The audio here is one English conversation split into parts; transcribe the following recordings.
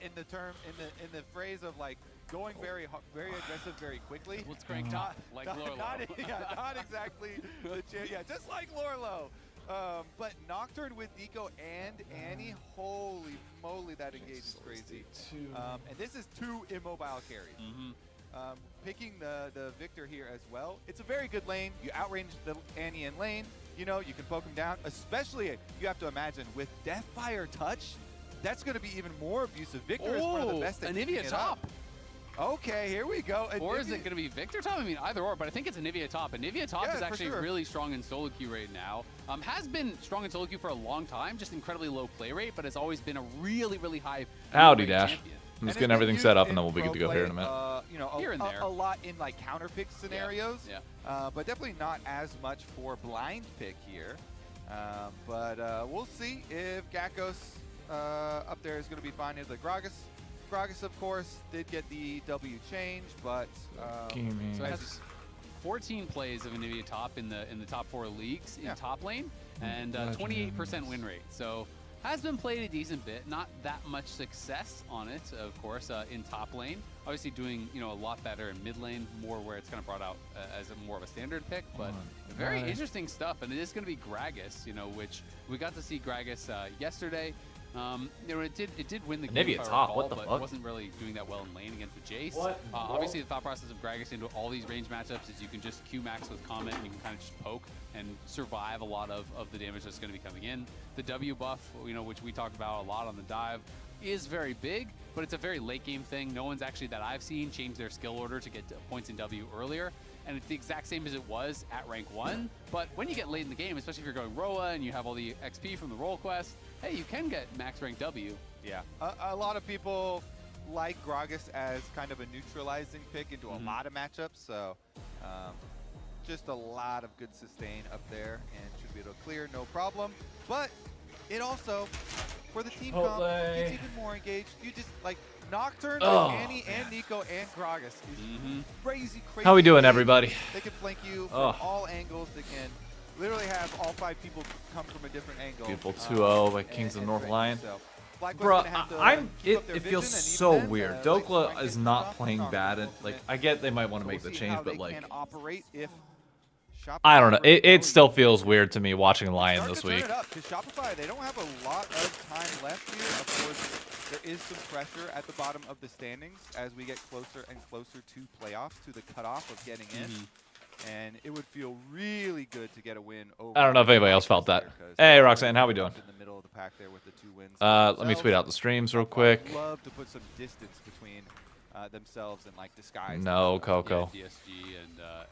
in the phrase of like going very aggressive very quickly. Let's crank top like Lorlo. Not exactly yeah, just like Lorlo. But Nocturne with Nico and Annie, holy moly, that engage is crazy. And this is 2 immobile carries. Picking the Victor here as well. It's a very good lane. You outrange the Annie in lane. You know, you can poke him down. Especially, you have to imagine, with Deathfire Touch, that's going to be even more abusive. Victor is one of the best at Anivia top. Okay, here we go. Or is it going to be Victor top? I mean, either or, but I think it's Anivia top. Anivia top is actually really strong in solo queue right now. Has been strong in solo queue for a long time, just incredibly low play rate, but has always been a really, really high Howdy, Dash. champion. I'm just getting everything set up, and then we'll be good to go here in a minute. You know, here and there. A lot in like counter pick scenarios, yeah. But definitely not as much for blind pick here. But we'll see if Gakkos up there is going to be fine near the Gragas. Gragas, of course, did get the W change, but so it has 14 plays of Anivia top in the top 4 leagues in top lane, and 28% win rate. So has been played a decent bit, not that much success on it, of course, in top lane. Obviously doing, you know, a lot better in mid lane, more where it's kind of brought out as more of a standard pick, but very interesting stuff. And it is going to be Gragas, you know, which we got to see Gragas yesterday. You know, it did win the game, Anivia top, what the but fuck? it wasn't really doing that well in lane against the Jace. What? Obviously, the thought process of Gragas into all these range matchups is you can just Q max with Comment, and you can kind of just poke and survive a lot of the damage that's going to be coming in. The W buff, you know, which we talked about a lot on the dive, is very big, but it's a very late game thing. No one's actually that I've seen changed their skill order to get points in W earlier. And it's the exact same as it was at rank 1. But when you get late in the game, especially if you're going Roa and you have all the XP from the role quest, hey, you can get max rank W. Yeah, a lot of people like Gragas as kind of a neutralizing pick into a lot of matchups. So just a lot of good sustain up there and should be able to clear, no problem. But it also, for the team comp, gets even more engaged. You just like Nocturne, Annie, and Nico, and Gragas is crazy. How we doing, everybody? They can flank you from all angles. They can literally have all 5 people come from a different angle. Beautiful 2-0 by Kings of North Lion. So, Bro, it feels so weird. Dokla is not playing bad. And, like, I get they might want to make the change, but like, I don't know. It still feels weird to me watching Lion this week. Shopify, they don't have a lot of time left here. Of course, there is some pressure at the bottom of the standings as we get closer and closer to playoffs, to the cutoff of getting in. And it would feel really good to get a win over. I don't know if anybody else felt that. Hey, Roxanne, how we doing? In the middle of the pack there with the 2 wins. Let me tweet out the streams real quick. I'd love to put some distance between themselves and like Disguise. No, Coco. Yeah, DSG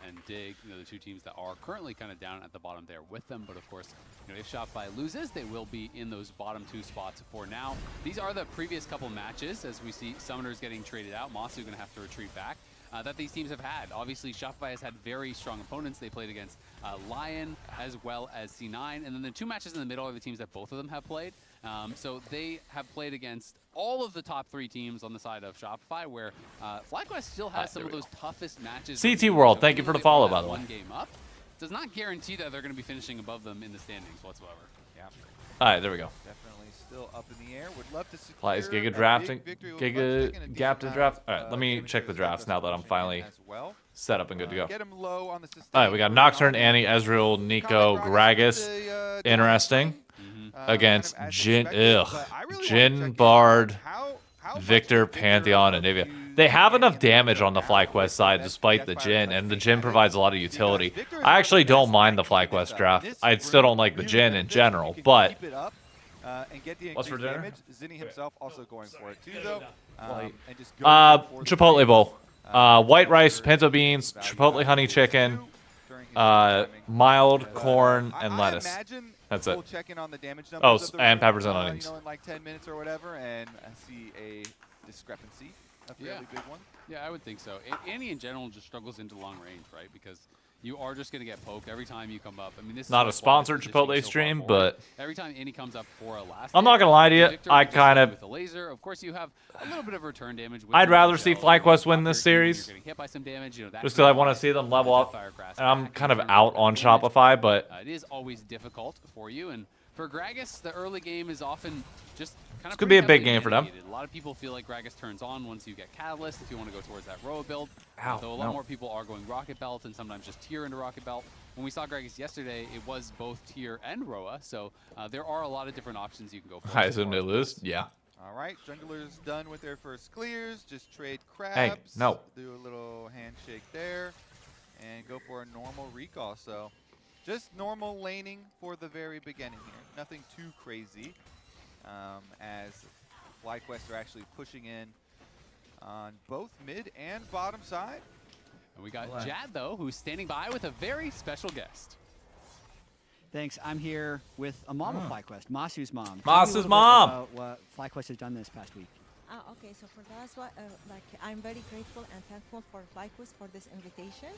and Dig, you know, the 2 teams that are currently kind of down at the bottom there with them. But of course, you know, if Shopify loses, they will be in those bottom 2 spots for now. These are the previous couple matches, as we see Summoners getting traded out. Masu going to have to retreat back. That these teams have had. Obviously, Shopify has had very strong opponents. They played against Lion as well as C9. And then the 2 matches in the middle are the teams that both of them have played. So they have played against all of the top 3 teams on the side of Shopify, where FlyQuest still has some of those toughest matches. CT World, thank you for the follow, by the way. One game up does not guarantee that they're going to be finishing above them in the standings whatsoever. Yeah. All right, there we go. Definitely still up in the air. Would love to secure Flies Giga drafting, Giga gap to draft. All right, let me check the drafts now that I'm finally set up and good to go. Get him low on the system. All right, we got Nocturne, Annie, Ezreal, Nico, Gragas. Interesting. Against Jin, Bard, Victor, Pantheon, and Nivea. They have enough damage on the FlyQuest side despite the Jin, and the Jin provides a lot of utility. I actually don't mind the FlyQuest draft. I still don't like the Jin in general, but... What's for dinner? Zinni himself also going for it too, though. Chipotle bowl. White rice, pinto beans, chipotle honey chicken, mild corn, and lettuce. That's it. Oh, and peppers and onions. In like 10 minutes or whatever, and I see a discrepancy, a fairly big one. Yeah, I would think so. Annie in general just struggles into long range, right? Because you are just going to get poked every time you come up. I mean, this is not a sponsored Chipotle stream, but every time Annie comes up for a last, I'm not gonna lie to you. I kind of with a laser. Of course, you have a little bit of return damage. I'd rather see FlyQuest win this series, You're getting hit by some damage, you know, just because I want to see them level up. And I'm kind of out on Shopify, but it is always difficult for you. And for Gragas, the early game is often just kind of could be a big game for them. A lot of people feel like Gragas turns on once you get Catalyst if you want to go towards that Roa build. Ow, Though a lot more people are going Rocket Belt and sometimes just Tier into Rocket Belt. When we saw Gragas yesterday, it was both Tier and Roa, so there are a lot of different options you can go for. I assume they lose? Yeah. All right, junglers done with their first clears. Just trade crabs. Hey, no. Do a little handshake there, and go for a normal recall. So, just normal laning for the very beginning here. Nothing too crazy, as FlyQuest are actually pushing in on both mid and bottom side. And we got Jad, though, who's standing by with a very special guest. Thanks. I'm here with a mom of FlyQuest, Masu's mom. Masu's mom. About what FlyQuest has done this past week. Okay, so for that, I'm very grateful and thankful for FlyQuest for this invitation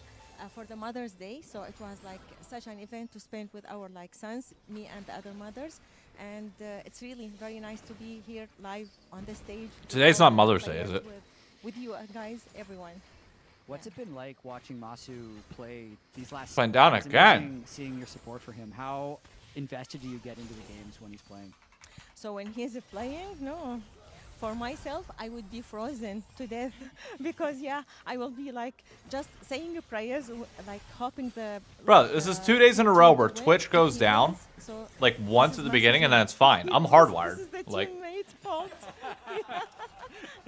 for the Mother's Day. So it was like such an event to spend with our sons, me and the other mothers, and it's really very nice to be here live on the stage. Today's not Mother's Day, is it? With you guys, everyone. What's it been like watching Masu play these last Find down it's again. amazing seeing your support for him. How invested do you get into the games when he's playing? So when he's playing, no. For myself, I would be frozen to death because, yeah, I will be like just saying prayers, like hoping the. Bro, this is 2 days in a row where Twitch goes down, so like once at the beginning, and then it's fine. I'm hardwired. This is the Like, teammate's fault.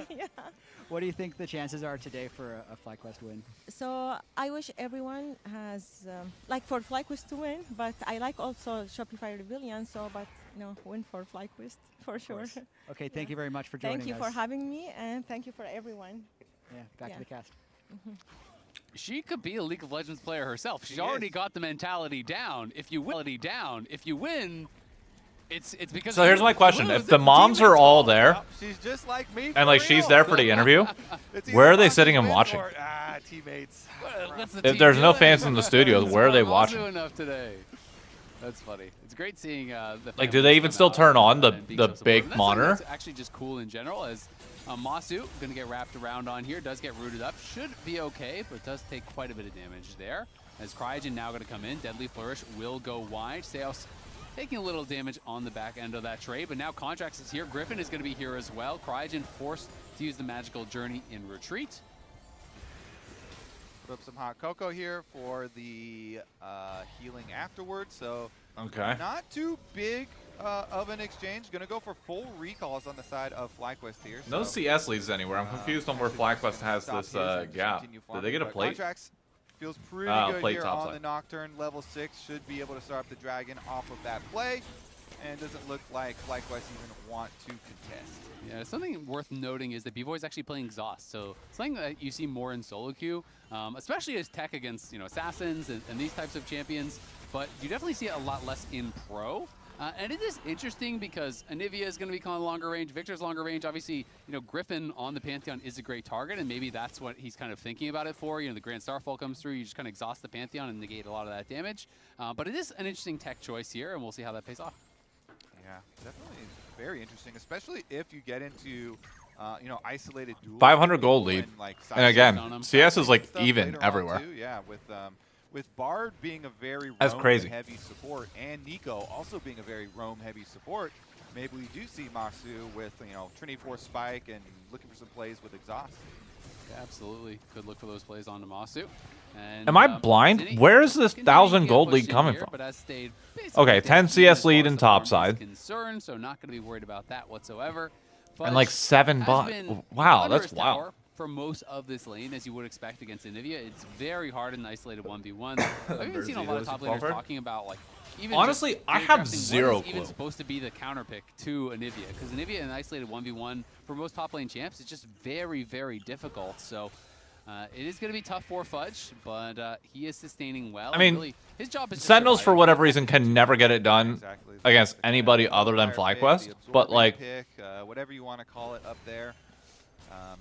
Yeah. What do you think the chances are today for a FlyQuest win? So I wish everyone has, like for FlyQuest to win, but I like also Shopify Rebellion, so, but no, win for FlyQuest, for sure. Okay, thank you very much for joining us. Thank you for having me, and thank you for everyone. Yeah, back to the cast. She could be a League of Legends player herself. She's already got the mentality down. If you win, it's because. so here's my question: if the moms are all there, She's just like me. and like she's there for the interview, where are they sitting and watching? Teammates. If there's no fans in the studio, where are they watching? Enough today. That's funny. It's great seeing the Like, do they even still turn on the big monitor? That's actually just cool in general. As Masu gonna get wrapped around on here, does get rooted up, should be okay, but does take quite a bit of damage there. As Cryogen now gonna come in, Deadly Flourish will go wide. Seos taking a little damage on the back end of that trade, but now Contracts is here. Griffin is gonna be here as well. Cryogen forced to use the Magical Journey in retreat. Put up some hot cocoa here for the healing afterwards. So Okay. not too big of an exchange. Gonna go for full recalls on the side of FlyQuest here. No so, CS leads anywhere. I'm confused on where FlyQuest has stop this here and gap. continue Did they get a farming, but plate? Contracts feels pretty good plate here top on side. the Nocturne. Level 6 should be able to start up the Dragon off of that play. And doesn't look like FlyQuest even want to contest. Yeah, something worth noting is that B-Boy is actually playing Exhaust, so something that you see more in solo queue, especially as tech against assassins and these types of champions, but you definitely see it a lot less in pro. And it is interesting because Anivia is going to be calling longer range, Victor's longer range. Obviously, Griffin on the Pantheon is a great target, and maybe that's what he's kind of thinking about it for. The Grand Starfall comes through, you just kind of exhaust the Pantheon and negate a lot of that damage. But it is an interesting tech choice here, and we'll see how that pays off. Yeah, definitely very interesting, especially if you get into, isolated duels. 500 gold lead. And again, on 'em. CS is like Stuff even later on everywhere. too, yeah, with Bard being a very That's crazy. roam-heavy support, and Nico also being a very roam-heavy support, maybe we do see Masu with, Trinity Force Spike and looking for some plays with Exhaust. Yeah, absolutely. Could look for those plays on Namasu. And, Am I blind? Zinni Where is this continuing 1,000 to get gold pushed lead in coming here, from? but has stayed basically Okay, 10 dead CS as far lead as in the top farm is side. concerned, so not going to be worried about that whatsoever. And like 7 has bot. been Wow, under that's his tower wild. for most of this lane, as you would expect against Anivia. It's very hard in the isolated 1v1. I've even seen a lot of top laners talking about even Honestly, just I have crafting zero what is even clue. supposed to be the counter pick to Anivia, because Anivia in isolated 1v1 for most top lane champs is just very, very difficult. So it is going to be tough for Fudge, but he is sustaining well. I mean, really, his job is just Sentinels, for surviving. whatever reason, can never get it done Exactly. against anybody other than Fire pick, FlyQuest. the But absorbing like, pick, whatever you want to call it up there.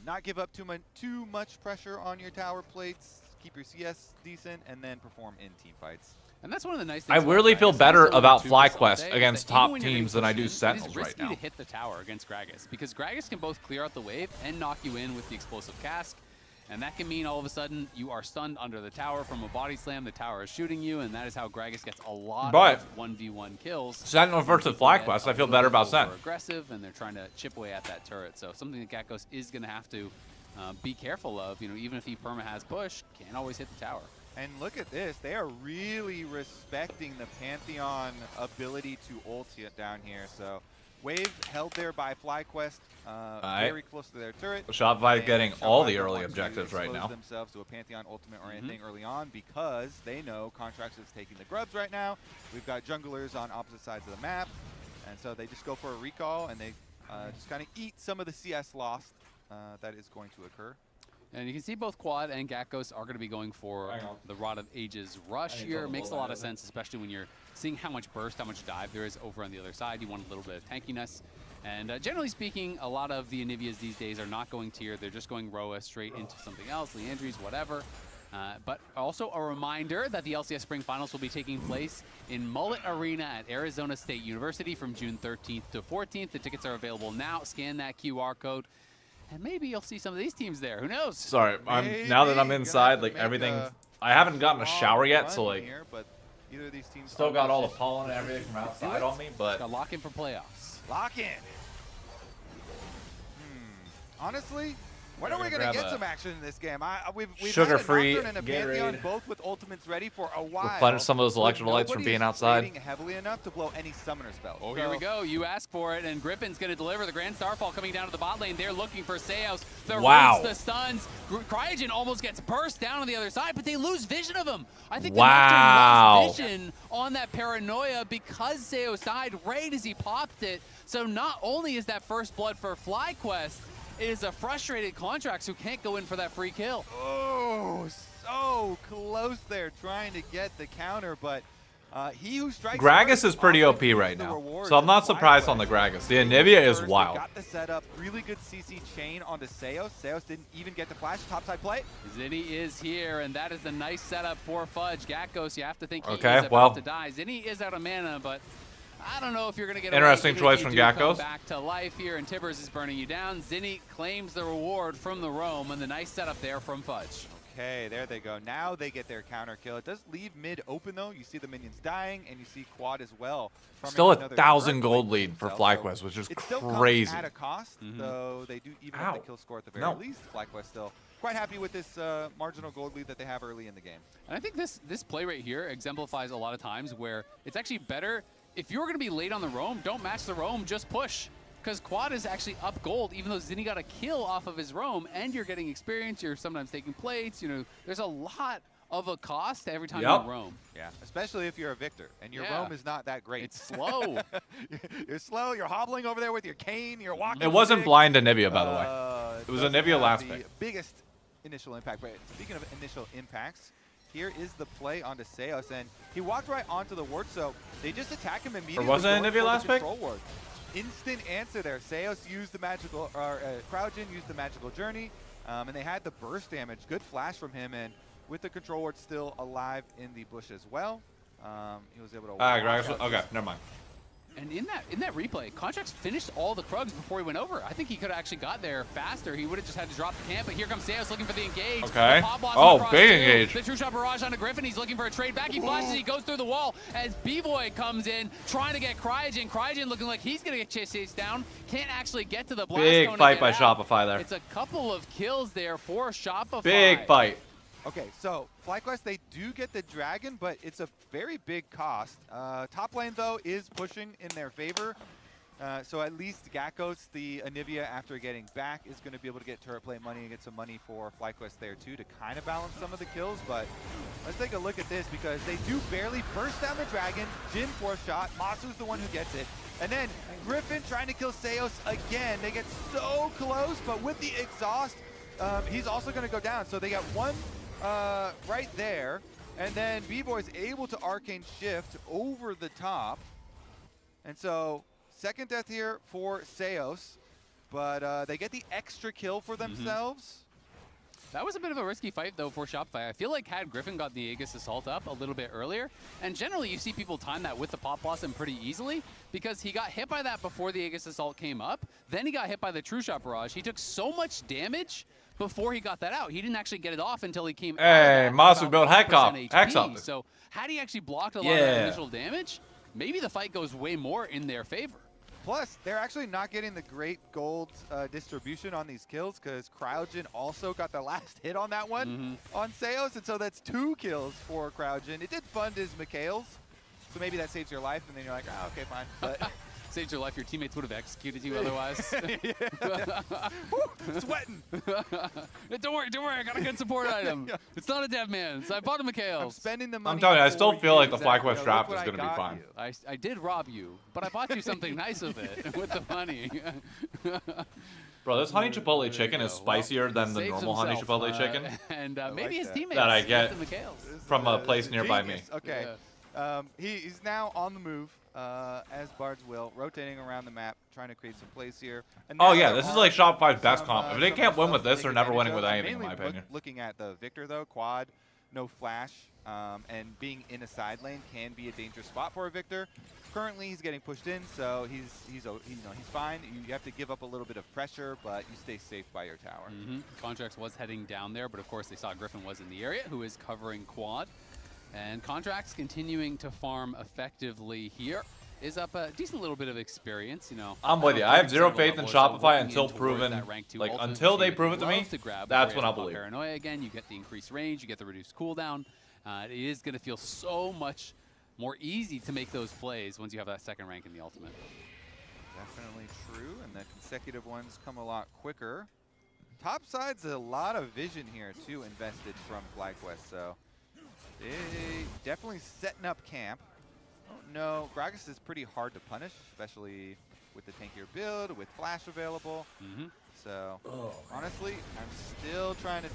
Not give up too much pressure on your tower plates. Keep your CS decent, and then perform in team fights. And that's one of the nice I things. weirdly about feel Gragas, better also about too, FlyQuest is against that even top when you're getting teams than I do pushed in, Sentinels it is right risky now. to hit the tower against Gragas, because Gragas can both clear out the wave and knock you in with the explosive cask. And that can mean all of a sudden you are stunned under the tower from a body slam. The tower is shooting you, and that is how Gragas gets a lot of 1v1 kills. Sentinel versus FlyQuest, I feel better about Sen. Aggressive, and they're trying to chip away at that turret. So something that Gatghost is going to have to be careful of. You know, even if he perma has push, can't always hit the tower. And look at this. They are really respecting the Pantheon ability to ult down here. So Wave held there by FlyQuest, very close to their turret. Shopify getting all the early objectives right now. Themselves to a Pantheon ultimate or anything early on because they know Contracts is taking the grubs right now. We've got junglers on opposite sides of the map, and so they just go for a recall and they just kind of eat some of the CS loss that is going to occur. And you can see both Quad and Gatghost are going to be going for the Rod of Ages rush here. Makes a lot of sense, especially when you're seeing how much burst, how much dive there is over on the other side. You want a little bit of tankiness. And generally speaking, a lot of the Anivias these days are not going tier. They're just going Roa straight into something else, Leandries, whatever. But also a reminder that the LCS Spring Finals will be taking place in Mullet Arena at Arizona State University from June 13th to 14th. The tickets are available now. Scan that QR code. And maybe you'll see some of these teams there. Who knows? Sorry, now that I'm inside, like everything, I haven't gotten a shower yet, so like, either of these teams still got all the pollen and everything from outside on me, but got lock in for playoffs. Lock in. Honestly, when are we gonna get some action in this game? We've sugar-free had a Nocturne and a Pantheon both with ultimates ready for a while. Replenish some of those electrolytes from being outside. Heavily enough to blow any summoner spells. Oh, here we go. You ask for it, and Griffin's going to deliver the Grand Starfall coming down to the bot lane. They're looking for Seos. The roots, the stuns. Cryogen almost gets burst down on the other side, but they lose vision of him. I think the Nocturne lost vision on that paranoia because Seos died right as he popped it. So not only is that first blood for FlyQuest, it is a frustrated Contracts who can't go in for that free kill. Oh, so close there trying to get the counter, but he who strikes Gragas is pretty OP right now, so I'm not surprised on the Gragas. The Anivia is wild. Got the setup, really good CC chain onto Seos. Seos didn't even get the flash, topside play. Zinni is here, and that is a nice setup for Fudge. Gatghost, you have to think he is about to die. Zinni is out of mana, but I don't know if you're going to get interesting choice from Gatghost. Back to life here, and Tibbers is burning you down. Zinni claims the reward from the roam, and the nice setup there from Fudge. Okay, there they go. Now they get their counter kill. It does leave mid open though. You see the minions dying, and you see Quad as well. Still a 1,000 gold lead for FlyQuest, which is crazy. Still at a cost, though they do even have the kill score at the very least. FlyQuest still quite happy with this marginal gold lead that they have early in the game. And I think this play right here exemplifies a lot of times where it's actually better. If you're going to be late on the roam, don't match the roam, just push. Because Quad is actually up gold, even though Zinni got a kill off of his roam, and you're getting experience, you're sometimes taking plates, you know, there's a lot of a cost every time you roam. Yeah, especially if you're a Victor, and your roam is not that great. It's slow. You're slow, you're hobbling over there with your cane, you're walking. It wasn't blind Anivia, by the way. It was Anivia last pick. Biggest initial impact, but speaking of initial impacts, here is the play onto Seos, and he walked right onto the ward, so they just attack him immediately. Or wasn't Anivia last pick? Ward. Instant answer there. Seos used the magical, or Cryogen used the magical journey, and they had the burst damage. Good flash from him, and with the control ward still alive in the bush as well, he was able to. Okay, never mind. And in that replay, Contracts finished all the Krugs before he went over. I think he could have actually got there faster. He would have just had to drop the camp, but here comes Seos looking for the engage. Okay. Oh, big engage. The true shot barrage onto Griffin. He's looking for a trade back. He flashes, he goes through the wall as B-Boy comes in, trying to get Cryogen. Cryogen looking like he's going to get chased down. Can't actually get to the blast. Big fight by Shopify there. It's a couple of kills there for Shopify. Big fight. Okay, so FlyQuest, they do get the dragon, but it's a very big cost. Top lane, though, is pushing in their favor. So at least Gatghost, the Anivia, after getting back, is going to be able to get turret plate money and get some money for FlyQuest there, too, to kind of balance some of the kills. But let's take a look at this, because they do barely burst down the dragon. Jin for a shot. Masu's the one who gets it. And then Griffin trying to kill Seos again. They get so close, but with the exhaust, he's also going to go down. So they got one right there, and then B-Boy's able to arcane shift over the top, and so second death here for Seos, but they get the extra kill for themselves. That was a bit of a risky fight, though, for Shopify. I feel like had Griffin got the Aegis Assault up a little bit earlier, and generally you see people time that with the Pop Blossom pretty easily, because he got hit by that before the Aegis Assault came up, then he got hit by the True Shot Barrage. He took so much damage before he got that out. He didn't actually get it off until he came Hey, Masu built Hex HP. up. So had he actually blocked a lot of that initial damage, maybe the fight goes way more in their favor. Plus, they're actually not getting the great gold distribution on these kills because Cryogen also got the last hit on that one on Seos, and so that's 2 kills for Cryogen. It did fund his Mikhails, so maybe that saves your life, and then you're like, oh, okay, fine. But saved your life. Your teammates would have executed you otherwise. Sweating. Don't worry. I got a good support item. It's not a dead man. So I bought a Mikhails. I'm spending the money. I'm telling you, I still for feel like the Zach. FlyQuest draft is going to be got fine. you. I did rob you, but I bought you something nice with it, with the money. Bro, this honey chipotle chicken There is you go. spicier than the Saves normal honey himself, chipotle chicken And maybe like his that. teammates that I get the Mikhails. from a place nearby me. Genius. Okay. He's now on the move, as Bards will, rotating around the map, trying to create some plays here. And Oh now yeah, there this is are like Shopify's best some, comp. If they some can't win with stuff to this, they're take never winning advantage with of. anything, in my Mainly opinion. looking at the Victor though, quad, no flash, and being in a side lane can be a dangerous spot for a Victor. Currently, he's getting pushed in, so he's fine. You have to give up a little bit of pressure, but you stay safe by your tower. Contracts was heading down there, but of course they saw Griffin was in the area, who is covering quad. And Contracts continuing to farm effectively here. Is up a decent little bit of experience, you know. I'm with you. I have zero faith in level, so Shopify looking until in towards proven, that rank 2 like ultimate, until they so prove it to me, love to grab that's when areas I'll of believe. Paranoia again, you get the increased range, you get the reduced cooldown. It is going to feel so much more easy to make those plays once you have that second rank in the ultimate. Definitely true, and the consecutive ones come a lot quicker. Top side's a lot of vision here too invested from FlyQuest, so they definitely setting up camp. No, Gragas is pretty hard to punish, especially with the tankier build, with flash available. So honestly, I'm still trying to.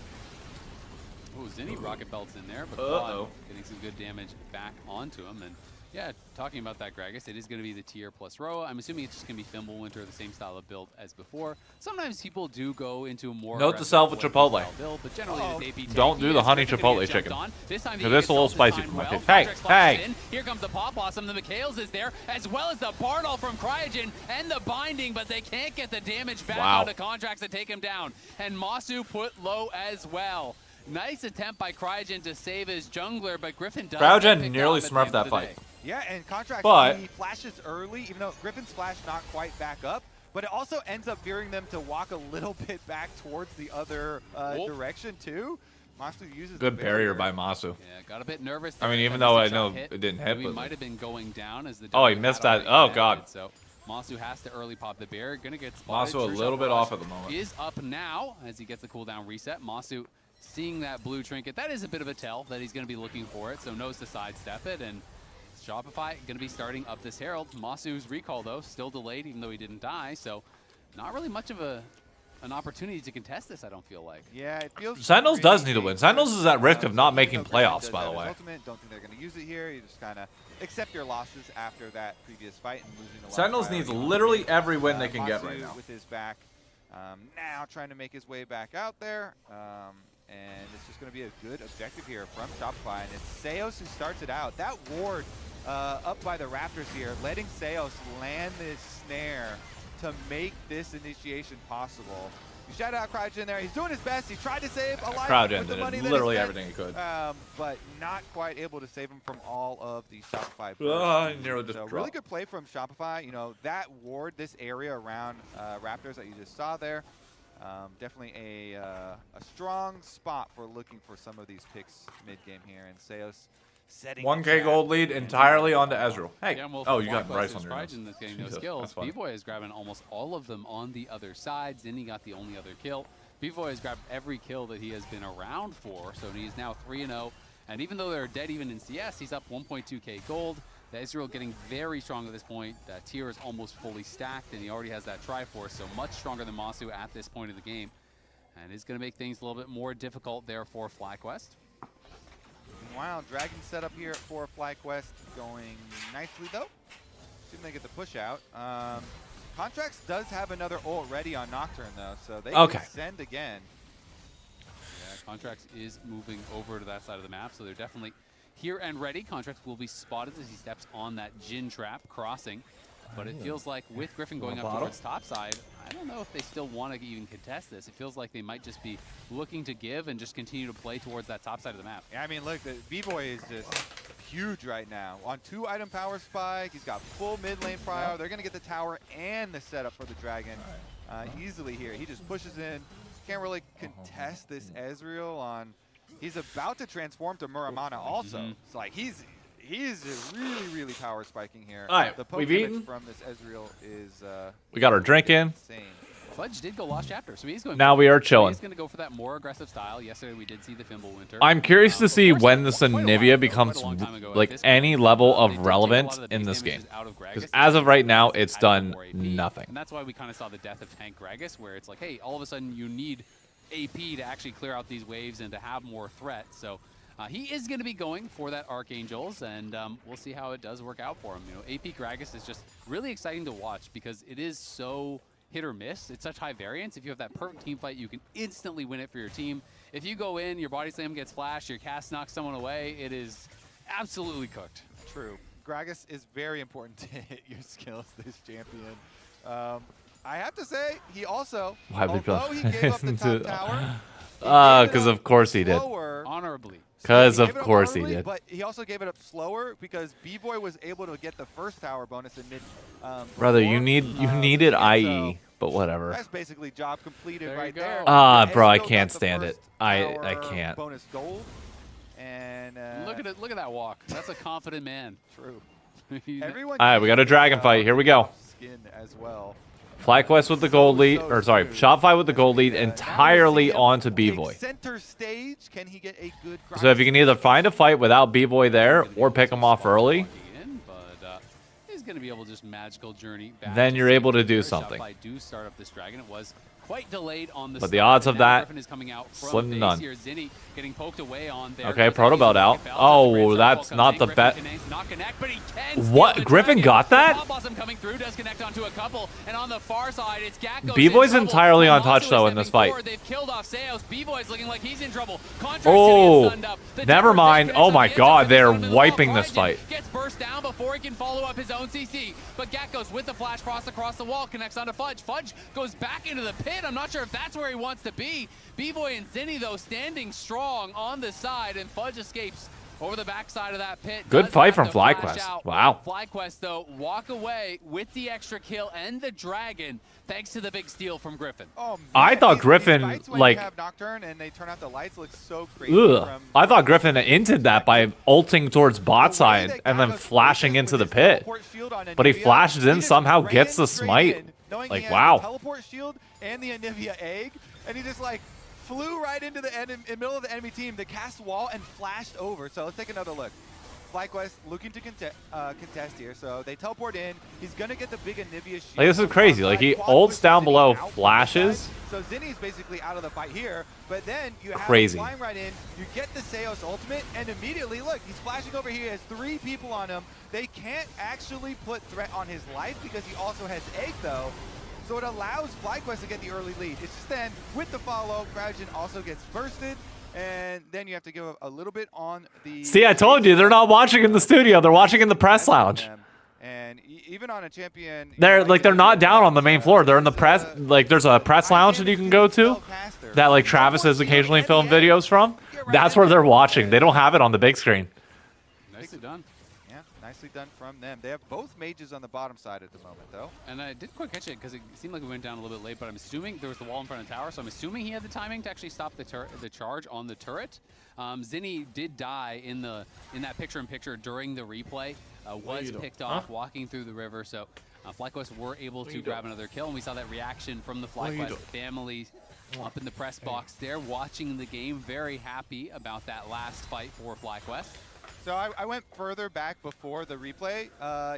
Oh, Zinni rocket belts in there, but Quad getting some good damage back onto him. And yeah, talking about that Gragas, it is going to be the tier plus Roa. I'm assuming it's just going to be Fimbulwinter, the same style of build as before. Sometimes people do go into a more Note to self with Chipotle. build, but generally it's AP Don't do the honey chipotle chicken. This time Because it's a little spicy for my taste. Hey! Here comes the Pop Blossom. The Mikhails is there, as well as the Parental from Cryogen and the Binding, but they can't get the damage back onto Contracts to take him down. And Masu put low as well. Nice attempt by Cryogen to save his jungler, but Griffin does. Cryogen nearly smurfed that fight. Yeah, and Contract, he flashes early, even though Griffin's flash not quite back up, but it also ends up veering them to walk a little bit back towards the other direction too. Masu uses good barrier by Masu. Yeah, got a bit nervous. I mean, even though I know it didn't hit, he but might have been going down as the. Oh, he missed that. Oh god. So Masu has to early pop the barrier. Gonna get spotted. Masu a little bit off at the moment. Is up now as he gets the cooldown reset. Masu seeing that blue trinket. That is a bit of a tell that he's going to be looking for it, so knows to sidestep it. And Shopify going to be starting up this Herald. Masu's recall, though, still delayed, even though he didn't die. So not really much of an opportunity to contest this, I don't feel like. Yeah, it feels. Sentinels does need to win. Sentinels is at risk of not making playoffs, by the way. Ultimate, don't think they're going to use it here. You just kind of accept your losses after that previous fight and losing a lot. Sentinels needs literally every win they can get right now. With his back, now trying to make his way back out there. And it's just going to be a good objective here from Shopify. And it's Seos who starts it out. That ward up by the Raptors here, letting Seos land this snare to make this initiation possible. You shout out Cryogen there. He's doing his best. He tried to save a life with the money that literally he spent, everything he could. but not quite able to save him from all of the Shopify bursts. Nearly just So dropped. really good play from Shopify. You know, that ward, this area around Raptors that you just saw there, definitely a strong spot for looking for some of these picks mid-game here. And Seos setting 1K gold lead entirely onto Ezreal. Hey, Yeah, well, oh, you got FlyQuest Bryce is on your nose. Cryogen that's getting those Jesus, kills. that's funny. B-Boy is grabbing almost all of them on the other side. Zinni got the only other kill. B-Boy has grabbed every kill that he has been around for, so he's now 3-0. And even though they're dead even in CS, he's up 1.2k gold. The Ezreal getting very strong at this point. That tier is almost fully stacked, and he already has that Triforce, so much stronger than Masu at this point of the game. And it's going to make things a little bit more difficult there for FlyQuest. Meanwhile, Dragon setup here for FlyQuest going nicely, though. Assume they get the push out. Contracts does have another ult ready on Nocturne, though, so they can send again. Yeah, Contracts is moving over to that side of the map, so they're definitely here and ready. Contracts will be spotted as he steps on that Jin trap crossing. But it feels like with Griffin going up towards top side, I don't know if they still want to even contest this. It feels like they might just be looking to give and just continue to play towards that top side of the map. Yeah, I mean, look, the B-Boy is just huge right now. On 2-item power spike, he's got full mid lane prio. They're going to get the tower and the setup for the Dragon easily here. He just pushes in. Can't really contest this Ezreal on... He's about to transform to Muramana also. It's like he's just really power spiking here. All right, the we've eaten. from this Ezreal is We got our drink in. insane. Fudge did go Lost Chapter, so he's going. Now we are chilling. He's going to go for that more aggressive style. Yesterday we did see the Fimbulwinter. I'm curious to see when this Anivia becomes like any level of relevant in this game. Because as of right now, it's done nothing. And that's why we kind of saw the death of Tank Gragas, where it's like, hey, all of a sudden you need AP to actually clear out these waves and to have more threat. So he is going to be going for that Archangels, and we'll see how it does work out for him. You know, AP Gragas is just really exciting to watch because it is so hit or miss. It's such high variance. If you have that perfect team fight, you can instantly win it for your team. If you go in, your body slam gets flashed, your cast knocks someone away, it is absolutely cooked. True. Gragas is very important to hit your skills this champion. I have to say, he also, although he gave up the top tower, because of course he did. Honorably. Because of course he did. But he also gave it up slower because B-Boy was able to get the first tower bonus in mid. Brother, you needed IE, but whatever. That's basically job completed There you go. there. Bro, I Ezreal can't got the stand it. first I tower can't. Bonus gold. And Look at that walk. That's a confident man. True. He's- Everyone. All right, we got a dragon fight. Here we go. Skin as well. FlyQuest with the gold lead, or sorry, Shopify with the gold lead entirely onto B-Boy. Center stage. Can he get a good? So if you can either find a fight without B-Boy there or pick him off early, But he's going to be able to just magical journey back. then you're able to do Shopify something. do start up this dragon. It was quite delayed on the But the start. odds of Now that, Griffin is coming out from slim to base none. here. Zinni getting poked away on there. Okay, Proto Belt out. Oh, that's not the bet. What? Griffin got that? Coming through, does connect onto a couple, and on the far side, it's Gakko's B-Boy's in trouble. entirely Masu untouched is though in this stepping fight. forward. They've killed off Seos. B-Boy's looking like he's in trouble. Oh, never mind. Oh my God, they're wiping this fight. Gets burst down before he can follow up his own CC, but Gakko's with the flash frost across the wall, connects onto Fudge. Fudge goes back into the pit. I'm not sure if that's where he wants to be. B-Boy and Zinni, though, standing strong on the side, and Fudge escapes over the backside of that pit. Good Does fight have from to flash FlyQuest. out. Wow. FlyQuest, though, walk away with the extra kill and the dragon, thanks to the big steal from Griffin. Oh, man. I thought These Griffin, fights when like- you have Nocturne and they turn out the lights look so crazy. Ugh. I thought Griffin inted that by ulting towards bot side and then flashing into the pit. But he flashes in, somehow gets the smite. Like, wow. Teleport shield and the Anivia egg, and he just like flew right into the middle of the enemy team, the cast wall, and flashed over. So let's take another look. FlyQuest looking to contest here, so they teleport in. He's gonna get the big Anivia shield. Like, this is crazy. Like, he ults down below, flashes. So Zinni's basically out of the fight here, but then you have Crazy. him flying right in. You get the Seos ultimate, and immediately, look, he's flashing over here. He has 3 people on him. They can't actually put threat on his life because he also has egg, though. So it allows FlyQuest to get the early lead. It's just then, with the follow, Cryogen also gets bursted, and then you have to give up a little bit on the... See, I told you, they're not watching in the studio. They're watching in the press lounge. And even on a champion... They're not down on the main floor. They're in the press, like, there's a press lounge that you can go to that, like, Travis has occasionally filmed videos from. That's where they're watching. They don't have it on the big screen. Nicely done. Yeah, nicely done from them. They have both mages on the bottom side at the moment, though. And I didn't quite catch it because it seemed like we went down a little bit late, but I'm assuming there was the wall in front of the tower, so I'm assuming he had the timing to actually stop the charge on the turret. Zinni did die in that picture-in-picture during the replay, was picked off walking through the river, so FlyQuest were able to grab another kill, and we saw that reaction from the FlyQuest family up in the press box there, watching the game, very happy about that last fight for FlyQuest. So I went further back before the replay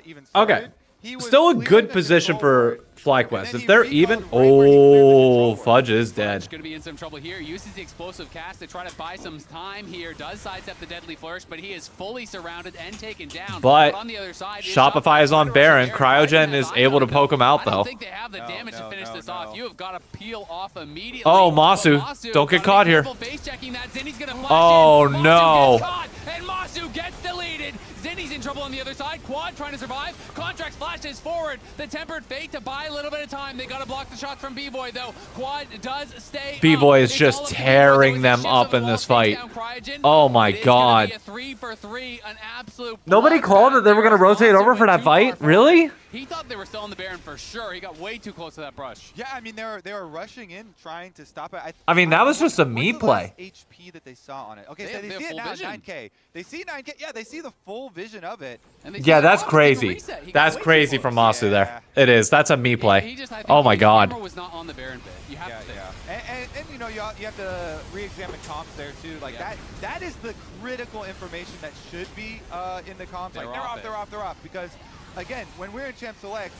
even started. Okay. he was Still a clear good the position control for FlyQuest. then If he they're recalled even, right where he cleared the control Fudge is dead. Going to be in some trouble here. Uses the explosive cast to try to buy some time here. Does sidestep the deadly flourish, but he is fully surrounded and taken down. But on the other side, Shopify is on Baron. Cryogen is able to poke him out, I though. don't think they have the damage to finish this off. You have got to peel off immediately. Oh, Masu. Don't get caught here. Oh, no. And Masu gets deleted. Zinni's in trouble on the other side. Quad trying to survive. Contracts flashes forward. The Tempered Fate to buy a little bit of time. They got to block the shots from B-Boy, though. Quad does stay B-Boy is just tearing them up in this fight. Oh, my God. 3 for 3, an absolute Nobody called that they were going to rotate over for that fight? Really? He thought they were still in the Baron for sure. He got way too close to that brush. Yeah, I mean they were rushing in, trying to stop it. I mean, that was just a me play. HP that they saw on it. Okay, They so they have see it full now, vision. 9K. They see 9K. Yeah, they see the full vision of it. And they Yeah, see that's Masu crazy. reset. He got That's way too crazy close. from Masu there. It is. That's a me He play. just, I think Oh, my his God. camera was not on the Baron bit. You have Yeah, to think. yeah. And you know, you have to re-examine comps there too. Like that is the critical information that should be in the comps. Like they're off. Because again, when we're in Champ Select,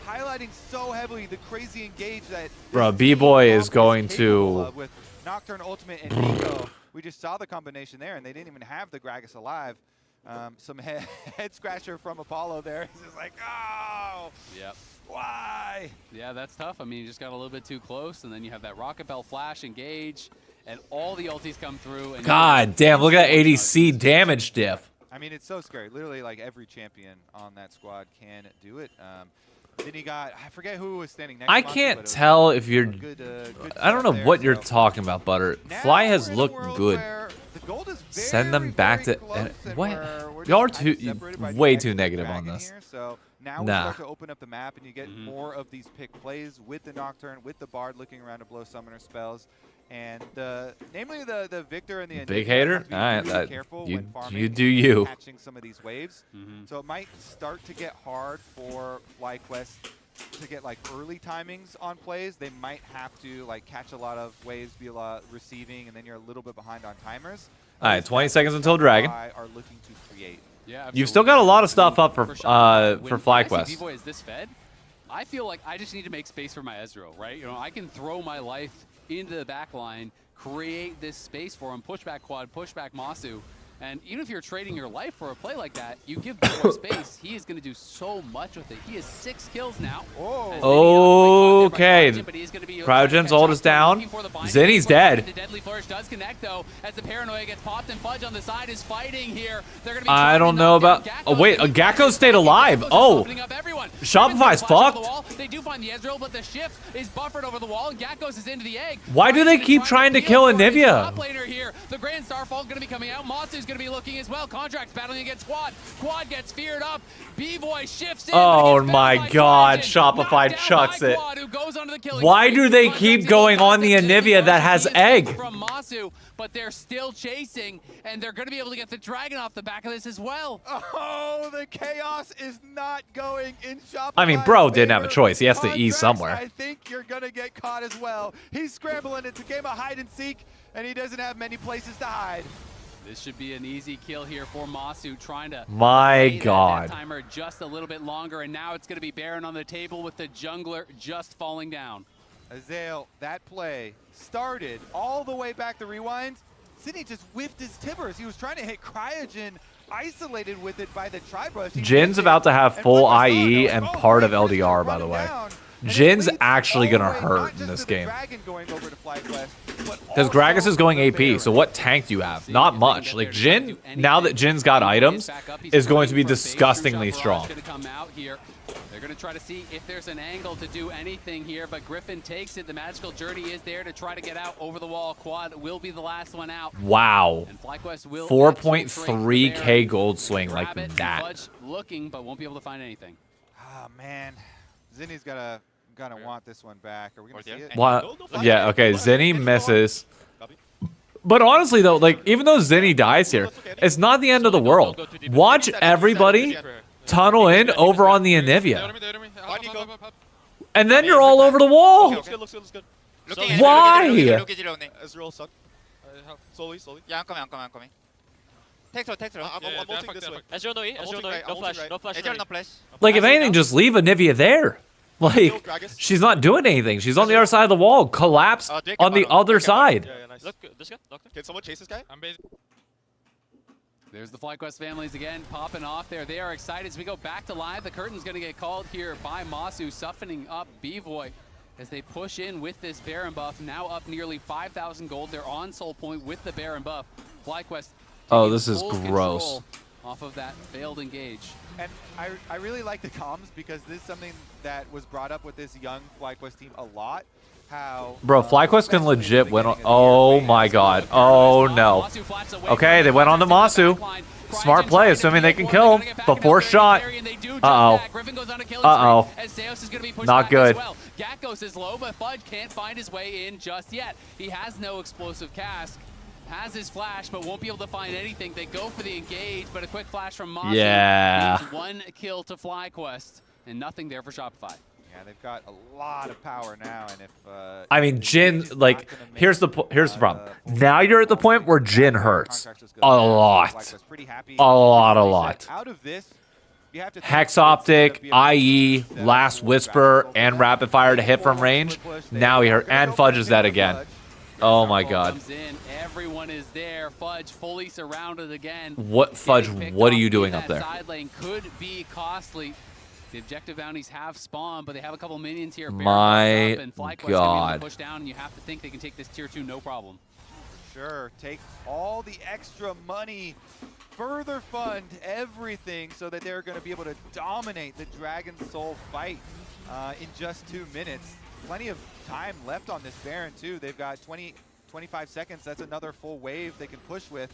highlighting so heavily the crazy engage that Bro, this B-Boy team is going capable to... of with Nocturne Ultimate and Nico. We just saw the combination there, and they didn't even have the Gragas alive. Some head scratcher from Apollo there. He's just like, oh, Yep. why? Yeah, that's tough. I mean, you just got a little bit too close, and then you have that Rocket Bell flash engage, and all the ultis come through. And God damn, look at that ADC damage diff. I mean, it's so scary. Literally, like every champion on that squad can do it. Then he got, I forget who was standing next to I Monty, can't but it was tell if you're... good I don't know stuff what there, you're so. talking about, Butter. Now Fly has we're in a looked world good. where the gold is Send them very, back very to... close, and what? we're Y'all are just kinda too... separated by the way X too and the negative on dragon this. here, so now we Nah. start to open up the map, and you get more of these pick plays with the Nocturne, with the Bard looking around to blow summoner spells. And namely the Victor and the Big Enigma hater? have to be Alright, really careful you when farming do and you. catching some of these waves. So it might start to get hard for FlyQuest to get like early timings on plays. They might have to like catch a lot of waves, be a lot receiving, and then you're a little bit behind on timers. Alright, 20 seconds until Dragon. Are looking to create. Yeah, You've still got a lot of stuff up for FlyQuest. B-Boy is this fed, I feel like I just need to make space for my Ezreal, right? You know, I can throw my life into the back line, create this space for him, push back Quad, push back Masu. And even if you're trading your life for a play like that, you give B-Boy space, he is going to do so much with it. He has 6 kills now. Okay. Cryogen's ult is down. Zinni's dead. The deadly flourish does connect though, as the paranoia gets popped, and Fudge on the side is fighting here. They're going to be I don't know about... Oh, wait, Gakko stayed alive. Oh, Shopify's fucked. They do find the Ezreal, but the shift is buffered over the wall, and Gakkos is into the egg. Why do they keep trying to kill Anivia? Top laner here. The Grand Starfall going to be coming out. Masu's going to be looking as well. Contracts battling against Quad. Quad gets feared up. B-Boy shifts in. Oh my God, Shopify chucks it. Why do they keep going on the Anivia that has egg? From Masu, but they're still chasing, and they're going to be able to get the dragon off the back of this as well. Oh, the chaos is not going in Shopify. I mean, bro didn't have a choice. He has to ease somewhere. I think you're going to get caught as well. He's scrambling. It's a game of hide and seek, and he doesn't have many places to hide. This should be an easy kill here for Masu, trying to My God. that timer just a little bit longer, and now it's going to be Baron on the table with the jungler just falling down. Azael, that play started all the way back to rewind. Sydney just whiffed his timbers. He was trying to hit Cryogen, isolated with it by the tri-brush. Jin's about to have full IE and part of LDR, by the way. Jin's actually going to hurt in this game. Because Gragas is going AP, so what tank do you have? Not much. Like, Jin, now that Jin's got items, is going to be disgustingly strong. They're going to try to see if there's an angle to do anything here, but Griffin takes it. The magical journey is there to try to get out over the wall. Quad will be the last one out. Wow. And FlyQuest will 4.3k gold swing like that. Fudge looking, but won't be able to find anything. Oh, man. Zinni's gonna want this one back. Are we going to see it? What? Yeah, okay. Zinni misses. But honestly, though, like, even though Zinni dies here, it's not the end of the world. Watch everybody tunnel in over on the Anivia. And then you're all over the wall. Why? Slowly. Yeah, I'm coming. Take throw. I'm ulting this way. Ezreal no E. Ezreal no E. No flash. No flash. Ezreal no flash. Like, if anything, just leave Anivia there. Like, she's not doing anything. She's on the other side of the wall. Collapse on the other side. Yeah, nice. Look, this guy. Doctor. Can someone chase this guy? I'm basically. There's the FlyQuest families again popping off there. They are excited as we go back to live. The curtain's going to get called here by Masu, softening up B-Voy as they push in with this Baron buff. Now up nearly 5,000 gold. They're on Soul Point with the Baron buff. FlyQuest. Oh, this is full gross. control off of that failed engage. And I really like the comms because this is something that was brought up with this young FlyQuest team a lot. How Bro, FlyQuest can legit win on. Oh my god. Oh no. Okay, they went on the Masu. Smart play, assuming they can kill him before shot. Uh-oh. Uh-oh. Not good. Gakkos is low, but Fudge can't find his way in just yet. He has no explosive cask. Has his flash, but won't be able to find anything. They go for the engage, but a quick flash from Masu means 1 kill to FlyQuest, and nothing there for Shopify. Yeah, they've got a lot of power now, and if I mean, Jhin, like, here's the problem. Now you're at the point where Jhin hurts a lot. A lot. Out of this, you have to Hex Optic, IE, Last Whisper, and Rapid Fire to hit from range. Now he hurt, and Fudge is dead again. Oh my god. Everyone is there. Fudge fully surrounded again. What, Fudge, what are you doing up there? Side lane could be costly. The objective bounties have spawned, but they have a couple minions here. My god. Push down, and you have to think they can take this tier 2 no problem. Sure, take all the extra money, further fund everything so that they're going to be able to dominate the Dragon Soul fight in just 2 minutes. Plenty of time left on this Baron too. They've got 25 seconds. That's another full wave they can push with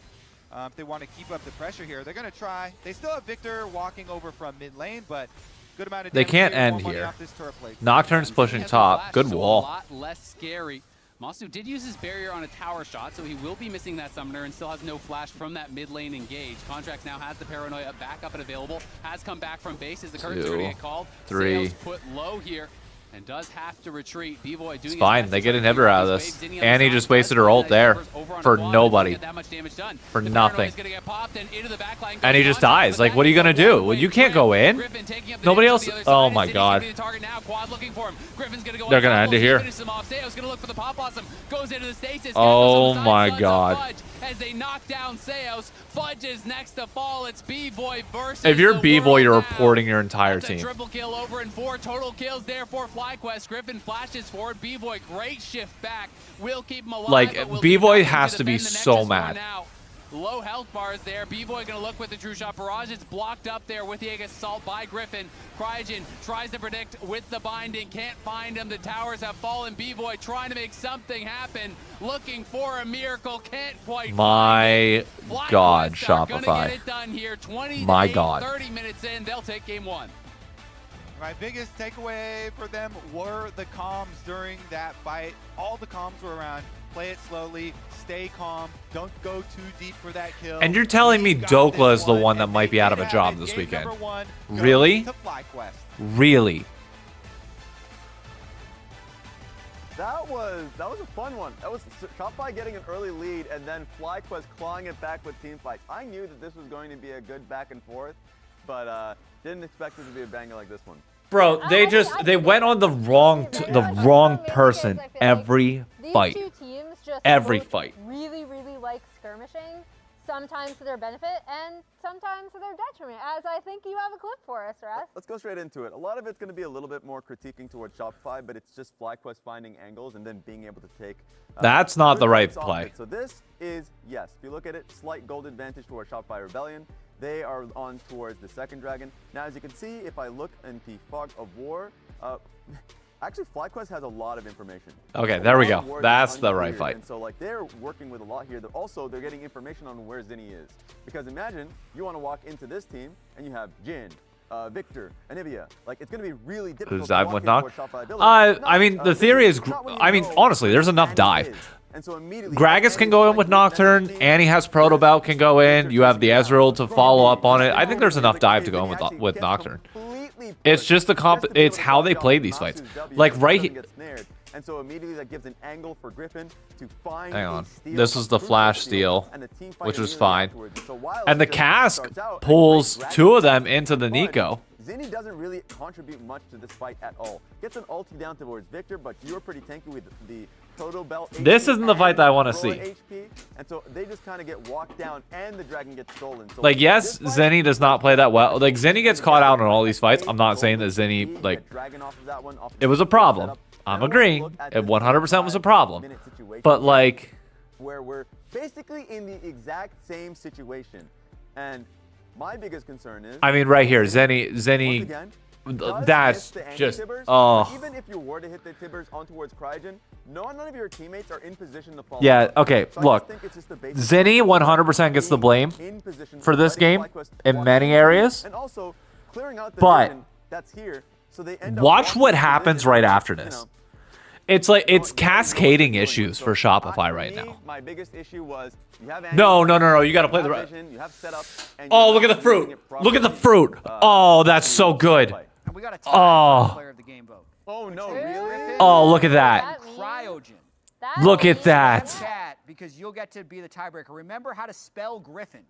if they want to keep up the pressure here. They're going to try. They still have Victor walking over from mid lane, but good amount of they damage can't here, end more money here. off this turret plate. Nocturne's pushing top. Good So wall. A lot less scary. Masu did use his barrier on a tower shot, so he will be missing that summoner and still has no flash from that mid lane engage. Contracts now has the Paranoia back up and available. Has come back from base as the curtains are going to get called. 3. Sails put low here and does have to retreat. B-Boy doing It's fine. his They best get to inhibitor out of waves this. in the And he other just side. wasted her ult there Over on for the quad, nobody. doesn't get that much damage done. For The nothing. Paranoia's gonna get popped and into the back line And he goes just on, dies. but Like, that what are you is gonna a do? one-way You can't go play. in. Griffin taking up the Nobody damage else. on the other Oh side. my City's god. getting the target now. Quad looking for him. Griffin's gonna go They're gonna end it here. Finish him off. Seo's gonna look for the pop blossom. Goes into the stasis. Oh Gakkos on the side, my sons of god. Fudge as they knock down Seos. Fudge is next to fall. It's B-Boy versus If you're the B-Boy, world you're now. reporting your entire That's a team. triple kill over and 4 total kills there for FlyQuest. Griffin flashes forward. B-Boy, great shift back. Will keep him alive. Like, but will B-Boy do nothing has to be defend the so Nexus mad. for now. Low health bars there. B-Boy gonna look with the true shot. Barrage is blocked up there with the Egg Assault by Griffin. Cryogen tries to predict with the binding. Can't find him. The towers have fallen. B-Boy trying to make something happen. Looking for a miracle. Can't quite My find it. god, FlyQuest are gonna Shopify. get it done here. 20 My to 8, god. 30 minutes in. They'll take game 1. My biggest takeaway for them were the comms during that fight. All the comms were around. Play it slowly, stay calm, don't go too deep for that kill. And you're telling me We got Dokla this is the one that and might they be out of did a have job it. this Game weekend. number 1 goes Really? to FlyQuest. Really? That was a fun one. That was Shopify getting an early lead and then FlyQuest clawing it back with team fights. I knew that this was going to be a good back and forth, but didn't expect it to be a banger like this one. Bro, they went on the wrong person every fight. These two teams just Every both fight. really like skirmishing, sometimes to their benefit and sometimes to their detriment, as I think you have a clip for us, Russ. Let's go straight into it. A lot of it's going to be a little bit more critiquing towards Shopify, but it's just FlyQuest finding angles and then being able to take... That's not the right hits off play. it. So this is, yes, if you look at it, slight gold advantage towards Shopify Rebellion. They are on towards the second dragon. Now, as you can see, if I look in the Fog of War, actually, FlyQuest has a lot of information. Okay, there we go. War That's is the right uncleared, fight. And so, like, they're working with a lot here. They're getting information on where Zinni is. Because imagine you want to walk into this team and you have Jhin, Victor, Anivia. Like, it's going to be really difficult Who's to diving walk with in Knock? towards Shopify ability. I mean, the theory is, I mean, honestly, there's enough dive. And so immediately, Gragas can go in with Nocturne. Annie has Proto Belt can go in. You have the Ezreal to follow up on it. I think there's enough dive to go in with Nocturne. It's just the it's how they play these fights. Like right here. And so immediately that gives an angle for Griffin to find Hang on. a steal, This is a the crucial flash steal, and the team fight which was immediately fine. afterwards. So while And the it just cask starts out, a pulls great two of dragon them into the but Nico. Zinni doesn't really contribute much to this fight at all. Gets an ulti down towards Victor, but you're pretty tanky with the Proto Belt. This isn't the fight that I want to see. HP, and so they just kind of get walked down, and the dragon gets stolen. So Like, yes, Zinni does not play that well. Like, Zinni gets caught out in all these fights. I'm not saying that Zinni, like, it was a problem. I'm agreeing. It 100% was a problem. But, like, where we're basically in the exact same situation. And my biggest concern is, I mean, right here, Zenny, that's just, oh. Even if you were to hit the Tibbers on towards Cryogen, none of your teammates are in position to follow. Yeah, up. okay, So look, Zenny 100% gets the blame for this game in many areas, and also clearing out the but vision that's here, so they end up watch what walking happens position, right after you this. know. It's like, it's cascading issues for Shopify right now. My biggest issue was you have No, you gotta play the right. vision, you have setup, and Oh, you're look at not the fruit. using it Look at the properly. fruit. Oh, that's so good. And we got a tie Oh. for player of the game vote. Oh no, really? Oh, look at that. Cryogen. Look at that. Chat, because you'll get to be the tiebreaker. Remember how to spell Griffin.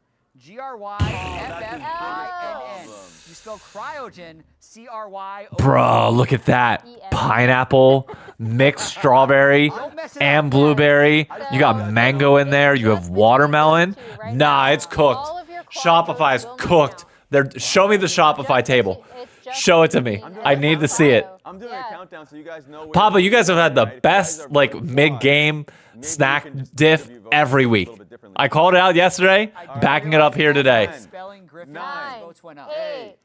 G-R-Y-F-F-I-N-N. You spell cryogen, C-R-Y-O. Bro, look at that. Pineapple, mixed strawberry, and blueberry. You got mango in there. You have watermelon. Nah, it's cooked. Shopify's cooked. Show me the Shopify table. Show it to me. I need to see it. I'm doing a countdown so you guys know where Papa, you guys have had the best, like, mid-game snack diff every week. I called it out yesterday, backing it up here today. Spelling Griffin. 9, Votes went up. 8,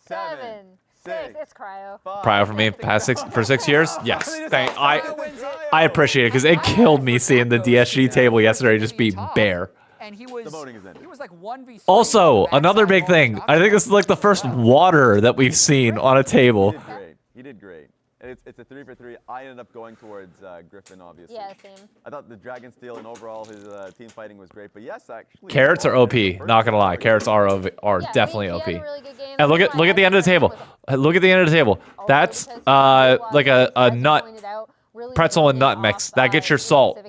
7, 6. It's cryo. Prior for me for 6 years? Yes. I appreciate it because it killed me seeing the DSG table yesterday just be bare. And he was like 1v3. Also, another big thing. I think this is like the first water that we've seen on a table. He did great. It's a 3 for 3. I ended up going towards Griffin, obviously. Yeah, same. I thought the Dragon Steel and overall his team fighting was great, but yes, actually. Carrots are OP. Not gonna lie, carrots are definitely OP. And look at the end of the table. Look at the end of the table. That's like a nut. Pretzel and nut mix. That gets your salt.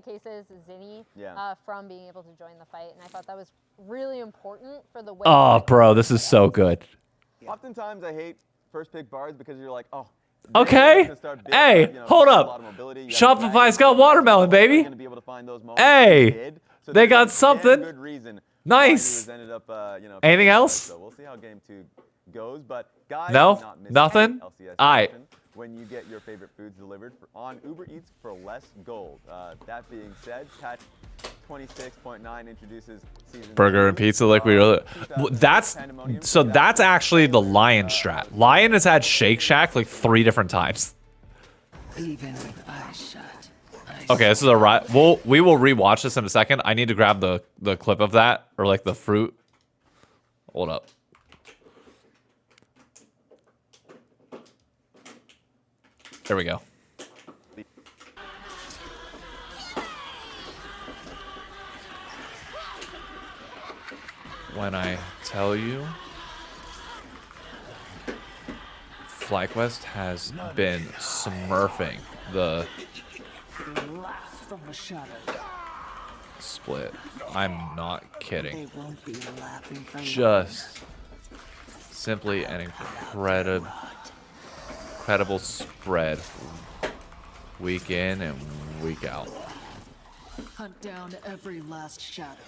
From being able to join the fight, and I thought that was really important for the way. Oh, bro, this is so good. Oftentimes, I hate first pick bards because you're like, oh. Okay. Hey, hold up. Shopify's got watermelon, baby. Hey, they got something. Nice. Anything else? So we'll see how game 2 goes, but guys, no, nothing. All right. When you get your favorite foods delivered on Uber Eats for less gold. That being said, Patch 26.9 introduces season Burger and pizza, like we really. That's actually the Lion strat. Lion has had Shake Shack like 3 different times. Even with eyes shut. Okay, this is a right. We will rewatch this in a second. I need to grab the clip of that or like the fruit. Hold up. There we go. When I tell you, FlyQuest has been smurfing the split. I'm not kidding. Just simply an incredible spread week in and week out. Hunt down every last shadow.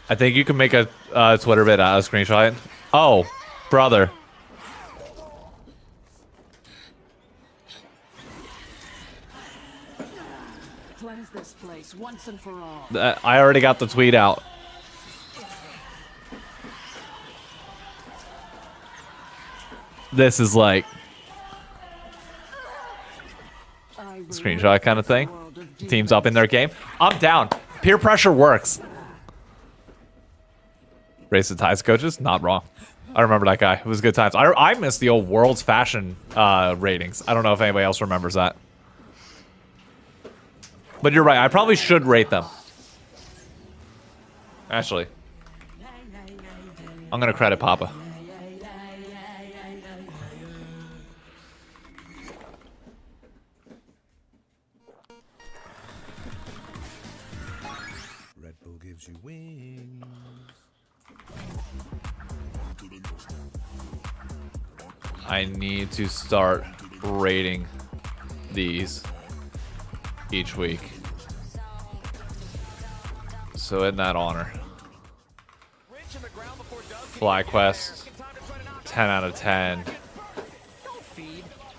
I think you can make a Twitter bit out of screenshot. Oh, brother. Cleanse this place once and for all. I already got the tweet out. This is like screenshot kind of thing. Teams up in their game. I'm down. Peer pressure works. Race the Ties coaches? Not wrong. I remember that guy. It was good times. I miss the old World's Fashion ratings. I don't know if anybody else remembers that. But you're right. I probably should rate them. Actually. I'm gonna credit Papa. Red Bull gives you wings. I need to start rating these each week. So in that honor, FlyQuest, 10 out of 10.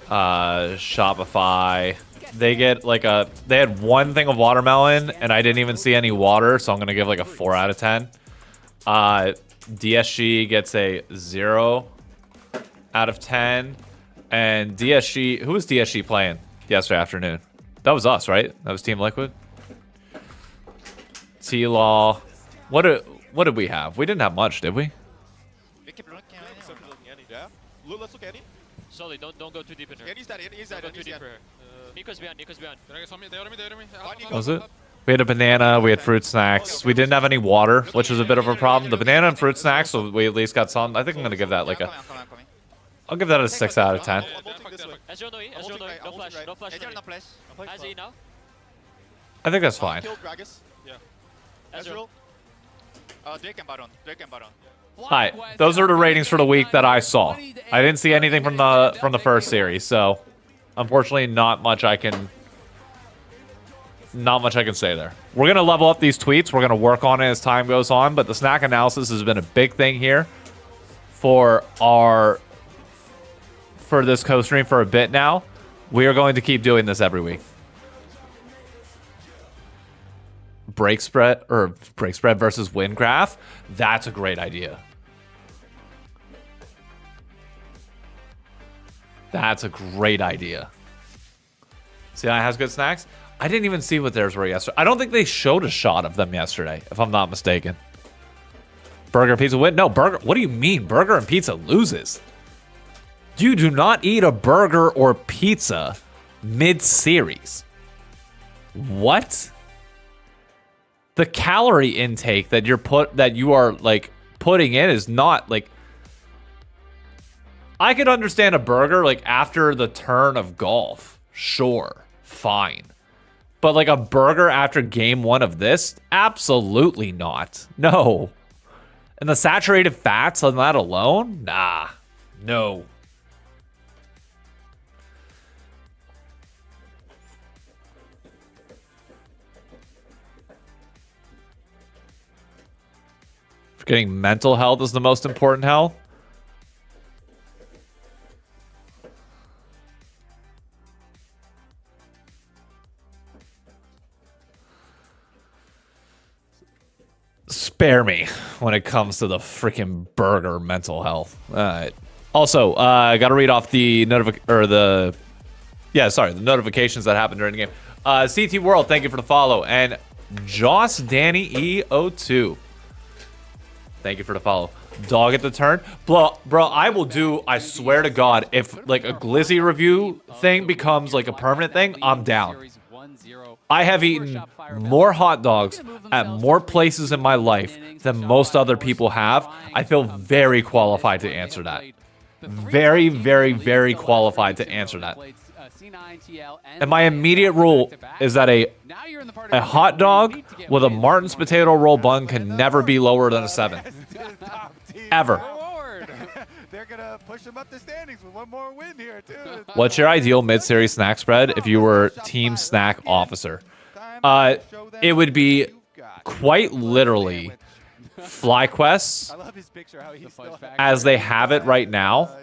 Shopify, they get like they had one thing of watermelon and I didn't even see any water, so I'm gonna give like a 4 out of 10. DSG gets a 0 out of 10. And DSG, who was DSG playing yesterday afternoon? That was us, right? That was Team Liquid. T-Law. What did we have? We didn't have much, did we? Yeah. Let's look at it. Solly, don't go too deep in her. He's that in. He's that Don't in. go too deep for her. Nico's behind. What was it? We had a banana, we had fruit snacks. We didn't have any water, which was a bit of a problem. The banana and fruit snacks, so we at least got some. I think I'm going to give that like a... I'll give that a 6 out of 10. Ezreal no E. Ezreal no E. No flash. No flash. Ezreal no flash. Has E now. I think that's fine. Killed Gragas. Yeah. Ezreal. Drake and Baron. Drake and Baron. Alright, those are the ratings for the week that I saw. I didn't see anything from the first series, so unfortunately not much I can say there. We're gonna level up these tweets, we're gonna work on it as time goes on, but the snack analysis has been a big thing here for this co-stream for a bit now. We are going to keep doing this every week. Break spread versus win graph. That's a great idea. That's a great idea. See, that has good snacks. I didn't even see what theirs were yesterday. I don't think they showed a shot of them yesterday, if I'm not mistaken. Burger and pizza win? No, burger. What do you mean? Burger and pizza loses. You do not eat a burger or pizza mid-series. What? The calorie intake that you are like putting in is not like... I could understand a burger like after the turn of golf. Sure, fine. But like a burger after game 1 of this? Absolutely not. No. And the saturated fats on that alone? Nah. No. Forgetting mental health is the most important health. Spare me when it comes to the freaking burger mental health. All right. Also, I got to read off the the notifications that happened during the game. CT World, thank you for the follow, and Joss Danny E02, thank you for the follow. Dog at the turn, bro. I will do. I swear to God, if like a Glizzy review thing becomes like a permanent thing, I'm down. I have eaten more hot dogs at more places in my life than most other people have. I feel very qualified to answer that. Very, very, very qualified to answer that. And my immediate rule is that a hot dog with a Martin's potato roll bun can never be lower than a 7. Ever. They're gonna push them up the standings with one more win here too. What's your ideal mid-series snack spread if you were team snack officer? It would be quite literally FlyQuest as they have it right now.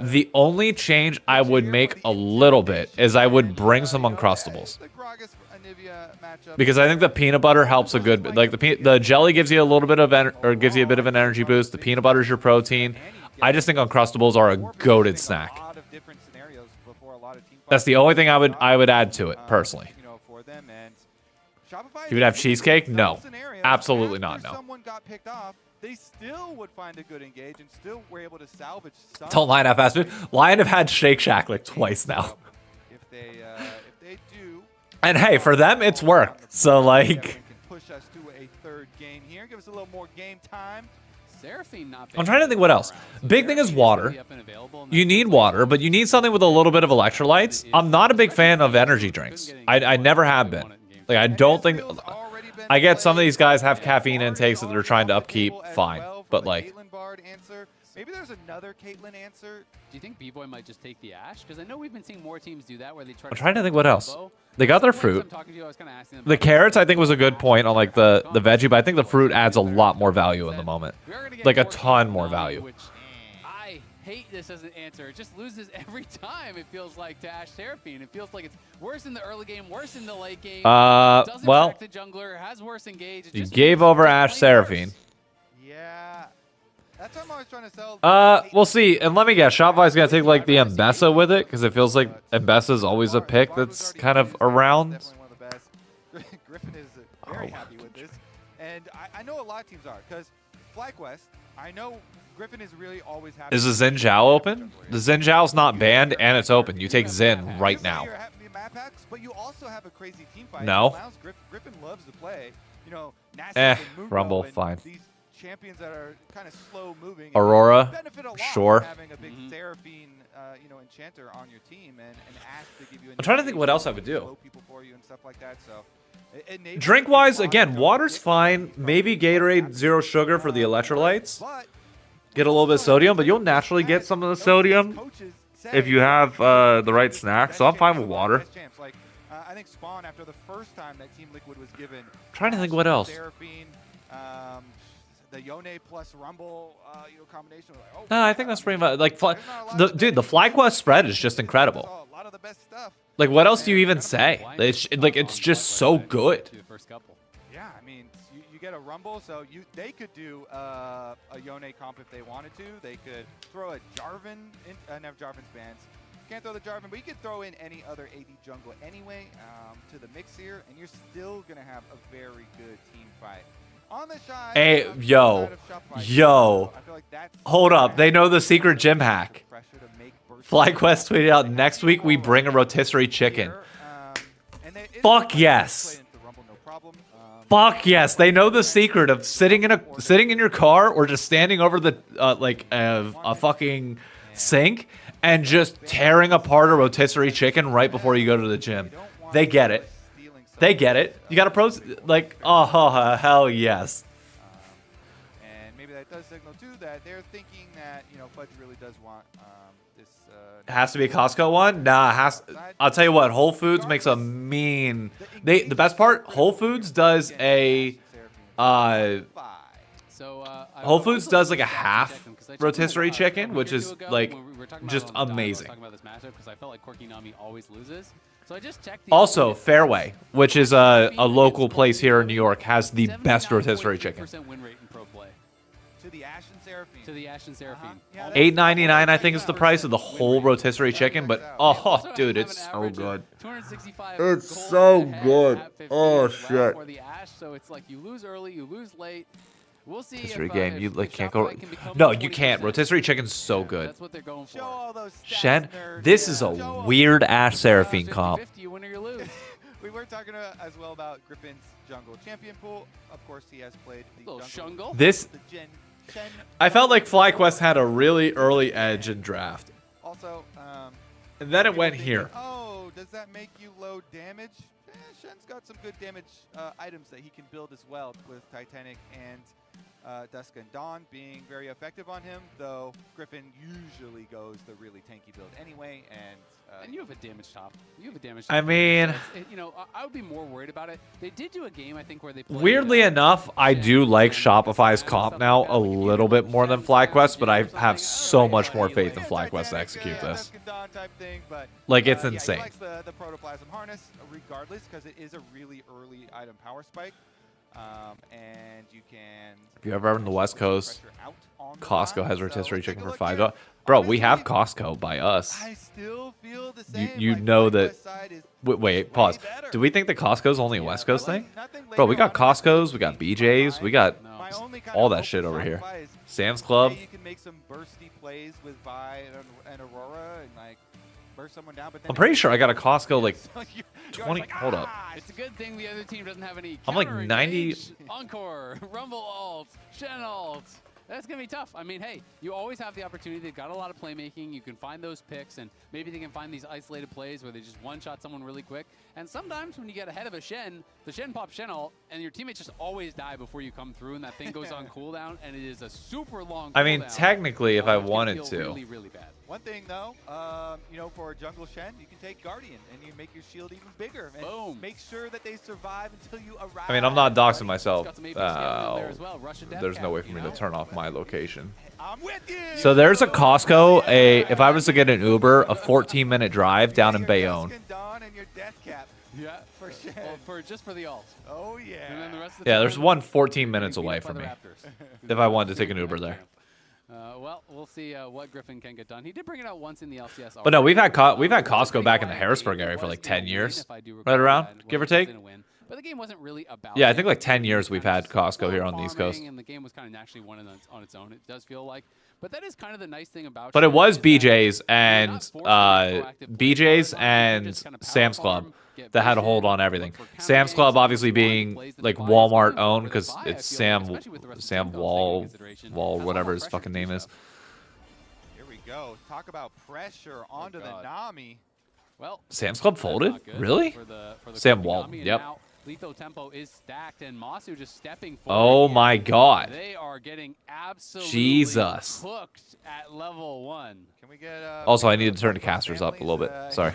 The only change I would make a little bit is I would bring some Uncrustables. Because I think the peanut butter helps a good bit. Like the jelly gives you a little bit of gives you a bit of an energy boost. The peanut butter is your protein. I just think Uncrustables are a goated snack. That's the only thing I would add to it personally. You would have cheesecake? No, absolutely not. No. They still would find a good engage and still were able to salvage some. Don't Lion have fast food. Lion have had Shake Shack like twice now. If they do. And hey, for them it's worked. So like. Push us to a third game here. Give us a little more game time. Seraphine not I'm trying to think what else. Big thing is water. up and available, and You need water, but you need something with a little bit of electrolytes. I'm not a big fan of energy drinks. I never have been. Like, I don't think... I get some of these guys have caffeine intakes that they're trying to upkeep, fine. But, like... Maybe there's another Caitlyn answer. Do you think B-Boy might just take the Ashe? Because I know we've been seeing more teams do that where they try I'm trying to think what else. They got their fruit. You, The carrots, I think, was a good point on, like, the veggie, but I think the fruit adds a lot more value in the moment. Like, a ton more value. Which I hate this as an answer. It just loses every time, it feels like, to Ashe Seraphine. It feels like it's worse in the early game, worse in the late game. Well, the jungler, has worse engage. you gave over Ashe Seraphine. Yeah. That's what I'm always trying to sell. We'll see. And let me guess, Shopify's gonna take like the Mbessa with it because it feels like Mbessa's always a pick that's kind of around. Definitely one of the best. Griffin is very happy with this, and I know a lot of teams are because FlyQuest. I know Griffin is really always happy. Is the Xin Zhao open? The Xin Zhao's not banned and it's open. You take Xin right now. But you also have a crazy team fight. No. Griffin loves to play. You know, Nasus and Mundo Rumble, and fine. These champions that are kind of slow moving. Aurora, benefit a lot sure. from having a big Seraphine, you know, enchanter on your team and Ashe to give you. I'm trying to think what else I would do. Slow people for you and stuff like that. So. Drink-wise, again, water's fine. Maybe Gatorade Zero Sugar for the electrolytes. Get a little bit of sodium, but you'll naturally get some of the sodium if you have the right snack. So I'm fine with water. I think Spawn, after the first time that Team Liquid was given, I'm trying to think what else. Seraphine, the Yone plus Rumble, you know, combination. Like, No, I think that's pretty much like dude. The FlyQuest spread is just incredible. A lot of the best stuff. Like, what else do you even say? It's just so good. Yeah, I mean, you get a Rumble, so they could do a Yone comp if they wanted to. They could throw a Jarvan in, have Jarvan's bans. Can't throw the Jarvan, but you could throw in any other AD jungle anyway to the mix here, and you're still gonna have a very good team fight. On the side, Hey, yo, hold up. They know the secret gym hack. FlyQuest tweeted out, next week we bring a rotisserie chicken. Fuck yes. Fuck yes. They know the secret of sitting in your car or just standing over the a fucking sink and just tearing apart a rotisserie chicken right before you go to the gym. They get it. They get it. You got a oh, hell yes. And maybe that does signal too that they're thinking that, you know, Fudge really does want this. It has to be a Costco one? Nah, I'll tell you what, Whole Foods makes a mean. The best part, Whole Foods does a Whole Foods does like a half rotisserie chicken, which is like just amazing. Also, Fairway, which is a local place here in New York, has the best rotisserie chicken. To the Ashe and Seraphine. To the Ashe and Seraphine. $8.99, I think, is the price of the whole rotisserie chicken, but oh, dude, it's so good. It's so good. Oh shit. So it's like you lose early, you lose late. We'll see. Rotisserie game, you like can't go. No, you can't. Rotisserie chicken's so good. That's what they're going for. Shen, this is a weird Ashe Seraphine comp. We were talking as well about Griffin's jungle champion pool. Of course, he has played the jungle. This, I felt like FlyQuest had a really early edge in draft. Also, and then it went here. Oh, does that make you low damage? Shen's got some good damage items that he can build as well, with Titanic and Dusk and Dawn being very effective on him, though Griffin usually goes the really tanky build anyway, and you have a damage top. You have a damage top. I mean, you know, I would be more worried about it. They did do a game, I think, where they played, weirdly enough, I do like Shopify's comp now a little bit more than FlyQuest, but I have so much more faith in FlyQuest to execute this. Like, it's insane. He likes the protoplasm harness regardless, because it is a really early item power spike. And you can. If you're ever in the West Coast, Costco has rotisserie chicken for $5. Bro, we have Costco by us. I still feel the same. You know that. Wait, pause. Do we think that Costco's only a West Coast thing? Bro, we got Costco's, we got BJ's, we got all that shit over here. Sam's Club. You can make some bursty plays with Vi and Aurora and like burst someone down. But I'm pretty sure I got a Costco like 20. Hold up. It's a good thing the other team doesn't have any. I'm like 90. Encore, Rumble ult, Shen ult. That's going to be tough. I mean, hey, you always have the opportunity. They've got a lot of playmaking. You can find those picks, and maybe they can find these isolated plays where they just one-shot someone really quick. And sometimes when you get ahead of a Shen, the Shen pops Shen ult, and your teammates just always die before you come through, and that thing goes on cooldown, and it is a super long cooldown. I mean, technically, if I wanted to. Really, really bad. One thing, though, you know, for Jungle Shen, you can take Guardian, and you make your shield even bigger. And Boom. make sure that they survive until you arrive. I mean, I'm not doxing myself. Got some AP scale in there as well. Rush and There's Death no Cap, way for you me know? to turn off my location. I'm with you. So there's a Costco. If I was to get an Uber, a 14-minute drive down in Bayonne. And your death cap. Yeah, for Shen. Well, just for the ult. Oh yeah. And then the rest of the Yeah, time, there's one 14 you minutes can beat away up from other me. Raptors. If I wanted to take an Uber there. Well, we'll see what Griffin can get done. He did bring it out once in the LCS. But no, we've had already. Costco back in the Harrisburg area for like 10 years, right around, give or take. But the game wasn't really about. Yeah, I think like 10 years we've had Costco here on the East Coast. And the game was kind of naturally won on its own. It does feel like, but that is kind of the nice thing about. But it was Shen is that BJ's you're and not forced to be proactive players. BJ's You're and just kind of power Sam's farm, Club get that had a vision, hold on look everything. for counter Sam's ganks, Club look obviously for being plays that like defy Walmart especially owned with because the it's defy, Sam especially with the rest of the Sam team, those Wall taking consideration. Wall Has a lot whatever more his pressure fucking to do name is. so. Here we go. Talk about pressure onto the God. Nami. Well, Sam's Club that's folded? not good Really? for the Sam Kobe Wall. Nami, and Yep. now Lethal tempo is stacked, and Masu just stepping forward. Oh here. my God. They are getting absolutely Jesus. cooked at level 1. Can we get? Also, I need to turn the casters up a little bit. Sorry.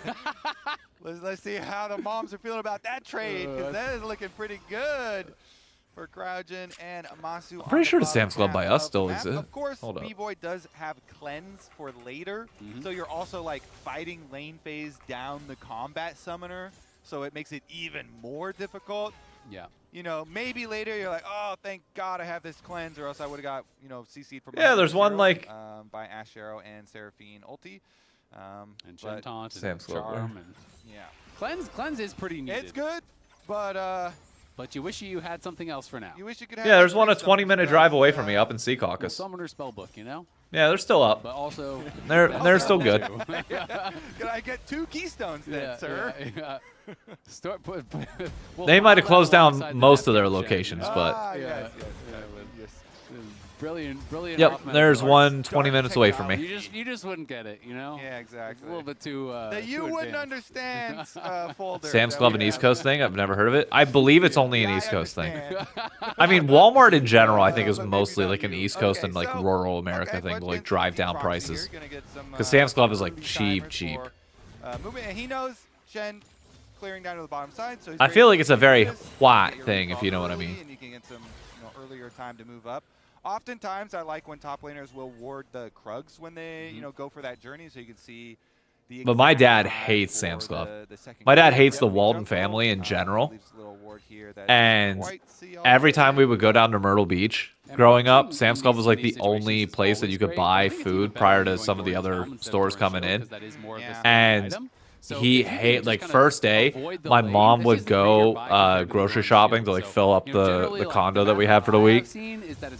Let's see how the moms are feeling about that trade, because that is looking pretty good for Crouchen and Masu. I'm pretty sure the Sam's Club by us still exists. Of course, Hold up. B-Boy does have cleanse for later, so you're also like fighting lane phase down the combat summoner, so it makes it even more difficult. Yeah. You know, maybe later you're like, oh, thank God I have this cleanse, or else I would have got, you know, CC'd from. Yeah, there's one like by Ash Arrow and Seraphine ulti. And Gen Taunt and Sam's Club, Charm and yeah. Cleanse is pretty needed. It's good, but you wish you had something else for now. you wish you could have. yeah, there's one a something 20-minute that, drive away from me up in Sea Well, Caucus. Summoner Spellbook, you know? Yeah, they're still up. But also... They're still good. Can I get 2 keystones then, sir? Yeah. They might have closed down most of their locations, but Yes. Brilliant. yep, off-meta there's cards. one 20 minutes away from me. You just wouldn't get it, you know? Yeah, It's exactly. a little bit too. That you too wouldn't advanced. understand, folder. Sam's that Club we and East have. Coast thing, I've never heard of it. I believe it's only an Yeah, East I Coast thing. understand. I mean, Walmart in general, I think is But maybe mostly not like an you. East Coast Okay, and like so- rural America okay, thing to let's like get drive some down proxy prices. here. Gonna get some, Because Sam's Club is like early cheap, timers cheap. for, movement, and he knows Shen clearing down to the bottom side. So he's I very feel like it's a very focused. Hwat Get your thing, recall if you know what I early, mean. And you can get some earlier time to move up. Oftentimes, I like when top laners will ward the Krugs when they go for that journey, so you can see the. But my exact dad time hates for Sam's Club. the second My dad Krug. hates the Yep, Walden jungle, family in general. leaves a little ward here that And doesn't quite see all every the time way. we would go down to Myrtle Beach growing up, Sam's Club was like the only place that you could buy food prior to some of the other stores coming in. And he like first day, my mom would go grocery shopping to like fill up the condo that we had for the week.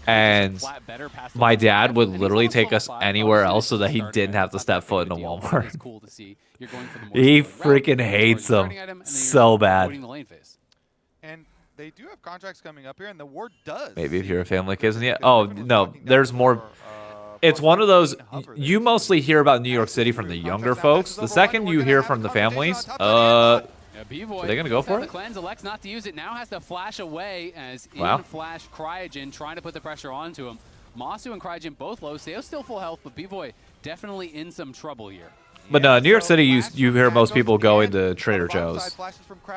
And my dad would literally take us anywhere else so that he didn't have to step foot in a Walmart. He freaking hates them so bad. And they do have contracts coming up here, and the ward does. Maybe if you're a family kid, yeah. Oh no, there's more. It's one of those. You mostly hear about New York City from the younger folks. The second you hear from the families, are they gonna go for it? Cleanse elects not to use it. Now has to flash away as Wow. in flash Cryogen trying to put the pressure onto him. Masu and Cryogen both low. Seo's still full health, but B-Boy definitely in some trouble here. But no, New York City, you hear most people going to Trader Joe's.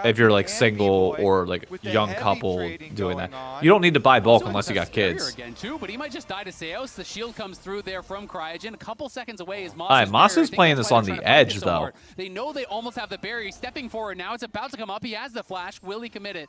If you're like single or like young couple doing that, you don't need to buy bulk unless you got kids. Again too, but he might just die to Seos. The shield comes through there from Cryogen. A couple seconds away is Masu's Alright, Masu's barrier. I think playing that's this why on they're the trying to fight edge, it so though. hard. They know they almost have the barrier. He's stepping forward now. It's about to come up. He has the flash. Will he commit it?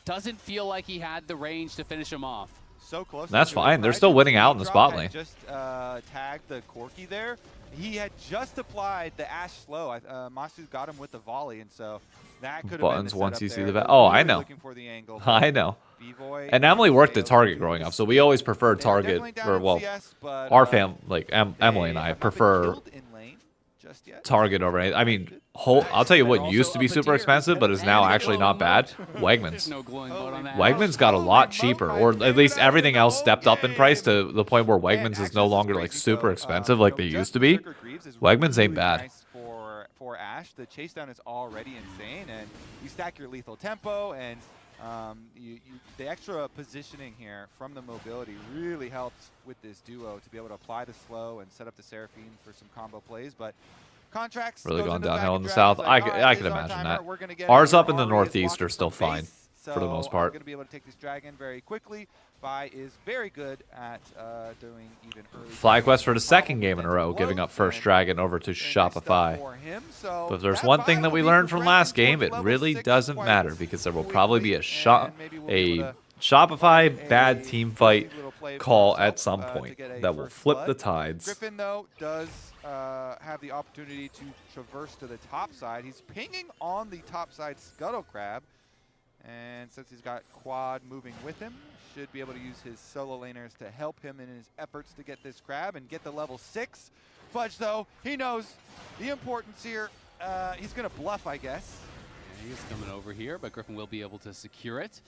Doesn't feel like he had the range to finish him off. So close. That's fine. They're still winning out in the spot lane. Just tagged the Corki there. He had just applied the Ash slow. Masu got him with the volley, and so that could have been Buttons the once setup you see there. the back. They're Oh, I really know. looking for the angle, I know. B-Boy And Emily worked at Seos Target do growing this. up, so we always preferred They're Target. definitely down Or in well, CS, but, our fam, like Emily and I they have not been prefer killed in lane just yet. Target over. I mean, I'll tell you what used to be super expensive, but is now actually not bad. Wegmans. No glowing mode on that. Wegmans got a lot cheaper, or at least everything else stepped up in price to the point where Wegmans is no longer like super expensive like they used to be. Wegmans ain't bad. For Ash, the chase down is already insane, and you stack your lethal tempo, and the extra positioning here from the mobility really helps with this duo to be able to apply the slow and set up the Seraphine for some combo plays. But Contracts really going downhill in the south. I can imagine that. Ours up in the northeast are still fine for the most part. Going to be able to take this dragon very quickly. Vi is very good at doing even early. FlyQuest for the second game in a row, giving up first dragon over to Shopify. But if there's one thing that we learned from last game, it really doesn't matter because there will probably be a Shopify bad team fight call at some point that will flip the tides. Griffin, though, does have the opportunity to traverse to the top side. He's pinging on the top side Scuttle Crab. And since he's got Quad moving with him, should be able to use his solo laners to help him in his efforts to get this crab and get the level 6. Fudge, though, he knows the importance here. He's going to bluff, I guess. Yeah, he is coming over here, but Griffin will be able to secure it.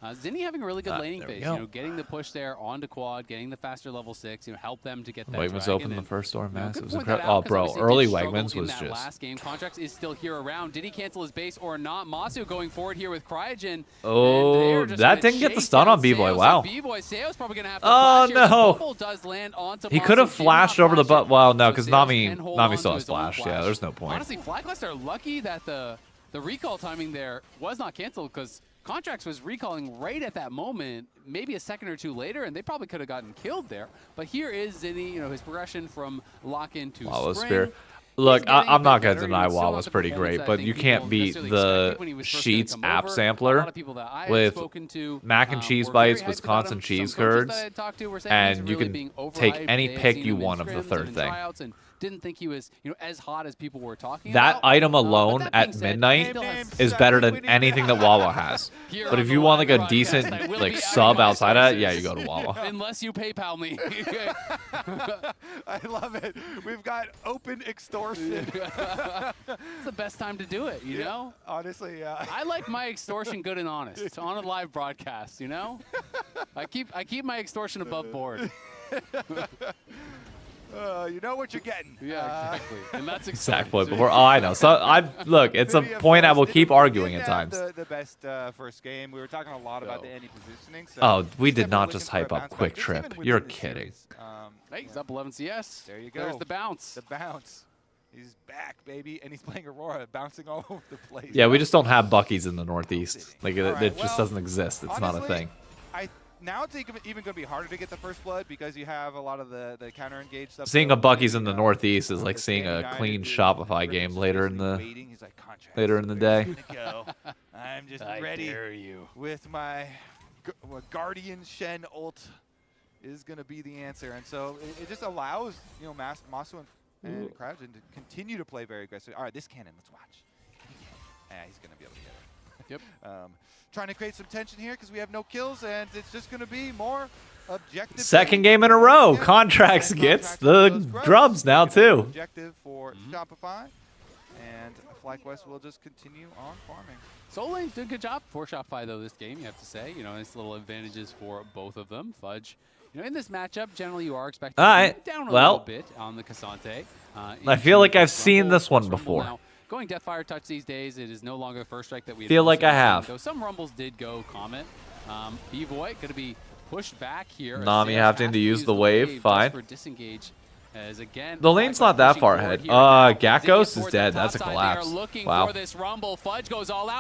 Zinni having a really good laning phase, getting the push there onto Quad, getting the faster level 6, help them to get that Wegmans dragon. opened the first door, man. It was incredible. Oh, bro, early Wegmans was just... last game. Contracts is still here around. Did he cancel his base or not? Masu going forward here with Cryogen. Oh, that didn't get the stun on B-Boy. Wow. Seo's probably going to have to oh, no. Does land onto he could have flashed over the butt. Well, no, because Nami still has flash. Yeah, there's no point. Honestly, FlyQuest are lucky that the recall timing there was not canceled because Contracts was recalling right at that moment, maybe a second or two later, and they probably could have gotten killed there. But here is Zinni, his progression from lock-in to Spring. Look, I'm not going to deny WoW was pretty great, but you can't beat the Sheets app sampler with mac and cheese bites, Wisconsin cheese curds, and you can take any pick you want of the third thing. Didn't think he was, as hot as people were talking that about. Item alone at midnight is better than anything that Wawa has. But if you want like a decent sub outside of that, yeah, you go to Wawa. Unless you PayPal me. I love it. We've got open extortion. It's the best time to do it, you know? Honestly, yeah. I like my extortion good and honest on a live broadcast, I keep my extortion above board. You know what you're getting. Yeah, exactly. And that's exactly before. Oh, I know. So look. It's a point I will keep arguing at times. The best first game. We were talking a lot about the any positioning. So oh, we did not just hype up Quick Trip. You're kidding. Hey, he's up 11 CS. There you go. There's the bounce. The bounce. He's back, baby, and he's playing Aurora, bouncing all over the place. Yeah, we just don't have Bucky's in the Northeast. Like it just doesn't exist. It's not a thing. Now it's even going to be harder to get the first blood because you have a lot of the counter engaged stuff. Seeing a Bucky's in the Northeast is like seeing a clean Shopify game later in the day. I'm just ready with my Guardian Shen ult is going to be the answer, and so it just allows Masu and Cryogen to continue to play very aggressive. All right, this cannon, let's watch. Yeah, he's going to be able to get it. Yep. Trying to create some tension here because we have no kills, and it's just going to be more objective. Second game in a row. Contracts gets the grubs now, too. Objective for Shopify, and FlyQuest will just continue on farming. Soul Lane's doing a good job for Shopify, though, this game, you have to say. Nice little advantages for both of them. Fudge, in this matchup, generally you are expecting to be down a little bit on the Cassante. I feel like I've seen this one before. Now, going Deathfire Touch these days, it is no longer first strike that we feel like I have. Though some rumbles did go Comet. B-Boy going to be pushed back here. Nami having to use the wave, fine. For disengage. As again, the lane's not that far ahead. Gakos is dead. That's a collapse. Wow.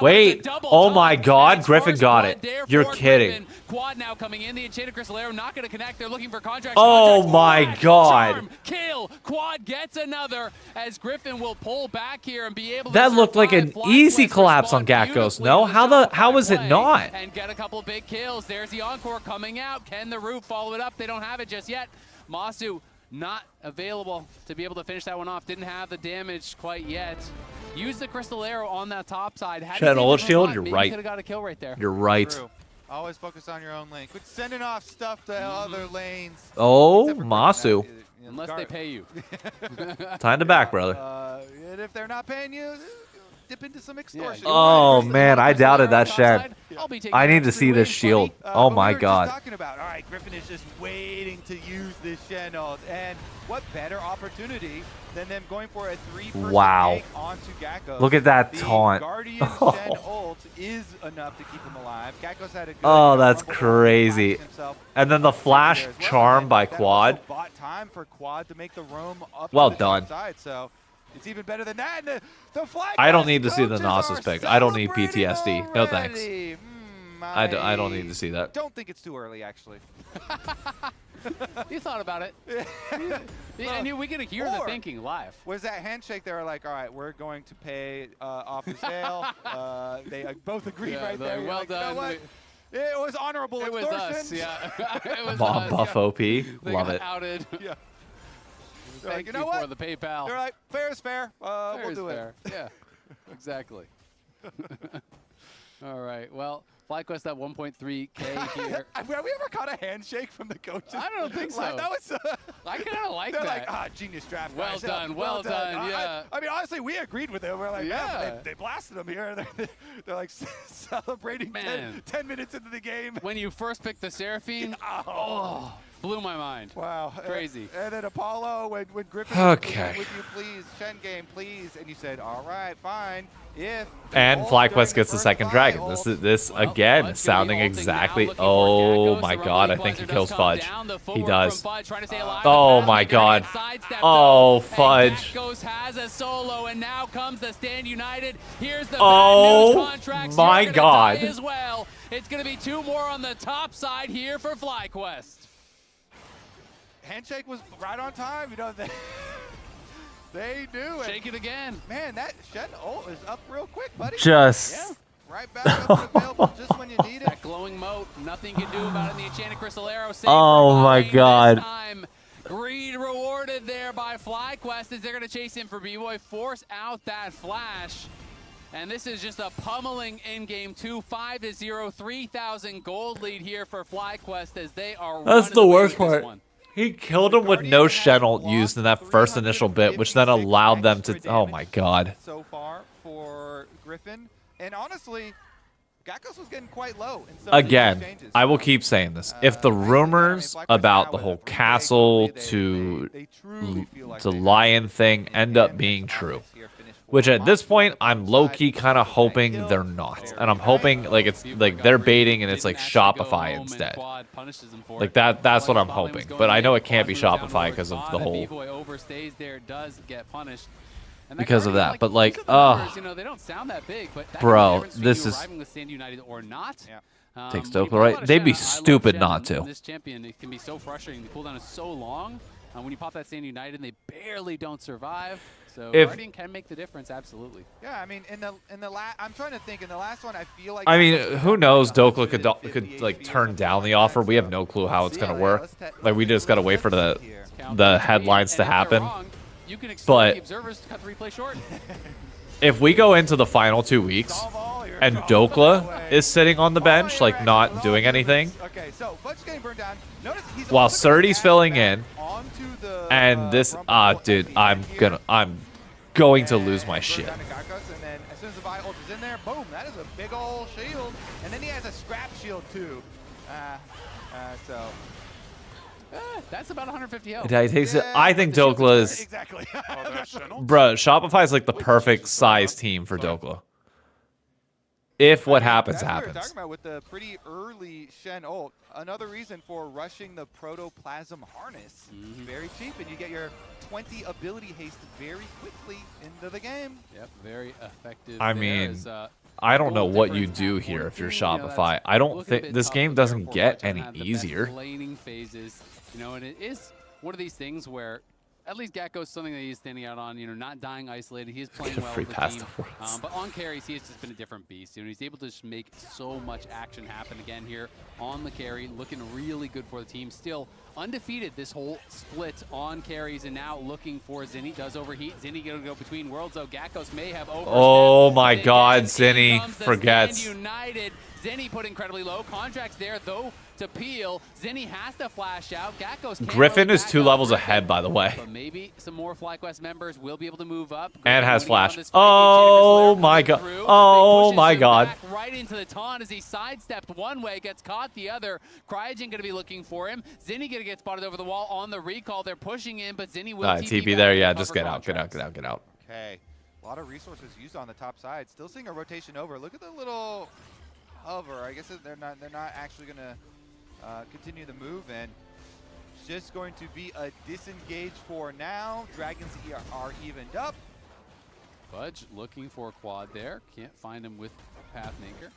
Wait. Oh my God. Griffin got it. You're kidding. Quad now coming in. The Enchanted Crystal not going to connect. They're looking for Contracts. Oh my God. Kill. Quad gets another as Griffin will pull back here and be able to. That looked like an easy collapse on Gakos. No? How was it not? And get a couple big kills. There's the Encore coming out. Can the Root follow it up? They don't have it just yet. Masu not available to be able to finish that one off. Didn't have the damage quite yet. Use the Crystal Arrow on that top side. Channel shield, you're right. Could have got a kill right there. You're right. Always focus on your own lane. Quit sending off stuff to other lanes. Oh, Masu. Unless they pay you. Time to back, brother. And if they're not paying you, dip into some extortion. Oh, man, I doubted that Shen. I need to see this shield. Oh, my God. Talking about, all right, Griffin is just waiting to use this Shen ult. And what better opportunity than them going for a 3-person gank onto Gakko. Look at that the taunt. Guardian Shen ult is enough to keep him alive. Gakko's had a good That's crazy. And then the flash charm by Quad. Bought time for Quad to make the roam up Well to the done. side, so it's even better than that. And the flag I don't need to see the Nasus pick. I don't need PTSD. No thanks. I don't need to see that. Don't think it's too early, actually. You thought about it. And we get to hear the thinking live. Was that handshake? They were like, all right, we're going to pay off the sale. They both agreed right there. Well like, done. You know what? It was honorable It was us, yeah. It was Mom buff OP. They Love got it. outed. Yeah. Thank you know you what? for the PayPal. They're like, fair is fair. Fair We'll is do fair. Yeah, exactly. All right. Well, FlyQuest at 1.3K here. Have we ever caught a handshake from the coaches? I don't think so. That was. I kind of like they're that. like, genius draft. Well guys. done, well done, yeah. I mean, honestly, we agreed with them. We're like, Yeah. they blasted them here. They're like celebrating 10 minutes into the game. When you first picked the Seraphine, blew my mind. Wow. Crazy. And then Apollo, when Griffin Okay. would you please, Shen game, please. And you said, all right, fine. And FlyQuest gets the second dragon. This again is sounding exactly. Oh my God! I think he kills Fudge. He does. Oh my God. Oh Fudge. Has a solo, and now comes the Stand United. Here's the my God. As well. It's going to be 2 more on the top side here for FlyQuest. Handshake was right on time. You know they do. Shake it again. Man, that Shen ult is up real quick, buddy. Just. Right back up and available just when you need it. That glowing moat, nothing you can do about it in the Enchanted Crystal Arrow. Oh my God. Greed rewarded there by FlyQuest as they're going to chase in for B-Boy, force out that flash. And this is just a pummeling in game 2, 5-0, 3,000 gold lead here for FlyQuest as they are. That's the worst part. He killed him with no Shen ult used in that first initial bit, which then allowed them to. Oh my God. So far for Griffin, and honestly, Gakkos was getting quite low. Again, I will keep saying this. If the rumors about the whole castle to lion thing end up being true, which at this point I'm low-key kind of hoping they're not, and I'm hoping like it's like they're baiting and it's like Shopify instead. Like that's what I'm hoping, but I know it can't be Shopify because of the whole. Because of that, but like, you know, they don't sound that big, but bro, this is takes Dokla, right? They'd be stupid not to. This champion, it can be so frustrating. The cooldown is so long. When you pop that Stand United, they barely don't survive. So Guardian can make the difference, absolutely. Yeah, I mean, in the last, I'm trying to think. In the last one, I feel like. I mean, who knows? Dokla could like turn down the offer. We have no clue how it's gonna work. Like we just gotta wait for the headlines to happen. But if we go into the final 2 weeks and Dokla is sitting on the bench, like not doing anything, while Surdy's filling in, and this, dude, I'm going to lose my shit. And then as soon as the Vi ult is in there, boom, that is a big old shield. And then he has a scrap shield too. So. That's about 150 health. Yeah, he takes it. I think Dokla is. Exactly. Bruh, Shopify is like the perfect size team for Dokla. If what happens, That's happens. What we're talking about with the pretty early Shen ult. Another reason for rushing the Protoplasm Harness. Very cheap, and you get your 20 ability haste very quickly into the game. Yep, very effective. I mean, I don't know what you do here if you're Shopify. I don't think this game doesn't get any easier. Laning phases, you know, and it is one of these things where at least Gecko's something that he's standing out on, you know, not dying isolated. He is playing Get a well free with the pass team. to Worlds. But on carries, he has just been a different beast. You know, he's able to just make so much action happen again here on the carry, looking really good for the team. Still undefeated this whole split on carries, and now looking for Zinni. Does overheat. Zinni gonna go between worlds, though. Gakkos may have overstepped. Oh my God, Zinni forgets. United. Zinni put incredibly low. Contracts there, though, to peel. Zinni has to flash out. Gakkos can't Griffin really is back 2 up levels Griffin, ahead, by the way. but maybe some more FlyQuest members will be able to move up. And has Griffin winning on flash. this fight. Oh Jitter's my Slayer God. coming through. Oh They pushes my him God. back right into the taunt as he sidestepped one way, gets caught the other. Cryogen going to be looking for him. Zinni going to get spotted over the wall on the recall. They're pushing in, but Zinni will TP TP there. back Yeah, and just cover get out, get out, contracts. get out, get out. Okay, a lot of resources used on the top side. Still seeing a rotation over. Look at the little hover. I guess they're not actually gonna continue the move, and just going to be a disengage for now. Dragons are evened up. Fudge looking for a quad there. Can't find him with Pathmaker.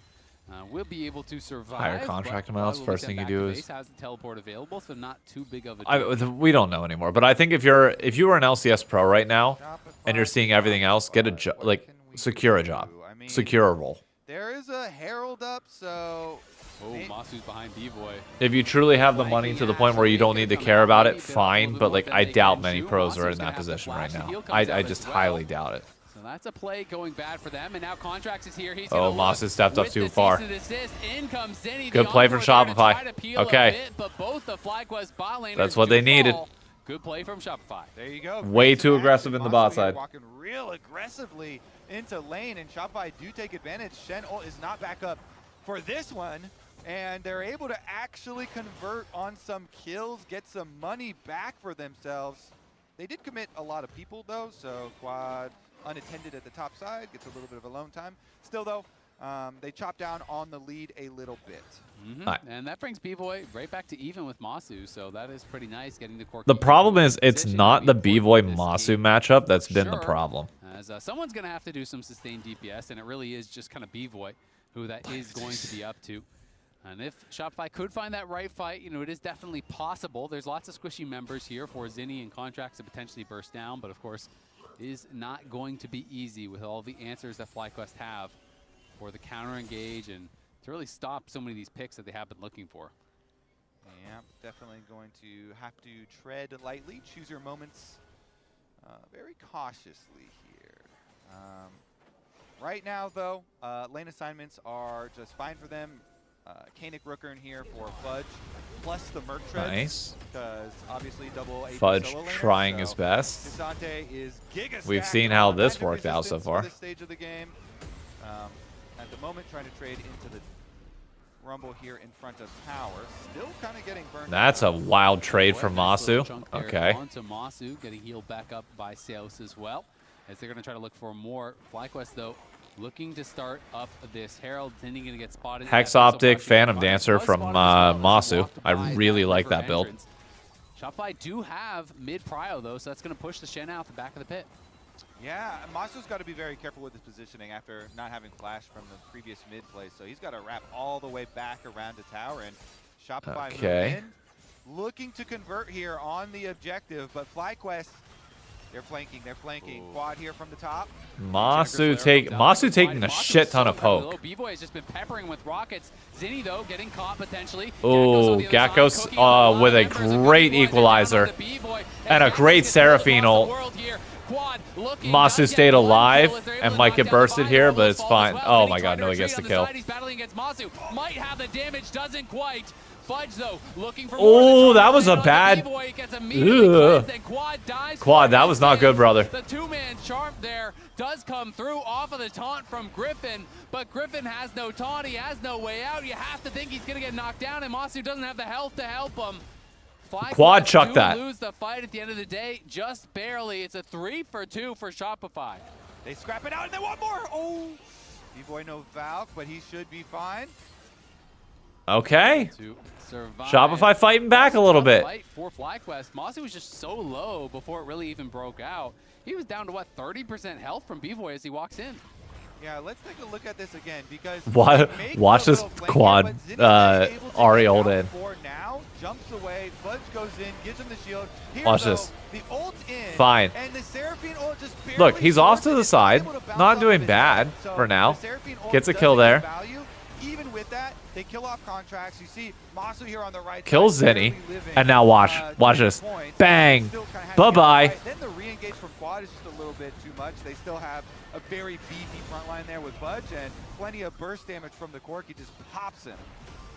Will be able to survive. Higher contract but amounts. will First get thing you back do to is. base, has the teleport available, so not too big of a deal. We don't know anymore, but I think if you were an LCS pro right now, and you're seeing everything else, get a job, like secure a job, secure a role. There is a Herald up, so. Oh, Masu's behind B-Boy. If you truly have the money to the point where you don't need to care about it, fine. But like, I doubt many pros are in that position right now. I just highly doubt it. So that's a play going bad for them, and now Contracts is here. He's Oh, Masu stepped up too far. Zinni, Good play from Shopify. Okay. But both the FlyQuest bot laners That's what do they needed. fall. Good play from Shopify. There you go. Way Great too action. aggressive in the Masu bot here side. Walking real aggressively into lane, and Shopify do take advantage. Shen ult is not back up for this one, and they're able to actually convert on some kills, get some money back for themselves. They did commit a lot of people though, so quad unattended at the top side, gets a little bit of alone time. Still though, they chop down on the lead a little bit. And that brings B-Boy right back to even with Masu, so that is pretty nice getting the core. The problem is it's not the B-Boy Masu matchup that's been the problem. As someone's going to have to do some sustained DPS, and it really is just kind of B-Boy who that is going to be up to. And if Shopify could find that right fight, you know, it is definitely possible. There's lots of squishy members here for Zinni and Contracts to potentially burst down, but of course, it is not going to be easy with all the answers that FlyQuest have for the counter engage and to really stop so many of these picks that they have been looking for. Yeah, definitely going to have to tread lightly, choose your moments very cautiously here. Right now, though, lane assignments are just fine for them. Kanik Rookern here for Fudge, plus the Merc Treads. Nice. Because obviously double AP Fudge solo laner, trying so his best. Desante is giga We've stacked seen how on this magic worked out so resistance for far. this stage of the game. At the moment, trying to trade into the Rumble here in front of Power. Still kind of getting burned. That's a wild trade from Nice little Masu. chunk there Okay. onto Masu, getting healed back up by Seos as well. As they're going to try to look for more. FlyQuest, though, looking to start up this Herald. Zinni going to get spotted. Hex Optic Phantom Dancer from Masu. I really like that build. Shopify do have mid-prio, though, so that's going to push the Shen out the back of the pit. Yeah, Masu's got to be very careful with his positioning after not having flash from the previous mid play. So he's got to wrap all the way back around the tower, and Shopify moving in, looking to convert here on the objective. But FlyQuest, they're flanking. Ooh. Quad here from the top. Masu taking a shit ton of poke. B-Boy has just been peppering with rockets. Zinni, though, getting caught potentially. Oh, Gakkos with a great equalizer and a great Seraphine ult. Masu stayed alive and might get bursted here, but it's fine. Oh my god, no, he gets the kill. He's battling against Masu. Might have the damage, doesn't quite. Fudge, though, looking for Oh, that was a bad. Quad, that was not good, brother. The two-man charm there does come through off of the taunt from Griffin, but Griffin has no taunt. He has no way out. You have to think he's going to get knocked down, and Masu doesn't have the health to help him. Quad chuck that. Lose the fight at the end of the day, just barely. It's a 3-for-2 for Shopify. They scrap it out, and they want more. Oh, B-Boy no Valk, but he should be fine. Okay. Shopify fighting back a little bit. Fight for FlyQuest. Masu was just so low before it really even broke out. He was down to, what, 30% health from B-Boy as he walks in. Yeah, let's take a look at this again because Watch this quad Ari ult in. Now jumps away, Fudge goes in, gives him the shield. Here, Watch though, this. The ult in, Fine. and the Seraphine ult just barely Look, he's off to the forces it, side. able to bounce Not off doing of his bad head. So for now. the Seraphine ult Gets a doesn't kill get there. value. Even with that, they kill off contracts. You see Masu here on the right Kills side, Zinni. barely living, And now watch. Watch to this. points. Bang. Still kinda has to get Bye-bye. right. Then the re-engage from Quad is just a little bit too much. They still have a very beefy front line there with Fudge, and plenty of burst damage from the Corki just pops him.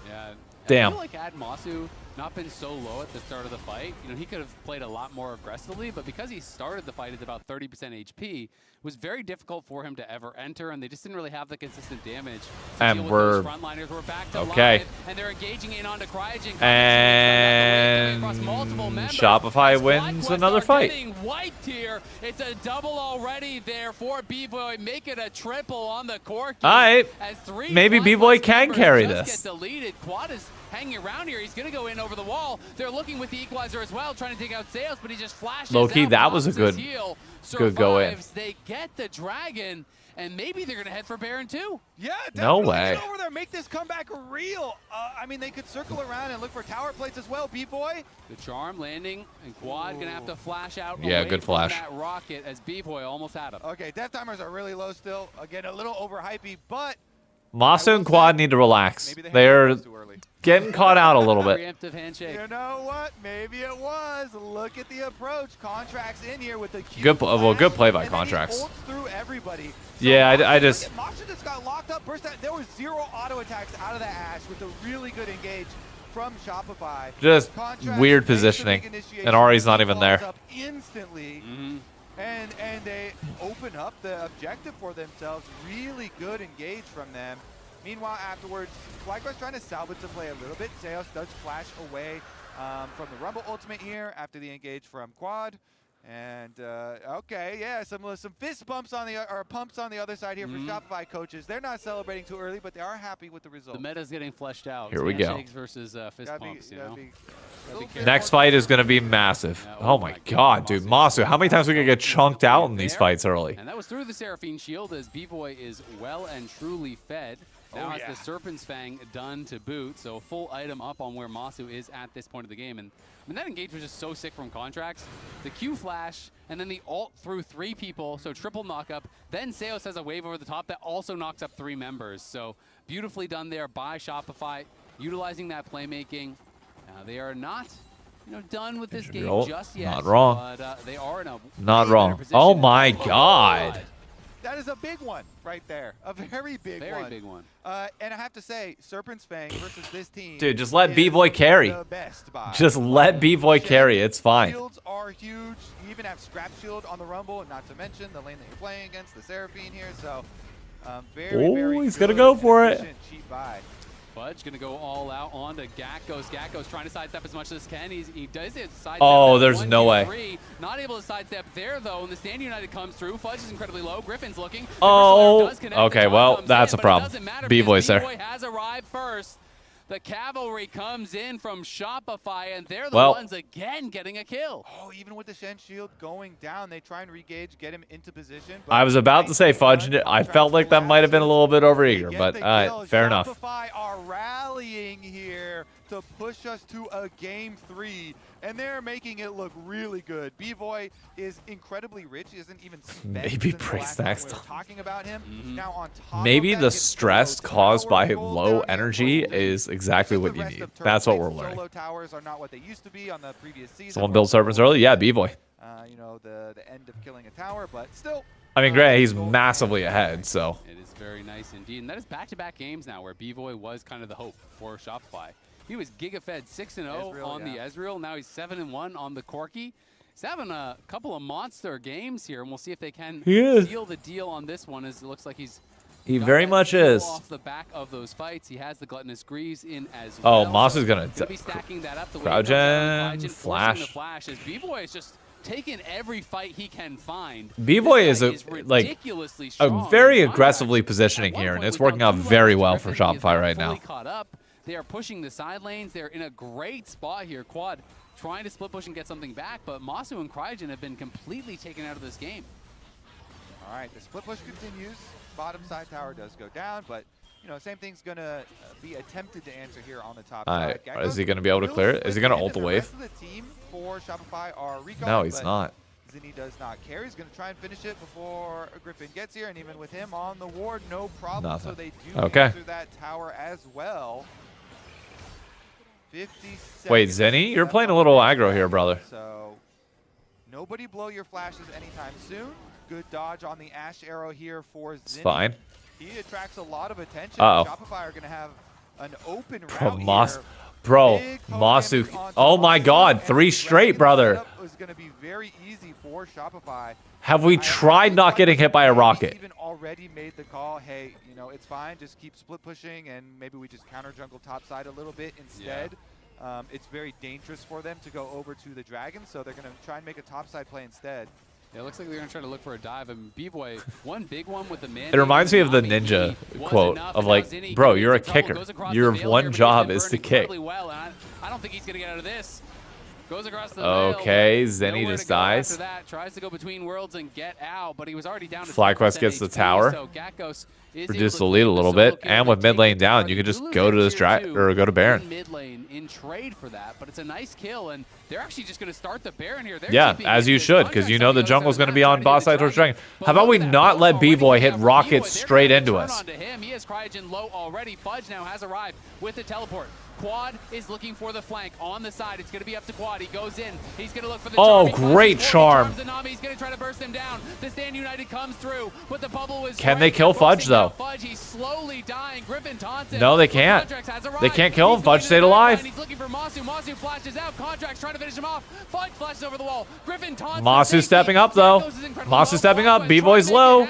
Yeah. Damn. I feel like had Masu not been so low at the start of the fight, you know, he could have played a lot more aggressively, but because he started the fight at about 30% HP, it was very difficult for him to ever enter, and they just didn't really have the consistent damage to And deal with we're those frontliners. We're back to okay. live, and they're engaging in onto Cryogen. And Shopify wins another fight. Wiped here. It's a double already there for B-Boy. Make it a triple on the Corki. All right. As three Maybe B-Boy can members carry just this. Get deleted. Quad is hanging around here. He's going to go in over the wall. They're looking with the equalizer as well, trying to take out Sales, but he just flashes Low-key, out, that was a pops his good- heel, good go in. survives. They get the Dragon, and maybe they're going to head for Baron too. Yeah, No definitely. way. Get over there, make this comeback real. I mean, they could circle around and look for tower plates as well, B-Boy. The charm landing, and Quad going to have to flash out Yeah, away good from flash. that rocket as B-Boy almost had him. Okay, death timers are really low still. Again, a little overhypey, but Masu and Quad need to relax. maybe they They're handled it too early. getting caught out a little bit. Preemptive handshake. You know what? Maybe it was. Look at the approach. Contracts in here with the Q Good play by and then he Contracts. ults through everybody. Yeah, I just- Masha just got locked up. Burst out. There was 0 auto attacks out of the Ash with a really good engage from Shopify. Just Contracts weird makes the big positioning. initiation. And Ari's not He even follows there. up instantly. And they open up the objective for themselves. Really good engage from them. Meanwhile, afterwards, FlyQuest trying to salvage the play a little bit. Zeus does flash away from the Rumble ultimate here after the engage from Quad. And okay, yeah, some fist bumps on the pumps on the other side here for Shopify coaches. They're not celebrating too early, but they are happy with the result. The meta's getting fleshed out. Here we go. Handshakes versus fist pumps, you know. Next fight is going to be massive. Yeah, Oh my god, dude. Masu, how many times we going to get chunked out in these There. fights early? And that was through the Seraphine Shield as B-Boy is well and truly fed. Now has the Serpent's Fang done to boot, so full item up on where Masu is at this point of the game. And I mean, that engage was just so sick from Contracts. The Q flash, and then the ult through 3 people, so triple knockup. Then Seos has a wave over the top that also knocks up 3 members. So beautifully done there by Shopify, utilizing that playmaking. Now they are not, you know, done with this game Roll. just yet. Not wrong. But they are in a Not way wrong. better position. Oh my god. That is a big one right there. A very big one. Very big one. And I have to say, Serpent's Fang versus this team. Dude, just let is B-Boy carry. the best buy. Just let B-Boy carry. It's fine. Shields are huge. You even have Scrap Shield on the Rumble, not to mention the lane that you're playing against, the Seraphine here. So, very He's gonna good go for it. efficient cheap buy. Fudge gonna go all out onto Gakkos. Gakkos trying to sidestep as much as can. He does it. Sidestep Oh, at there's no way. 1v3. Not able to sidestep there though. And the Stand United comes through. Fudge is incredibly low. Griffin's looking. The Oh, Merciless does connect. The okay, charm well, comes that's in, a but it problem. doesn't matter B-Boy's because there. B-Boy has arrived first. The cavalry comes in from Shopify, and they're the Well- ones again getting a kill. Oh, even with the Shen Shield going down, they try and re-gauge, get him into position. but I was about to say Fudge. I felt like that might have been a little bit overeager, Get but the kill. fair enough. Shopify are rallying here to push us to a game 3, and they're making it look really good. B-Boy is incredibly rich. He isn't even spent Maybe since the break last time we stacks were time. talking about him. Now on top Maybe of the that, gets stress solo caused by tower roll low down here energy for Lee. is exactly Just what the you rest need. of turret That's what plates. we're learning. Solo towers are not what they used to be on the previous season. Someone built Serpents early? Yeah, B-Boy. You know, the end of killing a tower, but still. I mean, granted, he's massively ahead, so. It is very nice indeed. And that is back-to-back games now where B-Boy was kind of the hope for Shopify. He was Giga-fed 6-0 on the Ezreal. Now he's 7-1 on the Corki. He's having a couple of monster games here, and we'll see if they can seal the deal on this one, as it looks like He got very that much seal is. off the back of those fights. He has the Gluttonous Greaves in as Oh, well. Moss so is gonna be stacking that up. The Cryogen, forcing flash. the flash as B-Boy is just taking every fight he can find. B-Boy This is guy like ridiculously strong. very in aggressively contact. positioning At one here, and point it's with working down out 2 very levels, well for Griffin is Shopify now right fully now. Caught up. They are pushing the side lanes. They're in a great spot here. Quad trying to split push and get something back, but Masu and Cryogen have been completely taken out of this game. All right, the split push continues. Bottom side tower does go down, but you know, same thing's gonna be attempted to answer here on the top side. Is he gonna be able to clear it? Is he gonna ult the wave? The rest of the team for Shopify are recon, No, he's not. Zinni does not care. He's gonna try and finish it before Griffin gets here, and even with him on the ward, no problem. Nothing. So they do Okay. answer that tower as well. 50 seconds. Wait, Zinni, you're playing a little aggro here, brother. So nobody blow your flashes anytime soon. Good dodge on the Ash arrow here for Zinni. It's fine. He attracts a lot of attention. Uh-oh. Shopify are going to have an open Bro, route here. Bro, Big Masu. poke damage Oh onto my Masu, god, and 3 the straight, dragon brother. setup was going to be very easy for Shopify. Have we tried not getting hit by a rocket? Even already made the call, hey, you know, it's fine, just keep split pushing, and maybe we just counter jungle top side a little bit instead. It's very dangerous for them to go over to the dragon, so they're going to try and make a top side play instead. Yeah, it looks like they're going to try to look for a dive. And B-Boy, one big one with the man. It reminds me of the ninja quote of like, bro, you're a kicker. Your one job is to kick. Well, and I don't think he's going to get out of this. Goes across the Okay, Zenny just dies. After that, tries to go between worlds and get out, but he was already down to FlyQuest gets the tower. So Gakkos is Reduce the lead a little bit, and with mid lane down, you can just go to this or go to Baron. Mid lane in trade for that, but it's a nice kill, and they're actually just going to start the Baron here. Yeah, as you should, because you know the jungle's going to be on boss side towards dragon. How about we not let B-Boy hit rockets straight into us? He has Cryogen low already. Fudge now has arrived with the teleport. Quad is looking for the flank on the side. It's going to be up to Quad. He goes in. He's going to look for the charm. Oh, great charm. He's going to try to burst him down. The Stand United comes through, but the bubble was Can they kill Fudge, though? Fudge, he's slowly dying. Griffin taunts him. No, they can't. They can't kill him. Fudge stayed alive. He's looking for Masu. Masu flashes out. Contract's trying to finish him off. Fudge flashes over the wall. Griffin taunts Masu stepping up, though. Masu stepping up. B-Boy's low.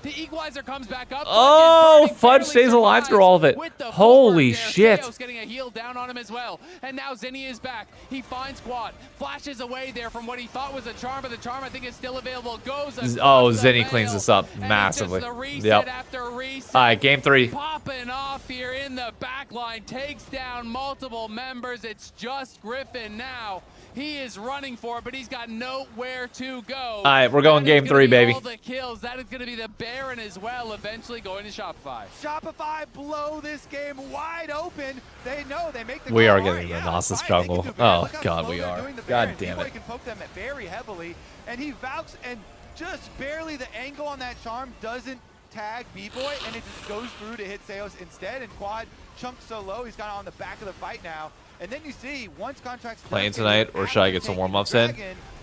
The equalizer comes back up. Oh, Fudge stays alive through all of it. Holy shit. Getting a heal down on him as well. And now Zinni is back. He finds Quad. Flashes away there from what he thought was a charm, but the charm I think is still available. Goes Oh, Zinni cleans this up massively. Yep. All right, game 3. Popping off here in the back line. Takes down multiple members. It's just Griffin now. He is running for it, but he's got nowhere to go. All right, we're going game 3, baby. All the kills. That is going to be the Baron as well, eventually going to Shopify. Shopify blow this game wide open. They know they make the We call. are getting the Gnosis jungle. Oh, God, we are. God damn it. Can poke them very heavily, and he valks, and just barely the angle on that charm doesn't tag B-Boy, and it just goes through to hit Seos instead, and Quad chunks so low, he's kind of on the back of the fight now. And then you see, once contracts playing tonight, or should I get some warm-ups in?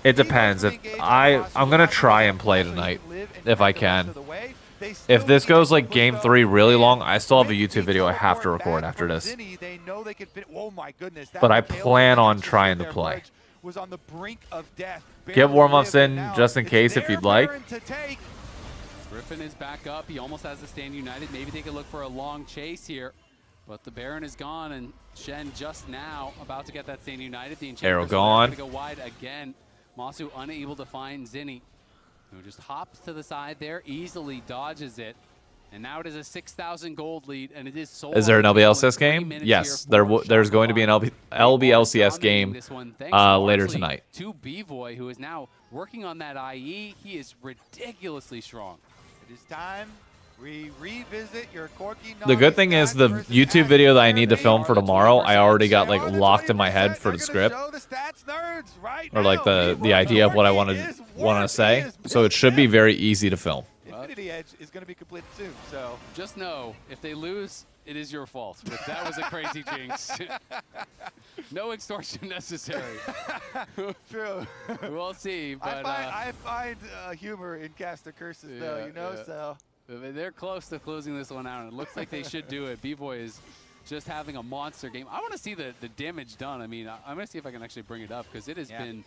It depends. If I'm gonna try and play tonight if I can. If this goes like game 3 really long, I still have a YouTube video I have to record after this. But I plan on trying to play. Get warm-ups in just in case if you'd like. Griffin is back up. He almost has the Stand United. Maybe they could look for a long chase here. But the Baron is gone, and Shen just now about to get that Stand United. The Arrow gone. Going to go wide again. Masu unable to find Zinni, who just hops to the side there, easily dodges it. And now it is a 6,000 gold lead, and it is so. Is there an LBLCS game? Yes, there's going to be an LBLCS game later tonight. To B-Boy, who is now working on that IE. He is ridiculously strong. It is time. We revisit your quirky. The good thing is the YouTube video that I need to film for tomorrow, I already got like locked in my head for the script, or like the idea of what I want to say. So it should be very easy to film. Infinity Edge is going to be completed soon, so just know if they lose, it is your fault. But that was a crazy jinx. No extortion necessary. True. We'll see. But I find humor in caster curses, though. You know, so. They're close to closing this one out, and it looks like they should do it. B-Boy is just having a monster game. I want to see the damage done. I mean, I'm going to see if I can actually bring it up, because it has been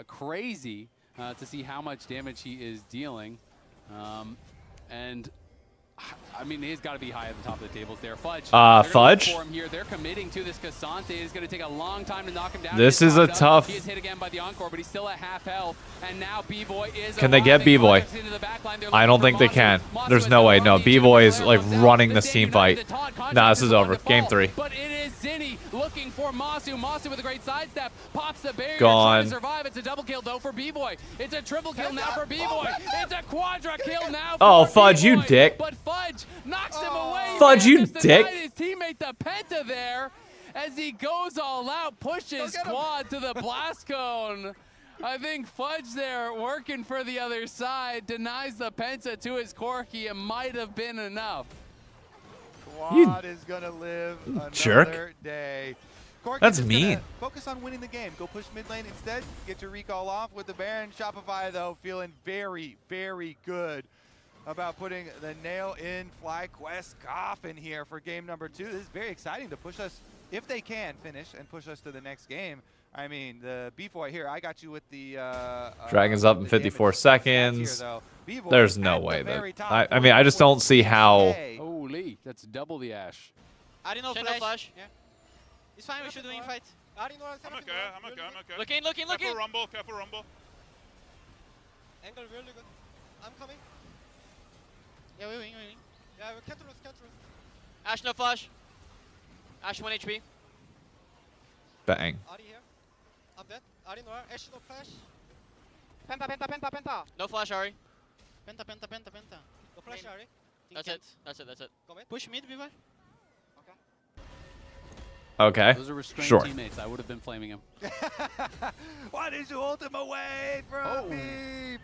crazy to see how much damage he is dealing. And I mean, he's got to be high at the top of the tables there. Fudge. Fudge. For him here. They're committing to this Cassante. It's going to take a long time to knock him down. This is a tough. He is hit again by the Encore, but he's still at half health. And now B-Boy is. Can they get B-Boy? I don't think they can. There's no way. No, B-Boy is like running this team fight. Nah, this is over. Game 3. But it is Zinni. looking for Masu. Masu with a great sidestep, pops the barrier, Gone. trying to survive. It's a double kill though for B-Boy. It's a triple kill now for B-Boy. It's a quadra kill now Oh, for Fudge, you B-Boy. dick. But Fudge knocks him away. Fudge, you Just dick. denied his teammate the penta there as he goes all out, pushes quad to the blast cone. I think Fudge there working for the other side, denies the penta to his Corki. It might have been enough. Quad is gonna live another jerk. day. Corki That's is mean. gonna focus on winning the game. Go push mid lane instead. Get your recall off with the Baron. Shopify though feeling very, very good about putting the nail in FlyQuest coffin here for game number 2. This is very exciting to push us, if they can finish and push us to the next game. I mean, the B-Boy here, I got you with the Dragon's up in 54 seconds. Here, There's no way that. I mean, I just don't see how. Holy, that's double the Ash. I didn't know Shadow flash. flash. Yeah. It's fine, we should do infight. I'm okay. Looking. Careful rumble. Angle really good. I'm coming. Yeah, we're winning. Yeah, we can't lose. Ash no flash. Ash 1 HP. Bang. Ari here. I'm dead. Ari no Ash no flash. Penta. No flash, Ari. Penta. No flash, Ari. That's it. Go mid. Push mid, B-Boy. Okay. Those are restrained Sure. teammates. I would have been flaming him. Why did you ult him away from me?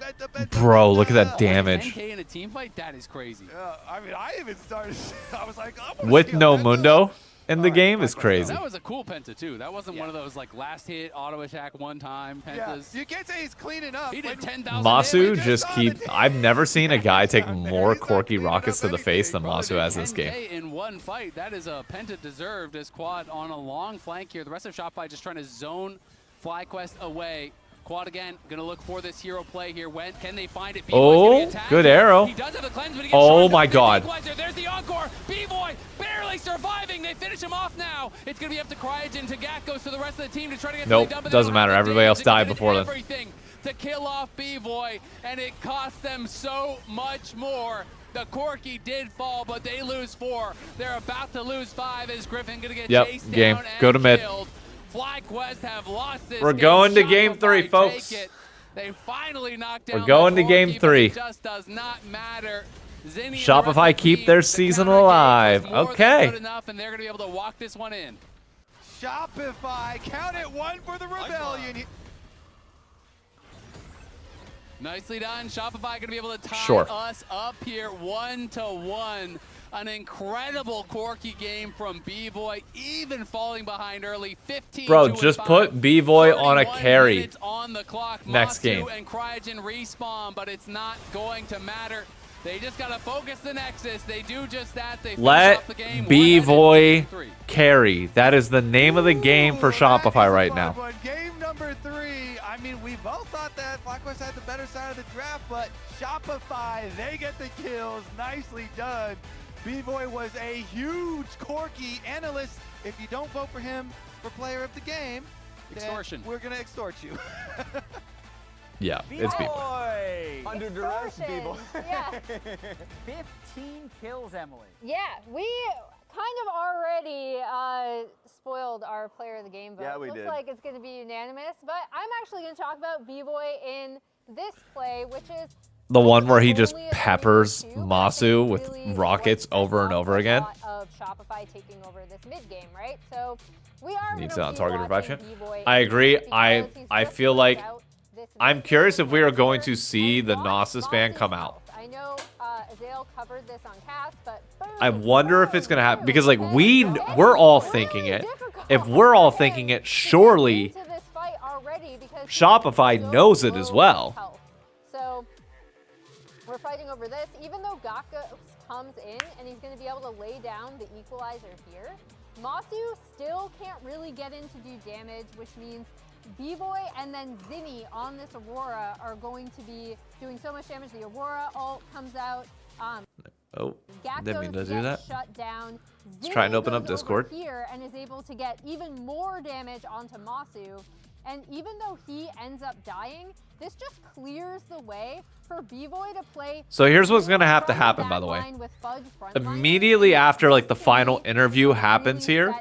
Bro, look at that damage. 10K in a team fight? That is crazy. I mean, I even started. I was like, With no Mundo in the game is crazy. That was a cool penta too. That wasn't one of those like last hit auto attack one time pentas. You can't say he's cleaning up. He did 10,000 Masu damage. just keep. I've never seen a guy take more Corki rockets to the face than Masu has this 10K game. in one fight. That is a penta deserved as Quad on a long flank here. The rest of Shopify just trying to zone FlyQuest away. Quad again, gonna look for this hero play here. When can they find it? Oh, good arrow. He does have a cleanse, but he gets Oh short. my God. There's the encore. B-Boy barely surviving. They finish him off now. It's gonna be up to Cryogen. Tagak goes to the rest of the team to try to get Nope, something done. But doesn't they don't matter. have the Everybody else damage. died They before did them. everything to kill off B-Boy, and it cost them so much more. The Corki did fall, but they lose 4. They're about to lose 5 as Griffin gonna get chased game. down and Go to mid. killed. FlyQuest have lost this We're game. going to game Shopify 3, folks. take it. They finally knocked down We're going the to game Corki, but 3. it just does not matter. Zinni and the rest Shopify of the keep team, their the season counter alive. game was more than Okay. good enough, and they're going to be able to walk this one in. Shopify, count it 1 for the Rebellion. Nicely done. Shopify going to be able to tie Sure. us up here 1-1. An incredible Corki game from B-Boy, even falling behind early. 15. Bro, just put B-Boy on a carry on the clock. next Masu game. and Cryogen respawn, but it's not going to matter. They just got to focus the Nexus. They do just that. They finish off the game. Let B-Boy 1-3. carry. That is the name of the game for Shopify right now. Game number 3. I mean, we both thought that FlyQuest had the better side of the draft, but Shopify, they get the kills. Nicely done. B-Boy was a huge Corki analyst. If you don't vote for him for player of the game, Extortion. we're going to extort you. Yeah, it's B-Boy. Under duress, Extortion. Yeah. 15 kills, Emily. Yeah, we kind of already spoiled our player of the game vote. Yeah, we Looks did. like it's going to be unanimous, but I'm actually going to talk about B-Boy in this play, which is The one where he just peppers Masu with rockets over and over again. of Shopify taking over this mid game, right? So we are Needs gonna on be target watching revive chip. B-Boy I agree. because he's I just feel like closed out this I'm mid curious game if we are here going to see and the lost Gnosis ban Masu's come out. health. I know Azale covered this on cast, but I wonder if it's gonna happen because like we're all thinking it. If we're all thinking it, surely into this fight already because Shopify knows it as well. So we're fighting over this. Even though Gaka comes in and he's going to be able to lay down the equalizer here, Masu still can't really get in to do damage, which means B-Boy and then Zinni on this Aurora are going to be doing so much damage. The Aurora ult comes out. Oh, Gakos didn't mean to do gets that. shut down. Let's try and Zinni open up goes Discord. over here and is able to get even more damage onto Masu. And even though he ends up dying, this just clears the way for B-Boy to play. So here's what's gonna have to from happen, that by the way. line with Fudge frontlining. Immediately after like the final interview happens here,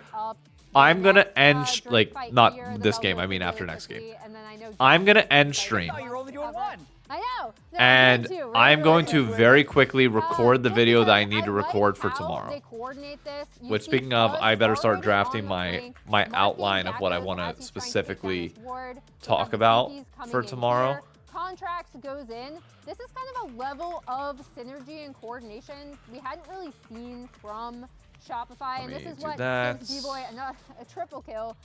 I'm gonna next, end Drake like fight not here, the this bell game. goes I mean really after next game. quickly, and then I know I'm gonna end Drake stream. Oh, you're only doing one. I know. No, And me too, I'm really, going really to quick. very quickly record the Just video that I because need to like record for how tomorrow. They coordinate this. You Which, see speaking of, Fudge I better start already drafting on the my flank, my marking outline of what I Dakos want as to he's trying specifically take down this ward. We talk have the about TPs coming for in tomorrow. here. Contracts goes in. This is kind of a level of synergy and coordination we hadn't really seen from Shopify, and this is what gives B-Boy a triple kill,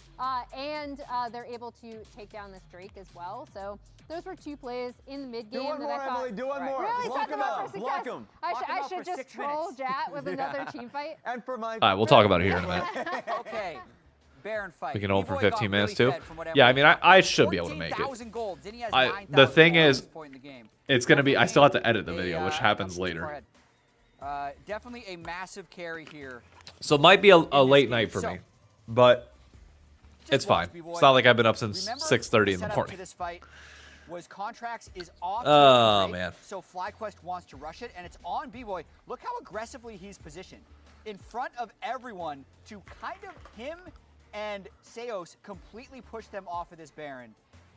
and they're able to take down this Drake as well. So those were 2 plays in the mid game Do one that more, I thought Emily. Do one more. really Block set them him up out. for Block success. him. I should just troll Jat with another team fight. And for my All right, we'll talk about it here in a minute. Okay. Baron fight. We can hold for B-Boy 15 got minutes really too. fed from what Yeah, I Emily mean, talked I about. should be able to make it. 14,000 gold. Zinni has The 9,000 thing gold at is, this point in the game. it's gonna be. I still have to edit the Definitely video, which a- happens up too far later. ahead. Definitely a massive carry here. So it might be a this late game. night for So, me, but just it's fine. watch, B-Boy. It's not like I've been up since Remember 6:30 in the setup morning. To this fight was Contracts is off. Oh, Drake, man. So FlyQuest wants to rush it, and it's on B-Boy. Look how aggressively he's positioned in front of everyone to kind of him and Seos completely push them off of this Baron.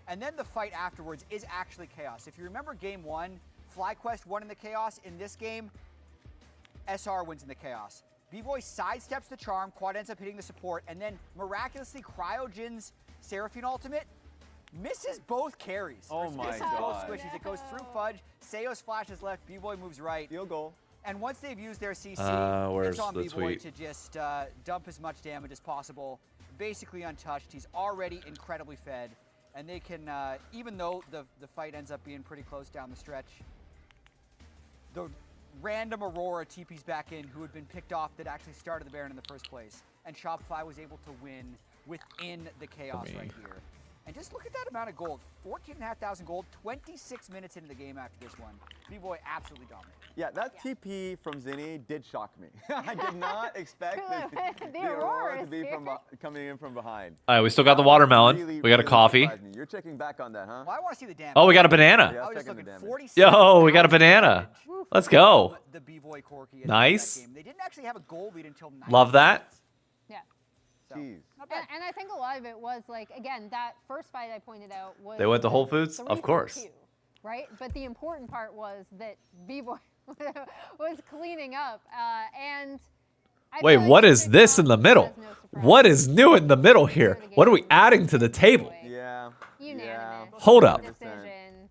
And then the fight afterwards is actually chaos. If you remember game 1, FlyQuest won in the chaos. In this game, SR wins in the chaos. B-Boy sidesteps the charm, Quad ends up hitting the support, and then miraculously Cryojin's Seraphine ultimate misses both carries. Oh my misses God. both squishies. It goes through Fudge, Seos flashes left, B-Boy moves right. Field goal. And once they've used their CC, Where's it's on the B-Boy tweet? to just dump as much damage as possible. Basically untouched. He's already incredibly fed. And they can, even though the fight ends up being pretty close down the stretch, the random Aurora TP's back in who had been picked off that actually started the Baron in the first place. And Shopify was able to win within the chaos right here. And just look at that amount of gold. 14,500 gold, 26 minutes into the game after this one. B-Boy absolutely dominant. Yeah, that TP from Zinni did shock me. I did not expect the Aurora to be is from coming in from behind. All right, we still got the watermelon. We got a coffee. surprised me. You're checking back on that, huh? Well, I want to see the damage. Oh, we got a banana. Yeah, I was just checking looking the damage. 47 Yo, we got a banana. damage Let's go. from The B-Boy Corki at the end of Nice. that game. They didn't actually have a goal lead until 9 Love that. minutes. Yeah. So, Jeez. not bad. And I think a lot of it was like, again, that first fight I pointed out was They went to the Whole Foods? 3 Of for course. 2, right? But the important part was that B-Boy was cleaning up. And I Wait, feel like what the is big this in the problem middle? was no surprise. What is new in the middle here? What are we adding to the table? Yeah. Unanimous. Hold up. Decision.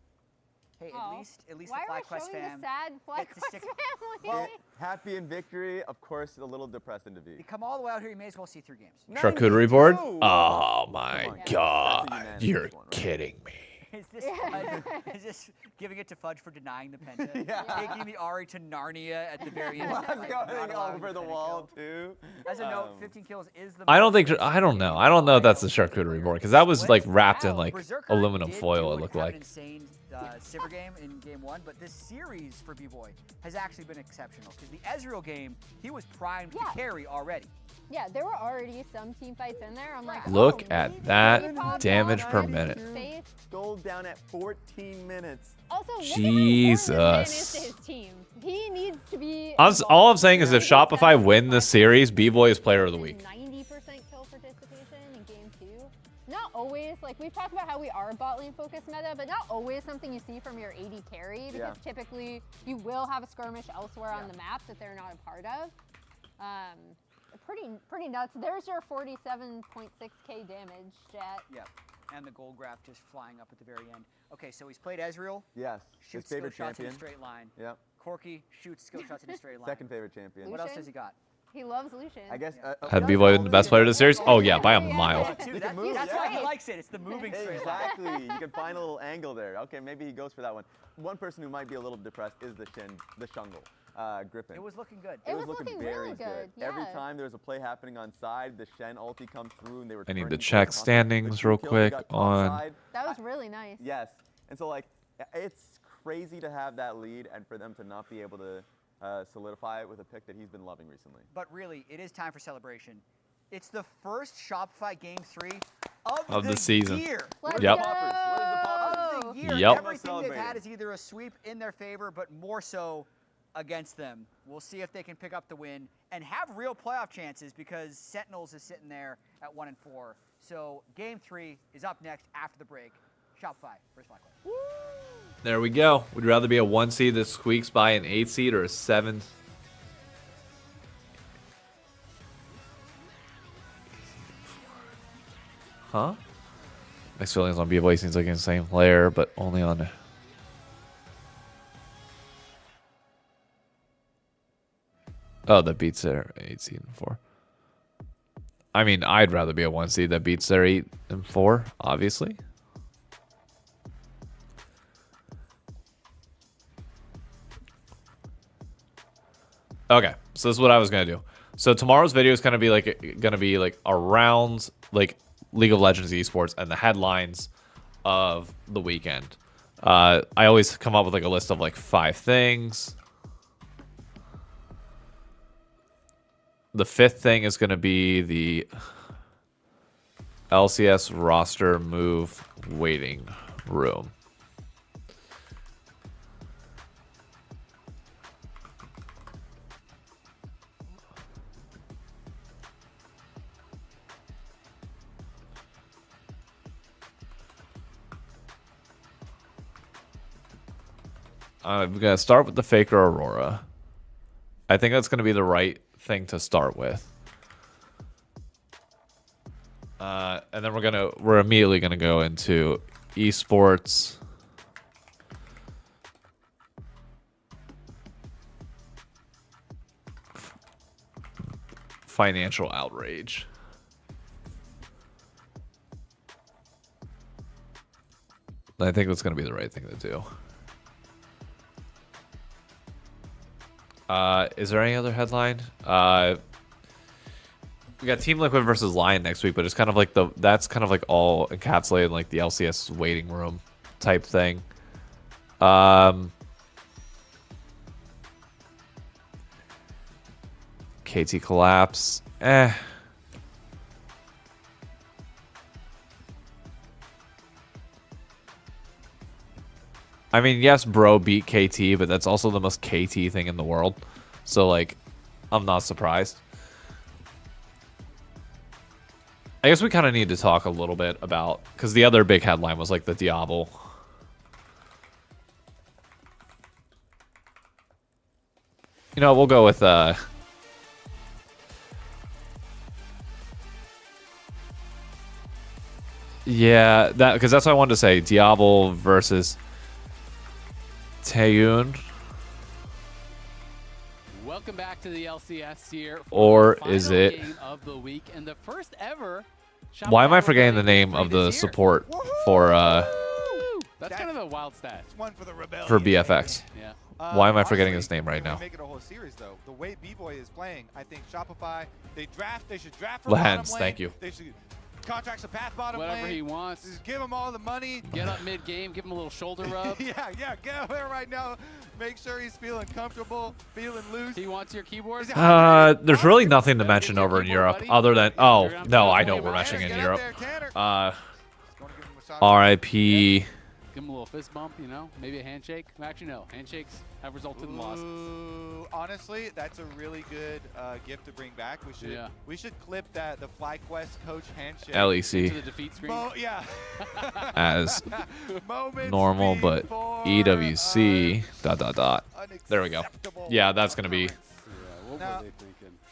Hey, Oh. at least Why the are we FlyQuest showing fam the sad get to FlyQuest stick- family? Well, Happy in victory, of course, a little depressed in defeat. you come all the way out here, you may as well see 3 games. Charcuterie board? 92. Oh my Come on, god. that's a unanimous You're one, right? kidding me. Is this Fudge, is this giving it to Fudge for denying the Penta? Yeah. Taking the Ari to Narnia at the very end. Let's like, go not allowing over the Penta wall, kill. too. As a note, 15 kills is the I don't most think I don't know. I don't know if that's the charcuterie board because that was like wrapped in like Berserker aluminum did foil. do It looked have an like. insane Sivir game in game 1, but this series for B-Boy has actually been exceptional because the Ezreal game, he was primed to carry already. Yeah, there were already some team fights in there. I'm like, Look oh, at maybe that he popped damage off per on minute. his face. Gold down at 14 minutes. Also, look at how important this man is Jesus. to his team. He needs to be. All I'm saying is if Shopify win this series, B-Boy is player of the week. 90% kill participation in game 2. Not always, like we've talked about how we are bot lane focused meta, but not always something you see from your AD carry because typically you will have a skirmish elsewhere on the map that they're not a part of. Pretty nuts. There's your 47.6k damage, Jet. Yep. And the gold graph just flying up at the very end. Okay, so he's played Ezreal. Yes. His Shoots skill favorite shots in a champion. straight line. Yep. Corki shoots skill shots in a straight line. Second favorite champion. What else has he got? He loves Lucian. I guess. Had B-Boy been the best player of the series? Oh yeah, by a mile. Dude, can move, that's why he yeah. likes it. It's the moving straight line. Exactly. You can find a little angle there. Okay, maybe he goes for that one. One person who might be a little depressed is the Shungle, Griffin. It was looking good. It was looking very really good. Every Yeah. time there was a play happening on side, the Shen ulti comes through and they were I need turning to towards check the standings two real kills we quick got top on- side. That was really nice. Yes. And so like it's crazy to have that lead and for them to not be able to solidify it with a pick that he's been loving recently. But really, it is time for celebration. It's the first Shopify Game 3 Of the season. year. Let's Yep. go. Where's the poppers? Of the year. Yep. Everything they've had Celebrating. is either a sweep in their favor, but more so against them. We'll see if they can pick up the win and have real playoff chances because Sentinels is sitting there at 1-4. So game 3 is up next after the break. Shopify versus FlyQuest. There we go. Would you rather be a 1 seed that squeaks by an 8 seed or a 7? Huh? Mixed feelings on B-Boy seems like the same player, but only on... Oh, that beats their 8 seed and 4. I mean, I'd rather be a 1 seed that beats their 8 and 4, obviously. Okay, so this is what I was gonna do. So tomorrow's video is gonna be like around like League of Legends esports and the headlines of the weekend. I always come up with like a list of like 5 things. The 5th thing is gonna be the LCS roster move waiting room. I'm going to start with the Faker Aurora. I think that's going to be the right thing to start with. And then we're immediately going to go into esports. Financial outrage. I think that's going to be the right thing to do. Is there any other headline? We got Team Liquid versus Lion next week, but it's kind of like that's kind of like all encapsulated in like the LCS waiting room type thing. KT collapse. I mean, yes, bro beat KT, but that's also the most KT thing in the world. So, like, I'm not surprised. I guess we kind of need to talk a little bit about... Because the other big headline was, like, the Diablo. You know, we'll go with... Yeah, because that's what I wanted to say. Diablo versus... Taeyun. Welcome back to the LCS here. Or is it? Game of the week and the first ever. Why am I forgetting the name of the support for? That's kind of a wild stat. It's one for the rebellion. For BFX. Yeah. Why am I forgetting his name right now? Make it a whole series though. The way B-Boy is playing, I think Shopify. They should draft for Lehans, bottom lane. thank you. They should contract some path bottom Whatever lane. he wants. Just give him all the money. Get up mid-game, give him a little shoulder rub. yeah, get out there right now. Make sure he's feeling comfortable, feeling loose. He wants your keyboard? There's really nothing to mention over in Europe other than... Oh, no, I know we're mentioning in Europe. RIP... Give him a little fist bump, you know? Maybe a handshake. Actually, no. Handshakes have resulted in losses. Honestly, that's a really good gift to bring back. We should clip the FlyQuest coach handshake. LEC. To the defeat screen. Yeah. As normal, but EWC... ... There we go. Yeah, that's going to be...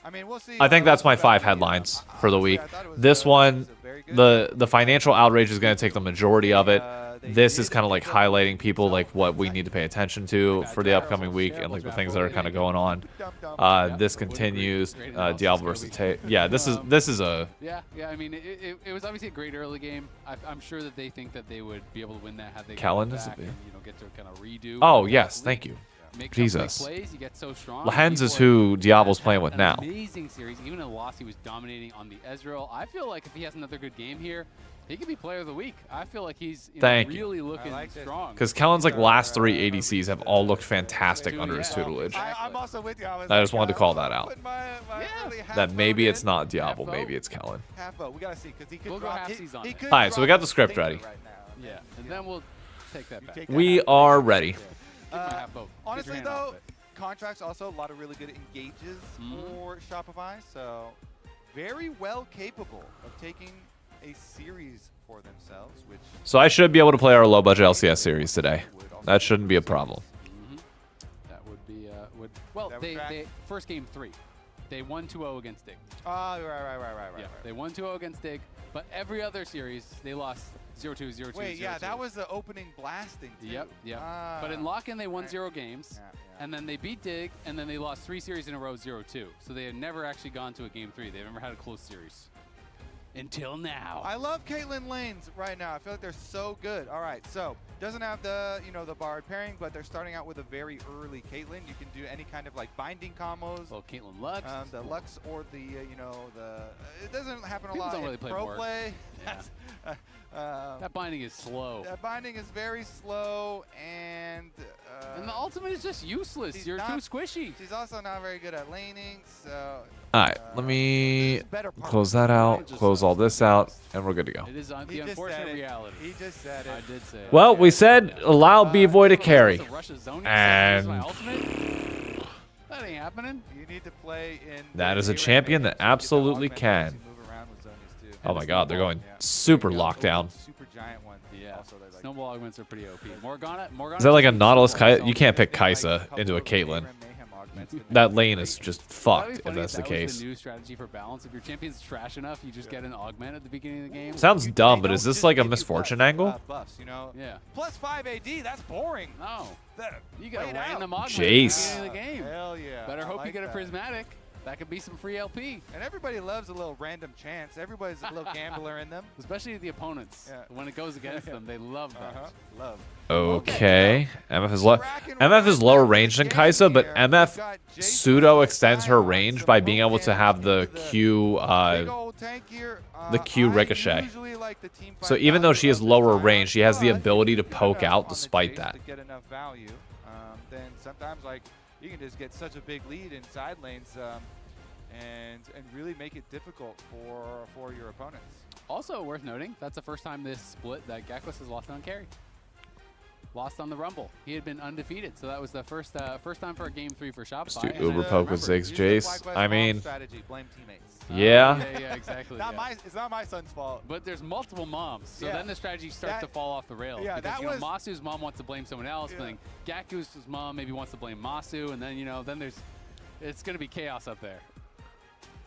I mean, we'll see. I think that's my 5 headlines for the week. This one, the financial outrage is going to take the majority of it. This is kind of like highlighting people like what we need to pay attention to for the upcoming week and like the things that are kind of going on. This continues. Diablo versus yeah, this is a yeah. I mean, it was obviously a great early game. I'm sure that they think that they would be able to win that had they Callan back and, get to kind of redo. Oh yes, thank you. Jesus. Plays, you get so strong. Lehans is who Diablo's playing with now. Amazing series. Even in the loss, he was dominating on the Ezreal. I feel like if he has another good game here, he could be player of the week. I feel like he's really looking strong. Because Kellen's like last 3 ADCs have all looked fantastic under his tutelage. I'm also with you. I just wanted to call that out. That maybe it's not Diablo, maybe it's Kellen. We gotta see because he could go halfsies on it. All right, so we got the script ready. Yeah, and then we'll take that back. We are ready. Honestly though, contracts, also a lot of really good engages for Shopify. So very well capable of taking a series for themselves. Which So I should be able to play our low budget LCS series today. That shouldn't be a problem. That would be well. They first game 3, they won 2-0 against Dig. Oh, right. Yeah, they won 2-0 against Dig, but every other series they lost 0-2, 0-2. Wait, 0-2. yeah, that was the opening blasting too. Yep. But in lock-in they won 0 games, and then they beat Dig, and then they lost 3 series in a row 0-2. So they had never actually gone to a game 3. They've never had a close series. Until now. I love Caitlyn lanes right now. I feel like they're so good. All right, so doesn't have the the Bard pairing, but they're starting out with a very early Caitlyn. You can do any kind of like binding combos. Well, Caitlyn Lux. The Lux or the it doesn't happen a People lot don't really in play pro more. play. Yeah. That binding is slow. That binding is very slow, and the ultimate is just useless. You're too squishy. She's also not very good at laning, so. All right, let me close that out, close all this out, and we're good to go. It is the unfortunate reality. He just said it. I did say it. Well, we said allow B-Voy to carry, and that ain't happening. You need to play in. That is a champion that absolutely can. Oh my God, they're going super lockdown. Super giant one. Yeah. Snowball augments are pretty OP. Morgana. Is that like a Nautilus Kaisa? You can't pick Kaisa into a Caitlyn. That lane is just fucked if that's the case. Was the new strategy for balance. If your champion's trash enough, you just get an augment at the beginning of the game. Sounds dumb, but is this like a misfortune angle? Buffs, Yeah. Plus 5 AD, that's boring. No. You got a random augment Jace. at the beginning of the game. Hell yeah. Better hope like you get a that. prismatic. That could be some free LP. And everybody loves a little random chance. Everybody's a little gambler in them. Especially the opponents. Yeah. When it goes against them, they love that. Love. Okay. MF is lower range than Kaisa, but MF pseudo extends her range by being able to have the Q ricochet. So even though she has lower range, she has the ability to poke out despite that. To get enough value, then sometimes like you can just get such a big lead in side lanes, and really make it difficult for your opponents. Also worth noting, that's the first time this split that Gekwas has lost on carry. Lost on the Rumble. He had been undefeated, so that was the first time for a game 3 for Shopify. Just do Uber poke with Ziggs Jace. I mean, blame teammates. yeah. Yeah, exactly. It's not my son's fault. But there's multiple moms, so then the strategy starts to fall off the rails. Yeah, because, that was Masu's mom wants to blame someone else, but then Gaku's mom maybe wants to blame Masu, and then then it's gonna be chaos up there.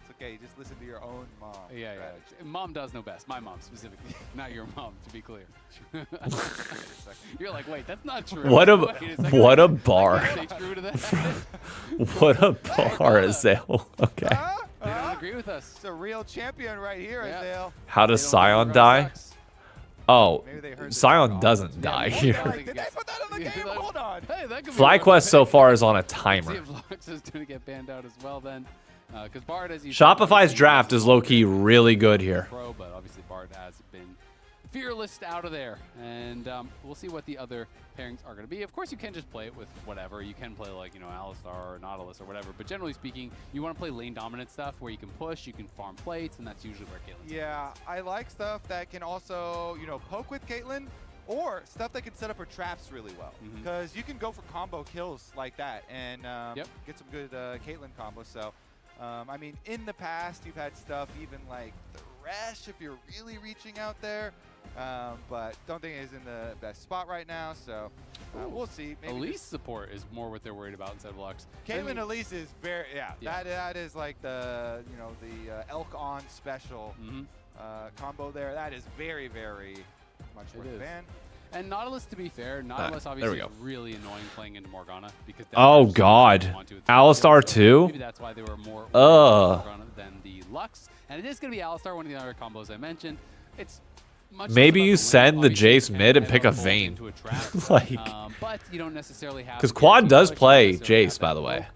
It's okay, just listen to your own mom. Yeah. Mom does know best. My mom specifically, not your mom, to be clear. You're like, wait, that's not true. What a bar. Stay true to that. What a bar, Azale. Okay. They don't agree with us. It's a real champion right here, Azale. How does Sion die? Oh, Maybe they heard Sion doesn't die here. Did they put that on the game? Hold on. Hey, that could be FlyQuest so far is on a Let's see timer. if Lux is going to get banned out as well then. Because Bard, as you Shopify's draft is low-key really good here. Pro, but obviously Bard has been fearless out of there. And we'll see what the other pairings are going to be. Of course, you can just play it with whatever. You can play like, Alistar or Nautilus or whatever. But generally speaking, you want to play lane dominant stuff where you can push, you can farm plates, and that's usually where Caitlyn's Yeah, I like stuff that can also, poke with Caitlyn, or stuff that can set up her traps really well. Because you can go for combo kills like that and get some good Caitlyn combos. So, I mean, in the past, you've had stuff even like the Resh if you're really reaching out there. But don't think it's in the best spot right now, so we'll see. Maybe Elise support is more what they're worried about instead of Lux. Caitlyn Elise is very, that is like the, the Elk on special combo there. That is very, very much worth the ban. And Nautilus, to be fair, Nautilus obviously is really annoying playing into Morgana. Because Oh, God. Alistar too? Maybe that's why they were more Morgana than the Lux. And it is going to be Alistar, one of the other combos I mentioned. It's much Maybe you send the Jace mid and pick a Vayne. Like, but you don't necessarily have. Because Quad does play Jace, by the way.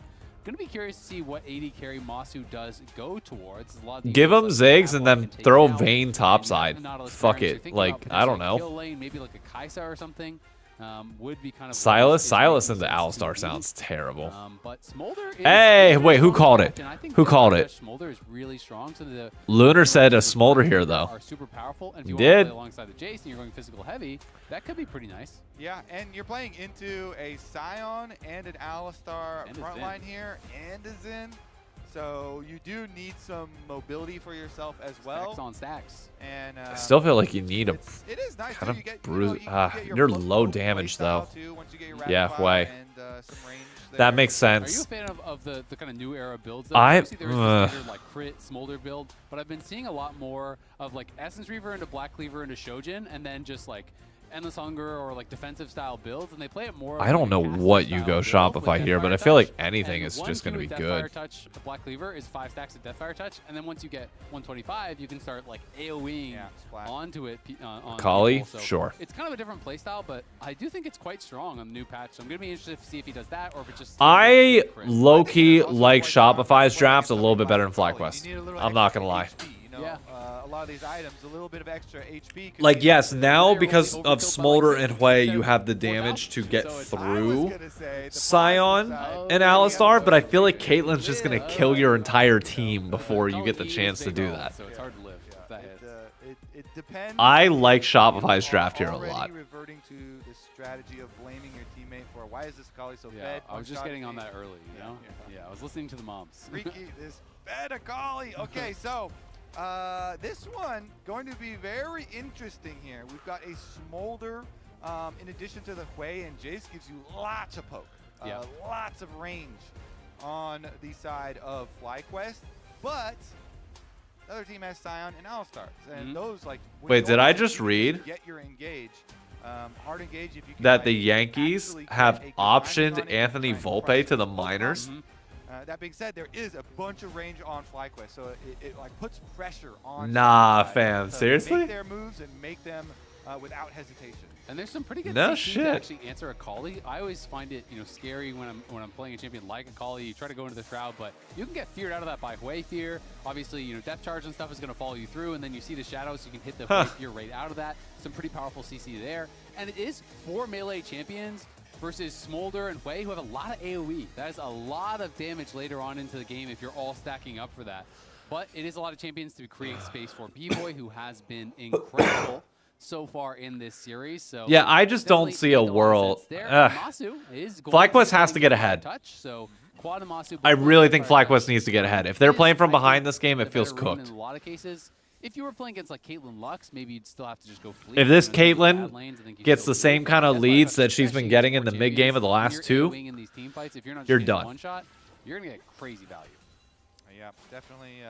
Gonna be curious to see what AD carry Masu does go towards. Give him Ziggs and then throw Vayne topside. Fuck it. Like, I don't know. Kill lane, maybe like a Kaisa or something. would be kind of Silas into Alistar sounds terrible. But Smolder is Hey, wait, who called it? Who called it? Smolder is really strong. So the Lunar said a Smolder here though. Are super powerful, and if He you did. want to play alongside the Jace and you're going physical heavy, that could be pretty nice. Yeah, and you're playing into a Scion and an Alistar And a front Zen. line here, and a Zen. So you do need some mobility for yourself as well. Stacks on stacks. And I still feel like you need a it is nice kind too. of You get, bruise. you get You're both low play damage style though. too, once you get your Yeah, rapid fire way. and, some range there. That makes Are you a sense. fan of the kind of new era builds? Though? I- Obviously, there is the standard, like crit Smolder build, but I've been seeing a lot more of like Essence Reaver into Black Cleaver into Shojin, and then just like Endless Hunger or like defensive style builds, and they play it more. I don't know what you go Shopify here, but I feel like anything and is just going to be Deathfire good. Touch, the Black Cleaver is 5 stacks of Deathfire Touch, and then once you get 125, you can start like AoEing onto it. On Kali? people. So Sure. It's kind of a different playstyle, but I do think it's quite strong on the new patch. So I'm going to be interested to see if he does that or if it just. I low-key like Shopify's draft a little bit better than FlyQuest. I'm not going to lie. Yeah. A lot of these items, a little bit of extra HP. Like, yes, now because of Smolder and Hwei, you have the damage to get through Scion and Alistar, but I feel like Caitlyn's just going to kill your entire team before you get the chance to do that. So it's hard to live. If that hits. It depends. I like Shopify's draft here a lot. Reverting to the strategy of blaming your teammate for why is this Kali so Yeah, fed? I was just getting on that early, you know? Yeah, I was listening to the moms. Freaky, this fed a Kali. Okay, so this one going to be very interesting here. We've got a Smolder. In addition to the Hwei and Jace, gives you lots of poke, lots of range on the side of FlyQuest, but the other team has Scion and Alistar, and those like. Wait, did I just read Get your engage, hard engage if you can, that like, the Yankees actually have get a optioned command on it Anthony and try and Volpe crush to the both minors? sides? That being said, there is a bunch of range on FlyQuest, so it like puts pressure on. Nah, Shopify fam, to seriously? Make their moves and make them without hesitation. And there's some pretty good No CC shit. to actually answer a Kali. I always find it, scary when I'm playing a champion like a Kali. You try to go into the shroud, but you can get feared out of that by Hwei fear. Obviously, depth charge and stuff is going to follow you through, and then you see the shadows, so you can hit the Hwei fear right out of that. Some pretty powerful CC there. And it is 4 melee champions versus Smolder and Hwei, who have a lot of AoE. That is a lot of damage later on into the game if you're all stacking up for that. But it is a lot of champions to create space for B-Boy, who has been incredible so far in this series. So Yeah, I just don't see a world. FlyQuest has to get ahead. Touch, so Quad and Masu I really think FlyQuest needs to get ahead. If they're playing from behind this game, it feels cooked. In a lot of cases, if you were playing against like Caitlyn Lux, maybe you'd still have to just go fleet. If this And then Caitlyn bad lanes, I think you gets still the same do. kind of That's why leads I've that she's been especially getting in for the mid game of the champions, last when you're two, AoEing in these team fights, if you're not you're just getting done. one shot, you're gonna get crazy value. Yeah, definitely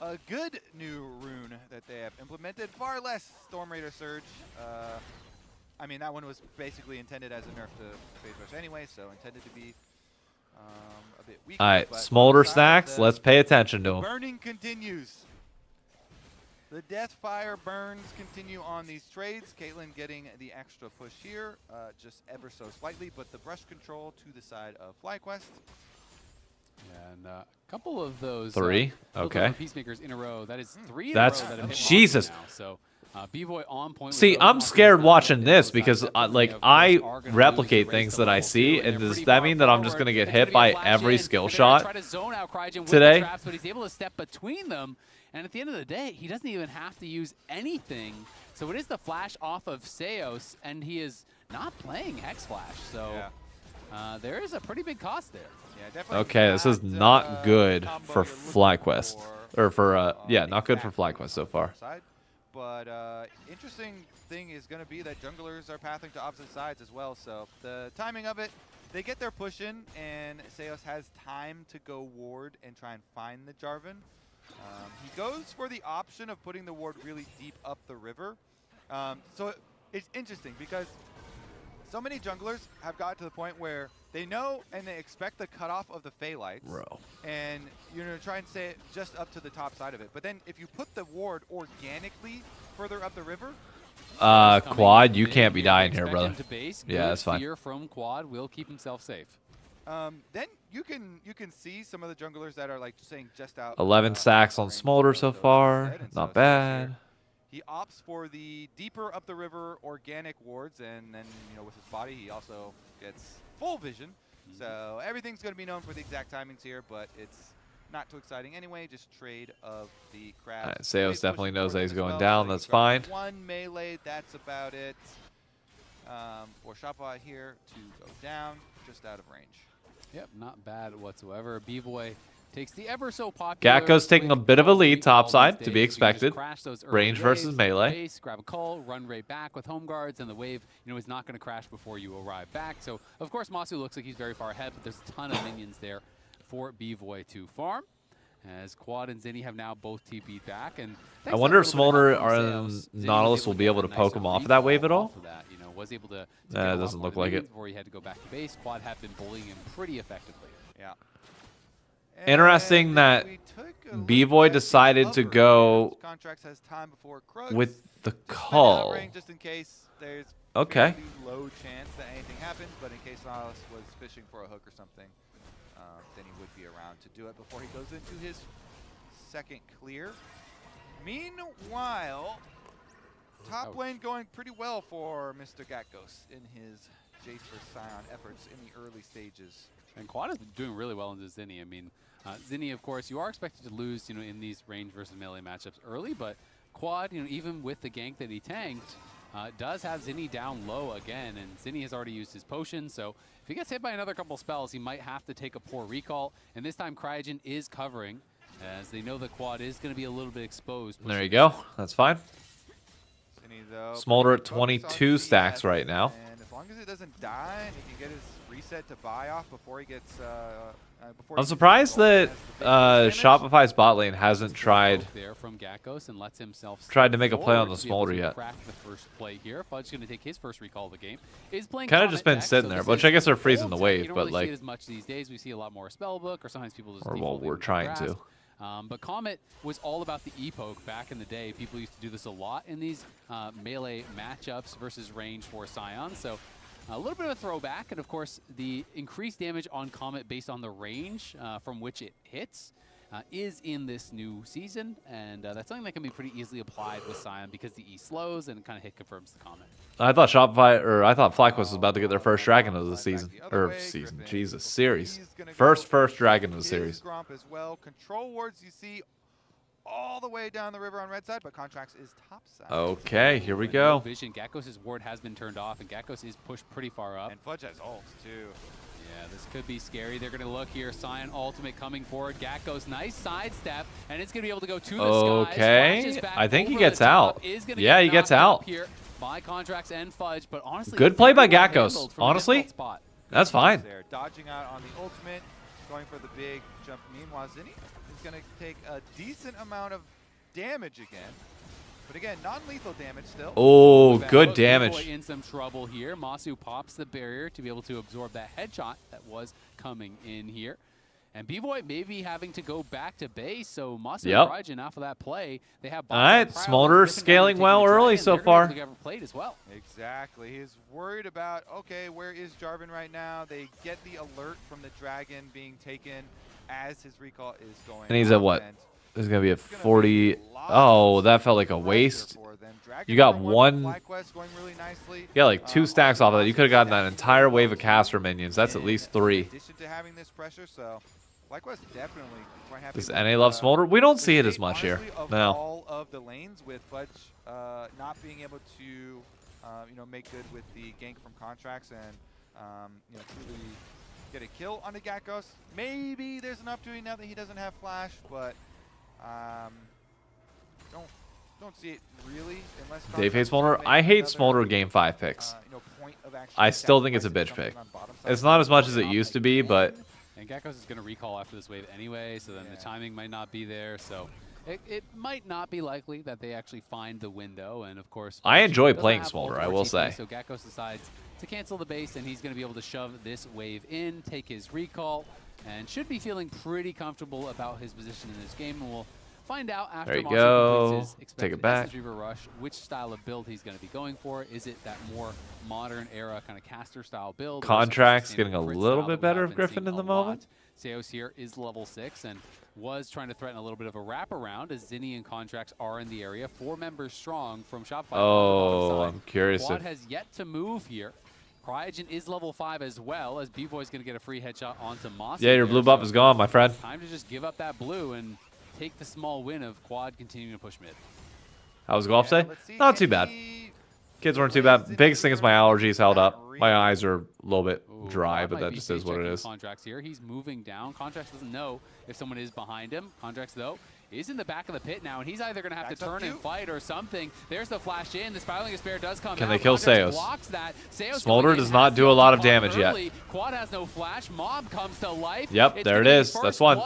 a good new rune that they have implemented. Far less Storm Raider Surge. I mean, that one was basically intended as a nerf to Phase Rush anyway, so intended to be a bit weaker. All right, but Smolder aside of stacks. the Let's pay attention to them. burning continues. The Deathfire burns continue on these trades. Caitlyn getting the extra push here, just ever so slightly, but the brush control to the side of FlyQuest. And a couple of those. Three? Those Okay. are Peacemakers in a row. That is 3 in That's a row that have hit Jesus. now. So B-Boy on point. with See, those I'm knockers. scared watching Those this that because definitely, of I course, are gonna replicate lose things race that to I level see, 2, and they're does pretty that far mean that I'm just forward. gonna get It's hit gonna be a by flash every in. skill They're gonna shot try to zone out Crygen with today? the traps, but he's able to step between them. And at the end of the day, he doesn't even have to use anything. So it is the flash off of Seos, and he is not playing Hex Flash. So there is a pretty big cost there. Yeah, definitely. Okay, this is not good for FlyQuest. Or for, yeah, not good for FlyQuest so far. But interesting thing is going to be that junglers are pathing to opposite sides as well. So the timing of it, they get their push in, and Seos has time to go ward and try and find the Jarvan. He goes for the option of putting the ward really deep up the river. So it's interesting because so many junglers have got to the point where they know and they expect the cutoff of the Fey Lights. Bro. And you're going to try and stay it just up to the top side of it. But then if you put the ward organically further up the river. Quad, you can't be dying here, Expect him brother. to base. Yeah, Good that's fine. Fear from Quad will keep himself safe. Then you can see some of the junglers that are like saying just out. 11 stacks on Smolder so far. Not bad. he opts for the deeper up the river organic wards, and then with his body he also gets full vision. So everything's going to be known for the exact timings here, but it's not too exciting anyway. Just trade of the crab. Seos definitely knows that he's going down. That's fine. One melee, that's about it. For Shopbot here to go down, just out of range. Yep, not bad whatsoever. B-Boy takes the ever so popular. Gakko's taking a bit of a lead topside, to be days. expected. Range versus waves, melee. Base, grab a call, run right back with home guards, and the wave, is not going to crash before you arrive back. So, of course, Masu looks like he's very far ahead, but there's a ton of minions there for B-Boy to farm. As Quad and Zinni have now both TP'd back. And I wonder if Smolder or Nautilus will be able to poke him off of that wave at all. Was able to it doesn't look like it. Before he had to go back to base. Quad have been bullying him pretty effectively. Yeah. Interesting that B-Boy decided to go with the call. Just in case there's okay. Low chance that anything happens, but in case Nautilus was fishing for a hook or something, then he would be around to do it before he goes into his second clear. Meanwhile, top lane going pretty well for Mr. Gatkos in his Jace vs. Sion efforts in the early stages. And Quad has been doing really well into Zinni. I mean, Zinni, of course, you are expected to lose, in these range versus melee matchups early, but Quad, even with the gank that he tanked, does have Zinni down low again, and Zinni has already used his potion, so if he gets hit by another couple spells, he might have to take a poor recall, and this time Cryogen is covering, as they know that Quad is going to be a little bit exposed. There you go. That's fine. Smolder at 22 stacks right now. And as long as it doesn't die, and he can get his reset to buy off before he gets... I'm surprised that Shopify's bot lane hasn't tried there from Gatkos and lets himself to make a play on the Smolder yet. Crack the first play here. Fudge going to take his first recall of the game. Is playing kind of just been sitting there, which I guess they're freezing the wave, you don't but really like see it as much these days. We see a lot more spellbook, or sometimes people just or well, we're trying to. But Comet was all about the E-poke back in the day. People used to do this a lot in these melee matchups versus range for Sion. So a little bit of a throwback, and of course the increased damage on Comet based on the range from which it hits is in this new season, and that's something that can be pretty easily applied with Sion because the E slows and kind of hit confirms the Comet. I thought FlyQuest was about to get their first dragon of the season, Jesus, series. First dragon of the series. As well. Control wards you see all the way down the river on red side, but Contracts is top side. Okay, here we go. Vision. Gatkos' ward has been turned off, and Gatkos is pushed pretty far up. And Fudge has ult too. Yeah, this could be scary. They're going to look here. Sion ultimate coming forward. Gatkos, nice sidestep, and it's going to be able to go to the skies. Okay, I think he gets out. Yeah, he gets out. Here by Contracts and Fudge, but honestly, good play by Gatkos. Honestly, that's fine. They're dodging out on the ultimate, going for the big jump. Meanwhile, Zinni is going to take a decent amount of damage again. But again, non-lethal damage still. Oh, good damage. In some trouble here. Masu pops the barrier to be able to absorb that headshot that was coming in here. And B-Boy may be having to go back to base, so Masu and Raijin off of that play. They have all right, Smolder scaling well early so far. Played as well. Exactly. He's worried about, okay, where is Jarvan right now? They get the alert from the dragon being taken as his recall is going. And he's at what? This is going to be at 40. Oh, that felt like a waste. You got one. You got like 2 stacks off of that. You could have gotten that entire wave of caster minions. That's at least 3. In addition to having this pressure, so FlyQuest definitely quite happy. Does NA love Smolder? We don't see it as much here. No. All of the lanes with Fudge not being able to make good with the gank from Contracts and truly get a kill on the Gatkos. Maybe there's an opportunity now that he doesn't have flash, but don't see it really unless Dave hates Smolder. I hate Smolder game 5 picks. I still think it's a bitch pick. It's not as much as it used to be, but and Gatkos is going to recall after this wave anyway, so then the timing might not be there. So it might not be likely that they actually find the window. And of course, I enjoy playing Smolder, I will say. So Gatkos decides to cancel the base, and he's going to be able to shove this wave in, take his recall, and should be feeling pretty comfortable about his position in this game. And we'll find out after there you go. Take it back. Reaver Rush, which style of build he's going to be going for. Is it that more modern era kind of caster style build? Contracts getting a little bit better of Griffin in the moment. Seos here is level 6, and was trying to threaten a little bit of a wraparound as Zinni and Contracts are in the area. 4 members strong from Shopify. Oh, I'm curious Quad if... has yet to move here. Cryogen is level 5 as well, as B-Boy's going to get a free headshot onto Moss. Yeah, your blue buff is gone, my friend. Time to just give up that blue and take the small win of Quad continuing to push mid. How was golf day? Not too bad. Kids weren't too bad. Biggest thing is my allergies held up. My eyes are a little bit dry, but that just is what it is. Contracts here. He's moving down. Contracts doesn't know if someone is behind him. Contracts, though, is in the back of the pit now, and he's either going to have to turn and fight or something. There's the flash in. The Spiraling Despair does come out. Can they kill Seos? Blocks that. Smolder does not do a lot of damage yet. Quad has no flash. Mob comes to life. Yep, there it is. That's one.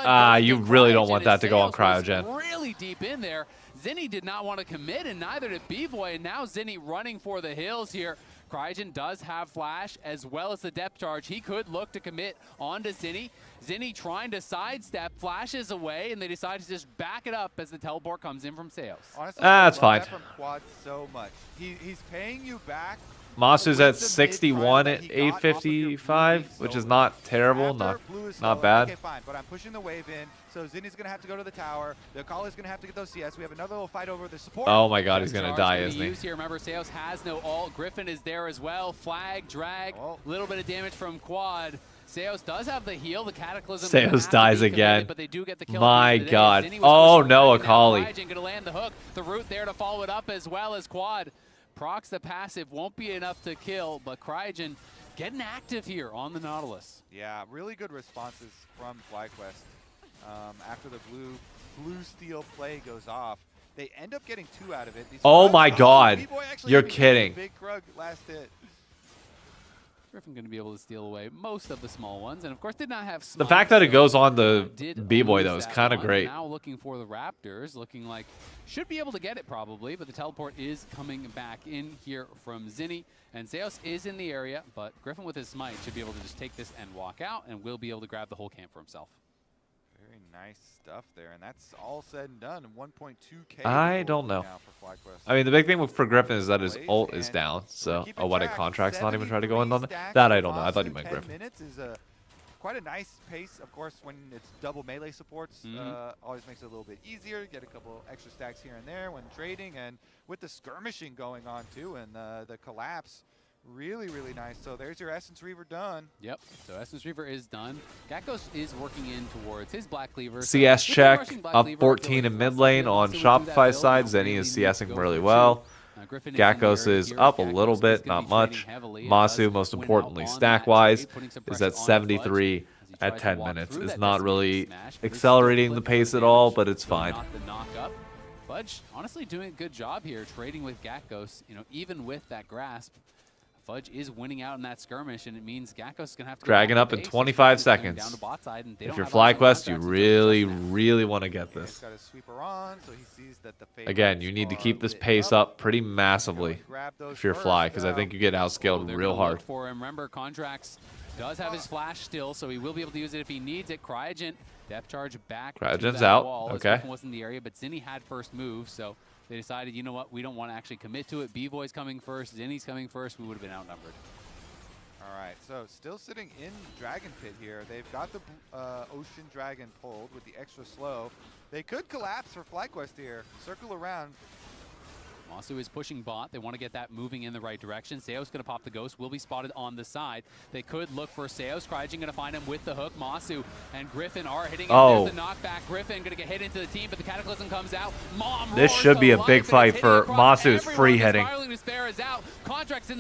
You really don't want that to go on Cryogen. Really deep in there. Zinni did not want to commit, and neither did B-Boy, and now Zinni running for the hills here. Cryogen does have flash as well as the depth charge. He could look to commit onto Zinni. Zinni trying to sidestep, flashes away, and they decide to just back it up as the teleport comes in from Seos. Honestly, that's fine. That from Quad so much. He's paying you back. Masu's at 61 at 855, which is not terrible, not bad. Okay, fine, but I'm pushing the wave in, so Zinni's going to have to go to the tower. The Akali's going to have to get those CS. We have another little fight over the support. Oh my god, he's going to die, isn't he? Here. Remember, Seos has no ult. Griffin is there as well. Flag, drag, little bit of damage from Quad. Seos does have the heal. The Cataclysm. Seos dies again. But they do get the kill. My god. Oh no, Akali. Going to land the hook. The root there to follow it up as well as Quad. Procs the passive won't be enough to kill, but Cryogen getting active here on the Nautilus. Yeah, really good responses from FlyQuest. After the blue steel play goes off, they end up getting 2 out of it. Oh my god, you're kidding. Big Krug last hit. Griffin going to be able to steal away most of the small ones, and of course did not have the fact that it goes on the B-Boy though is kind of great. Now looking for the Raptors, looking like should be able to get it probably, but the teleport is coming back in here from Zinni, and Seos is in the area, but Griffin with his smite should be able to just take this and walk out, and will be able to grab the whole camp for himself. Very nice stuff there, and that's all said and done. 1.2K. I don't know. I mean, the big thing for Griffin is that his ult is down, so what a Contract's not even try to go in on that. I don't know. I thought you meant Griffin. 10 minutes is quite a nice pace. Of course, when it's double melee supports, always makes it a little bit easier. Get a couple extra stacks here and there when trading, and with the skirmishing going on too, and the collapse. Really, really nice. So there's your Essence Reaver done. Yep. So Essence Reaver is done. Gakkos is working in towards his Black Cleaver. CS check, up 14 in mid lane on Shopify side. Zenny is CSing really well. Gakkos is up a little bit, not much. Masu, most importantly, stack-wise, is at 73 at 10 minutes. Is not really accelerating the pace at all, but it's fine. Fudge honestly doing a good job here, trading with Gakkos, even with that grasp. Fudge is winning out in that skirmish, and it means Gakkos is going to have to dragging up in 25 seconds. Down to bot side, and if you're FlyQuest, you really, really want to get this. Again, you need to keep this pace up pretty massively if you're Fly, because I think you get outscaled real hard. For him. Remember, Contracts does have his flash still, so he will be able to use it if he needs it. Cryogen, depth charge back. Cryogen's out. Okay. Was in the area, but Zinni had first move, so they decided, you know what, we don't want to actually commit to it. B-Boy's coming first, Zinni's coming first. We would have been outnumbered. All right, so still sitting in Dragon Pit here. They've got the Ocean Dragon pulled with the extra slow. They could collapse for FlyQuest here. Circle around. Masu is pushing bot. They want to get that moving in the right direction. Seos going to pop the ghost. Will be spotted on the side. They could look for Seos. Cryogen going to find him with the hook. Masu and Griffin are hitting him. There's the knockback. Griffin going to get hit into the team, but the Cataclysm comes out. This should be a big fight for Masu's free hitting.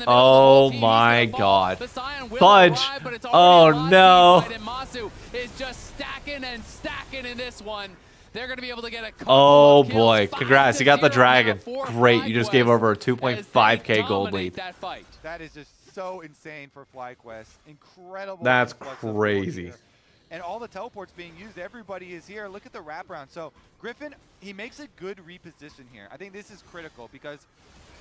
Oh my god. Fudge. Oh no. Masu is just stacking and stacking in this one. They're going to be able to get a oh boy, congrats, you got the dragon. Great, you just gave over a 2.5k gold lead. That is just so insane for FlyQuest. Incredible. That's crazy. And all the teleports being used, everybody is here. Look at the wraparound. So Griffin, he makes a good reposition here. I think this is critical because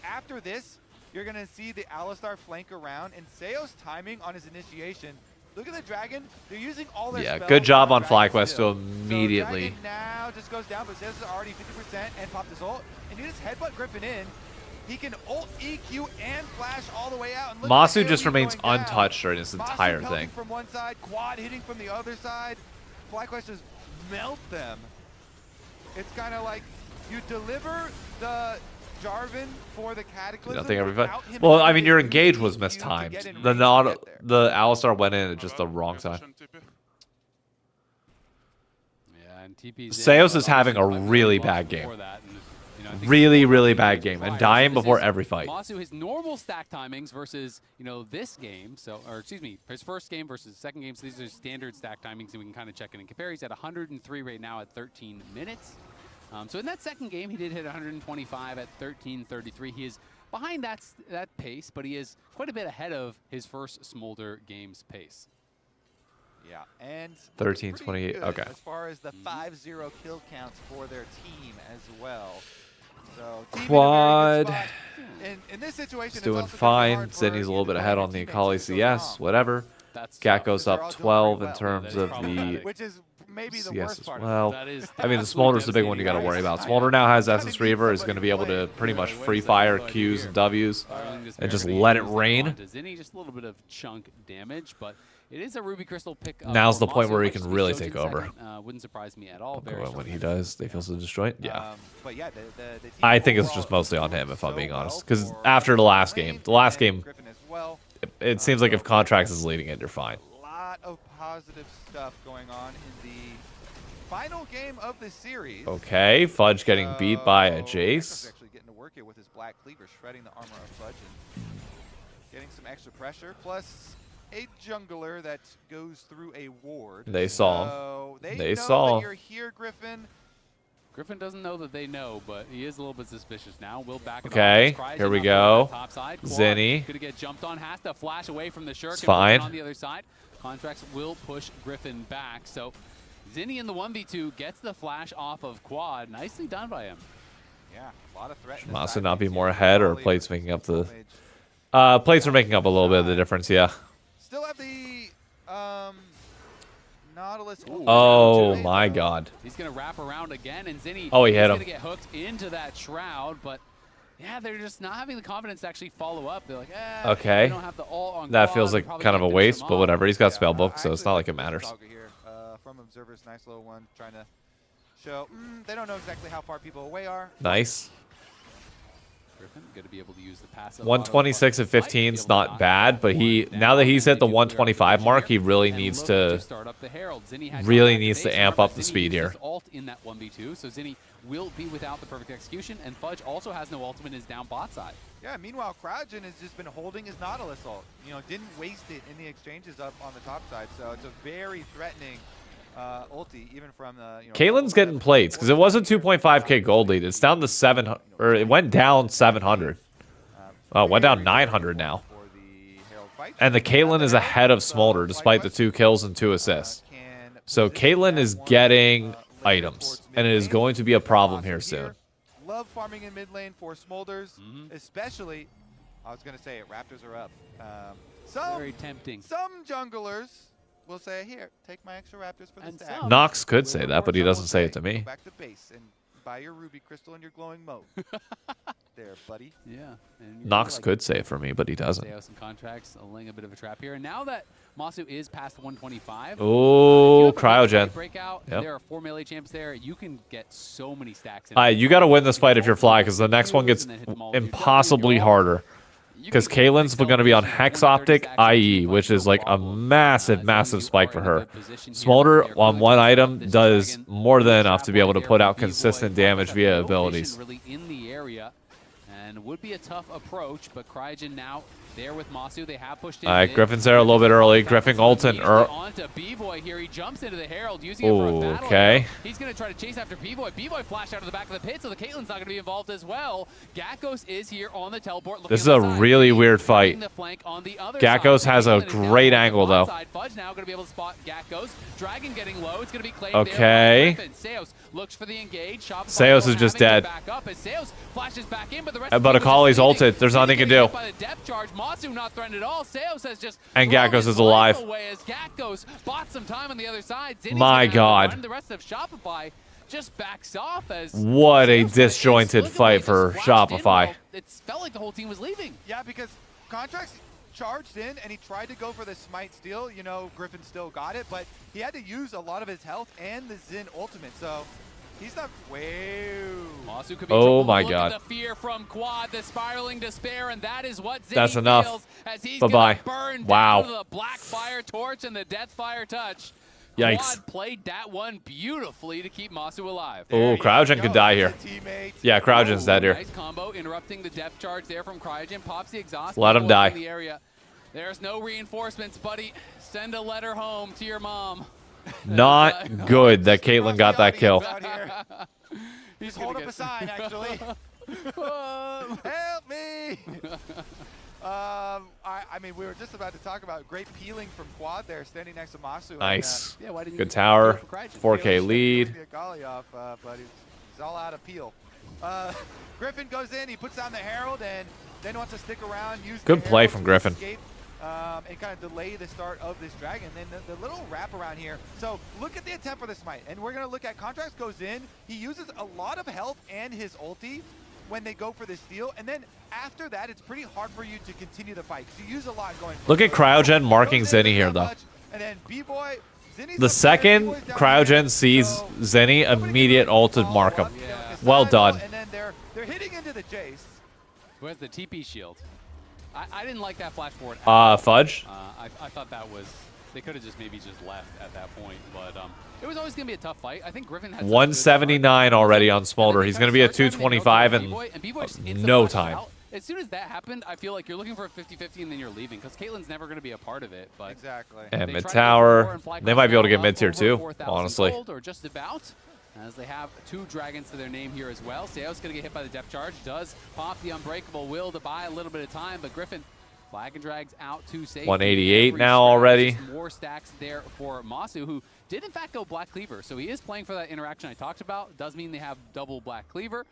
after this, you're going to see the Alistar flank around, and Seo's timing on his initiation. Look at the dragon. They're using all their spells. Good job on FlyQuest to immediately. So now just goes down, but Zeus is already 50% and popped his ult. And he just headbutt Griffin in. He can ult, EQ, and flash all the way out. And Masu just remains untouched during this entire thing. From one side, Quad hitting from the other side. FlyQuest just melt them. It's kind of like you deliver the Jarvan for the Cataclysm. Nothing everybody. without him Well, I having mean, to your use engage was you mistimed. to get in The range to not get there. the Alistar went in at just the wrong time. Yeah, and TP's Seos is having a really bad game. Really bad game and dying before every fight. Masu, his normal stack timings versus, this game, or excuse me, his first game versus second game, so these are standard stack timings, and we can kind of check it and compare. He's at 103 right now at 13 minutes. So in that second game, he did hit 125 at 13:33. He is behind that pace, but he is quite a bit ahead of his first Smolder game's pace. Yeah, and 13-28. Okay. As far as the 5-0 kill counts for their team as well. So Quad. In this situation, He's doing fine. Zenny's a little bit ahead on the Akali CS, whatever. Gakko's up 12 in terms of the which is maybe the CS worst as part. well. I mean, the Smolder's the big one you got to worry about. Smolder now has Essence Reaver, is going to be able to pretty much free fire Qs and Ws and just let it rain. Zenny, just a little bit of chunk damage, but it is a Ruby Crystal pick. Now's the point where he can really take over. Wouldn't surprise me at all. When he does, they feel so disjoint. Yeah. But yeah, the I think it's just mostly on him, if I'm being honest. Because after the last game, it seems like if Contracts is leading it, you're fine. A lot of positive stuff going on in the final game of the series. Okay, Fudge getting beat by a Jace. Actually getting to work here with his Black Cleaver, shredding the armor of Fudge and getting some extra pressure. Plus a jungler that goes through a ward. They saw him. So they know saw. That you're here, Griffin. Griffin doesn't know that they know, but he is a little bit suspicious now. Will back it okay, off. here we go. Zenny. Gonna get jumped on. Has to flash away from the Shuriken. Fine. On the other side. Contracts will push Griffin back. So Zenny in the 1v2 gets the flash off of Quad. Nicely done by him. Yeah, a lot of threat. Must not be more ahead, or Plates making up the... Plates are making up a little bit of the difference, yeah. Still have the Nautilus. Oh my god. He's going to wrap around again, and Zenny he hit him. going to get hooked into that shroud, but yeah, they're just not having the confidence to actually follow up. They're like, okay. we don't have the ult on that Quad, feels like kind of a waste, but whatever. He's got spell book, so it's not like it matters. Here, from Observers, nice little one, trying to show. They don't know exactly how far people away are. Nice. Griffin going to be able to use the passive. 126 at 15 is not bad, but now that he's hit the 125 mark, he really needs to amp up the speed here. Ult in that 1v2, so Zenny will be without the perfect execution, and Fudge also has no ultimate, is down bot side. Yeah, meanwhile, Cryogen has just been holding his Nautilus ult. Didn't waste it in the exchanges up on the top side, so it's a very threatening ulti, even from the. Caitlyn's getting plates because it wasn't 2.5k gold lead. It's down to 700, or it went down 700. Oh, it went down 900 now. And the Caitlyn is ahead of Smolder despite the 2 kills and 2 assists. So Caitlyn is getting items, and it is going to be a problem here soon. Love farming in mid lane for Smolders, especially. I was gonna say it. Raptors are up. Very tempting. Some junglers will say, "Here, take my extra Raptors for the stack." Nox could say that, but he doesn't say it to me. Go back to base and buy your Ruby Crystal and your glowing moat. There, buddy. Yeah. Nox could say it for me, but he doesn't. Some contracts, laying a bit of a trap here, and now that Masu is past 125. Oh, Cryogen. Breakout. Yep. There are 4 melee champs there. You can get so many stacks. You got to win this fight if you're Fly, because the next one gets impossibly harder. Because Caitlyn's going to be on Hex Optic IE, which is like a massive, massive spike for her. Smolder on one item does more than enough to be able to put out consistent damage via abilities. Really in the area, and would be a tough approach, but Cryogen now there with Masu. They have pushed in. All right, Griffin's there a little bit early. Griffin ulting. Onto B-Boy here. He jumps into the Herald using it for a battle. Okay. He's going to try to chase after B-Boy. B-Boy flashed out of the back of the pit, so the Caitlyn's not going to be involved as well. Gakkos is here on the teleport. This is a really weird fight. Gakkos has a great angle, though. Fudge now going to be able to spot Gakkos. Dragon getting low. It's going to be claimed okay. there. Seos looks for the engage. Seos is just dead. Back up as Seos flashes back in, but the rest Akali's ulted. There's nothing he can do. By the depth charge. Masu not threatened at all. Seos has just and Gakkos is alive. As Gakkos bought some time on the other side. My God. The rest of Shopify just backs off as what a disjointed fight for Shopify. It felt like the whole team was leaving. Yeah, because Contracts charged in and he tried to go for the smite steal. You know, Griffin still got it, but he had to use a lot of his health and the Xin ultimate. So he's not. Masu could be oh my Look god. at the fear from Quad, the spiraling despair, and that is what Zinni That's enough. feels as he's Bye-bye. burn Wow. down the black fire torch and the death fire touch. Yikes. Quad played that one beautifully to keep Masu alive. Oh, Cryogen could die here. Yeah, Cryogen's dead here. Nice combo, interrupting the depth charge there from Cryogen. Pops the exhaust. Let him in die. The area. There's no reinforcements, buddy. Send a letter home to your mom. Not good that Caitlyn got that kill. He's holding up a sign, actually. Help me! I mean, we were just about to talk about great peeling from Quad there, standing next to Masu. Nice. And, why didn't Good you tower. go for Cryogen? 4K lead. But he's all out of peel. Griffin goes in, he puts down the Herald, and then wants to stick around. Use Good the play Herald from to Griffin. Escape, and kind of delay the start of this dragon. Then the little wrap around here. So look at the attempt for the smite, and we're gonna look at Contracts goes in. He uses a lot of health and his ulti when they go for the steal, and then after that, it's pretty hard for you to continue the fight because you use a lot going. Look at Cryogen marking Zinni here, though. And then B-Boy, The second Cryogen sees Zinni, immediate ulted mark him. Well done. And then they're hitting into the Jace. Who has the TP shield? I didn't like that flash forward. Fudge. I thought that was, they could have just maybe just left at that point, but it was always going to be a tough fight. I think Griffin had 179 already on Smolder. He's going to be at 225 in no time. As soon as that happened, I feel like you're looking for a 50-50 and then you're leaving because Caitlyn's never going to be a part of it. But exactly. And mid tower, they might be able to get mid tier too, honestly. Or just about, as they have 2 dragons to their name here as well. Seo's going to get hit by the depth charge. Does pop the unbreakable will to buy a little bit of time, but Griffin flag and drags out to safety. 188 now already. More stacks there for Masu, who did in fact go Black Cleaver. So he is playing for that interaction I talked about. Does mean they have double Black Cleaver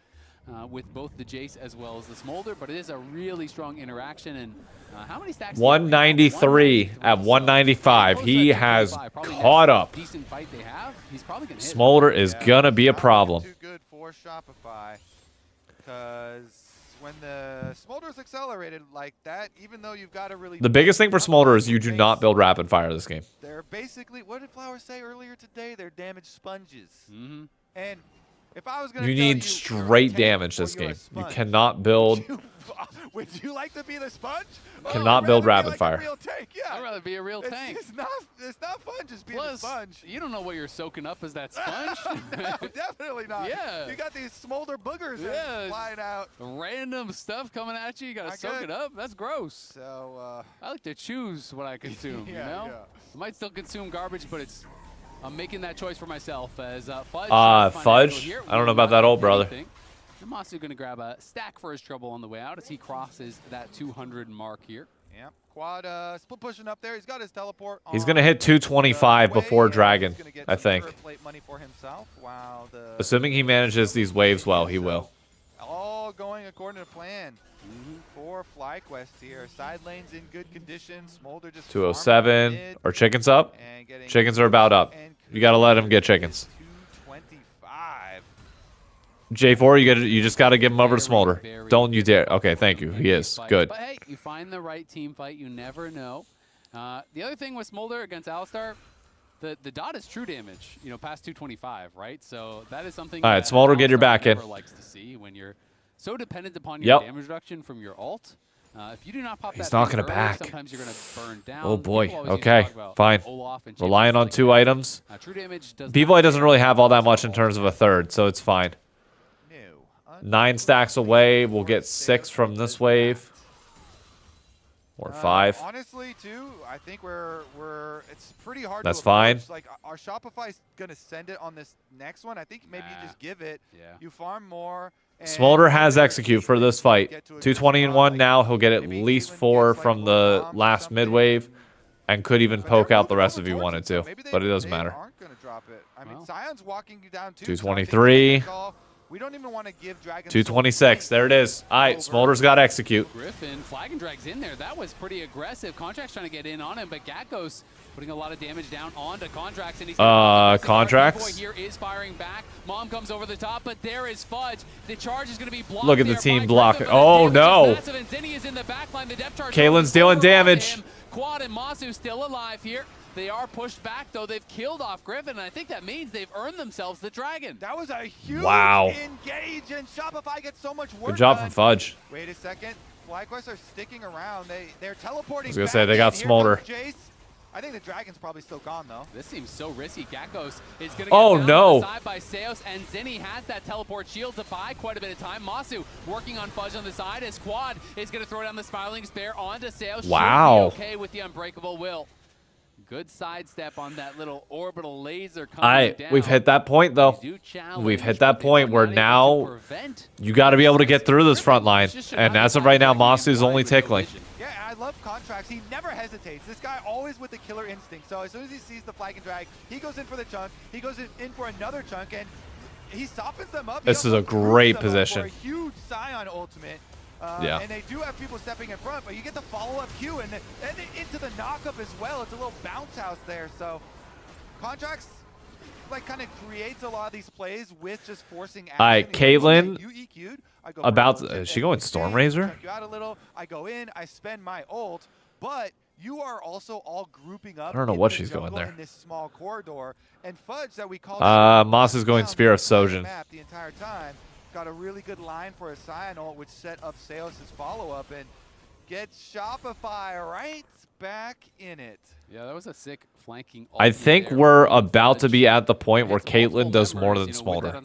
with both the Jace as well as the Smolder, but it is a really strong interaction. And how many stacks? 193 at 195. He has caught up. Decent fight they have. He's probably gonna hit. Smolder is gonna be a problem. Too good for Shopify, because when the Smolder's accelerated like that, even though you've got a really The biggest thing for Smolder is you do not build rapid fire this game. They're basically, what did Flower say earlier today? They're damage sponges. Mm-hmm. And if I was going to You need straight damage this game. You cannot build. Would you like to be the sponge? Cannot build rapid fire. I'd rather be a real tank. It's not fun just being a sponge. You don't know what you're soaking up as that sponge. No, definitely not. Yeah. You got these smolder boogers flying out. Random stuff coming at you. You got to soak it up. That's gross. So I like to choose what I consume, you know? I might still consume garbage, but I'm making that choice for myself as Fudge. Fudge? I don't know about that old brother. And Masu going to grab a stack for his trouble on the way out as he crosses that 200 mark here. Yeah, Quad split pushing up there. He's got his teleport. He's going to hit 225 before Dragon, I think. Money for himself. Wow, assuming he manages these waves well, he will. All going according to plan. For FlyQuest here. Side lane's in good condition. Smolder just 207. Are chickens up? Chickens are about up. You got to let him get chickens. 225. J4, you just got to give him over to Smolder. Don't you dare. Okay, thank you. He is. Good. But hey, you find the right team fight. You never know. The other thing with Smolder against Alistar, the dot is true damage, past 225, right? So that is something All right, Smolder, get your back in. Likes to see when you're so dependent upon your damage reduction from your ult. If you do not pop He's that not going to early, back. Sometimes you're going to burn down. Oh boy. Okay, fine. Relying on 2 items. True damage does B-Boy doesn't really have all that much in terms of a third, so it's fine. 9 stacks away. We'll get 6 from this wave. Or 5. Honestly, too, I think it's pretty hard. That's to fine. Like our Shopify's gonna send it on this next one. I think maybe you just give it. Yeah. You farm more. Smolder has execute for this fight. 220 and 1 now. He'll get at least 4 from the last mid wave, and could even poke out the rest if he wanted to. But it doesn't matter. Aren't gonna drop it. I mean, Sion's walking you down too. 223. We don't even want to give Dragon 226. There it is. All right, Smolder's got execute. Griffin flag and drags in there. That was pretty aggressive. Contract's trying to get in on him, but Gatgos putting a lot of damage down onto Contracts, and he's Contracts? B-Boy here is firing back. Mom comes over the top, but there is Fudge. The charge is going to be blocked. Look at the team block. Oh no! Caitlin's dealing damage. Quad and Masu still alive here. They are pushed back, though. They've killed off Griffin, and I think that means they've earned themselves the Dragon. That was a huge engage, and Shopify gets so much work Good job done. from Fudge. Wait a second. FlyQuest are sticking around. They're teleporting. I was gonna say they got Smolder. Jace. I think the Dragon's probably still gone though. This seems so risky. Gakkos is going to get down on the side by Seos, and Zinni has that teleport shield to buy quite a bit of time. Masu working on Fudge on the side as Quad is going to throw down the Smiling Spare onto Seos. Wow. Should be okay with the Unbreakable Will. Good sidestep on that little orbital laser coming down. We've hit that point though. We've hit that point where now you got to be able to get through this front line, and as of right now, Masu's only tickling. Yeah, I love Contracts. He never hesitates. This guy always with the killer instinct. So as soon as he sees the flag and drag, he goes in for the chunk. He goes in for another chunk, and he softens them up. This is a great position. For a huge Scion ultimate. Yeah. And they do have people stepping in front, but you get the follow-up Q and into the knock-up as well. It's a little bounce house there. So Contracts like kind of creates a lot of these plays with just forcing action. All right, Caitlyn. You EQ'd. Is she going Storm Razor? You out a little. I go in. I spend my ult, but you are also all grouping up. I don't know what she's going there. In this small corridor, and Fudge that we call. Moss is going Spear of Sojin. The entire time. Got a really good line for a Scion ult, which set up Seos' follow-up and gets Shopify right back in it. Yeah, that was a sick flanking. I think we're about to be at the point where Caitlyn does more than Smolder.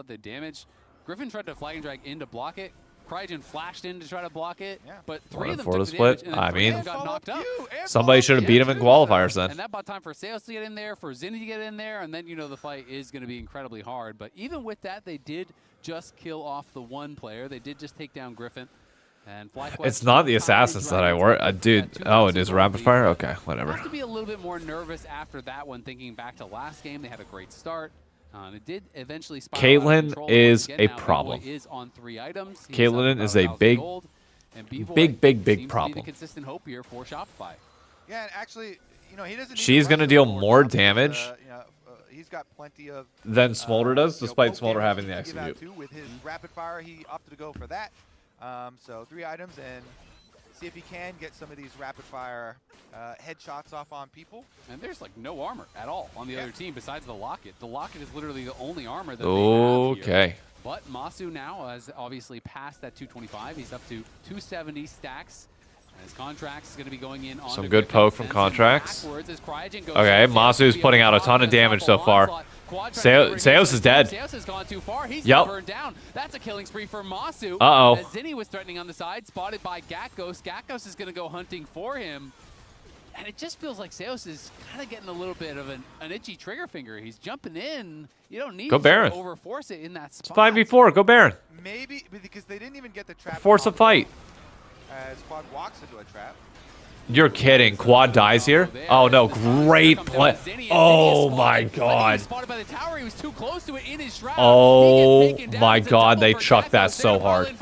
The damage. Griffin tried to flag and drag in to block it. Cryogen flashed in to try to block it, but three of them took the damage, and then three of them got knocked up. Somebody should have beat him in qualifiers then. And that bought time for Seos to get in there, for Zinni to get in there, and then, the fight is going to be incredibly hard. But even with that, they did just kill off the one player. They did just take down Griffin. And it's not the Assassins that I work. Dude, oh, it is Rapid Fire? Okay, whatever. I have to be a little bit more nervous after that one, thinking back to last game. They had a great start. It did eventually spiral out of control. Caitlyn is Again, a now, problem. B-Boy is on 3 items. Caitlyn is a big problem. The consistent hope here for Shopify. Yeah, and actually, he doesn't. She's going to deal more damage he's got plenty of than Smolder does, despite Smolder having the execute. With his rapid fire, he opted to go for that. So 3 items, and see if he can get some of these rapid fire headshots off on people. And there's like no armor at all on the other team besides the Locket. The Locket is literally the only armor that they have here. But Masu now has obviously passed that 225. He's up to 270 stacks. And his Contracts is going to be going in on some good poke from Contracts. Okay, Masu's putting out a ton of damage so far. Seos is dead. Seos has gone too far. He's burned down. That's a killing spree for Masu. Uh-oh. As Zinni was threatening on the side, spotted by Gakkos. Gakkos is going to go hunting for him. And it just feels like Seos is kind of getting a little bit of an itchy trigger finger. He's jumping in. You don't need to overforce it in that spot. It's 5v4. Go Baron. Maybe because they didn't even get the trap. Force a fight. As Quad walks into a trap. You're kidding. Quad dies here? Oh, no. Great play. Oh, my God. Oh, my God. They chucked that so hard.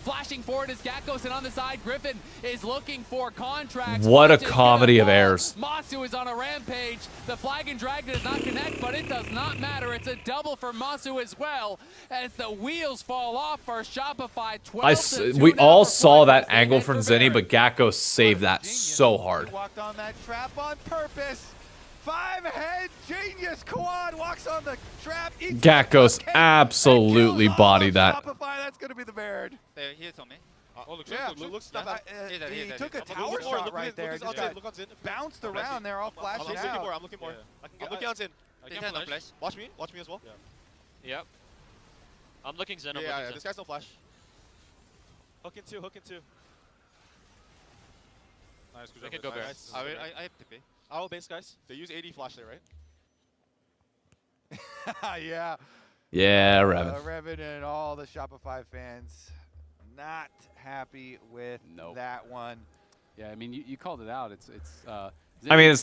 Flashing forward as Gakkos, and on the side, Griffin is looking for Contracts. What a comedy of errors. Masu is on a rampage. The flag and drag does not connect, but it does not matter. It's a double for Masu as well, as the wheels fall off for Shopify. We all saw that angle from Zinni, but Gakkos saved that so hard. He walked on that trap on purpose. 5-head genius. Quad walks on the trap. Gakkos absolutely bodied that. Shopify, that's going to be the Baird. There, he hits on me. Looks he took a tower shot right there. Just got bounced around there, all flashing out. I'm looking more. I'm looking out in. Watch me as well. Yep. I'm looking Zen. Yeah, this guy's no flash. Hook in two. Nice, we can go Baron. I have TP. Our base guys, they use AD flash there, right? Yeah. Yeah, Revan. Revan and all the Shopify fans not happy with that one. Yeah, I mean, you called it out. It's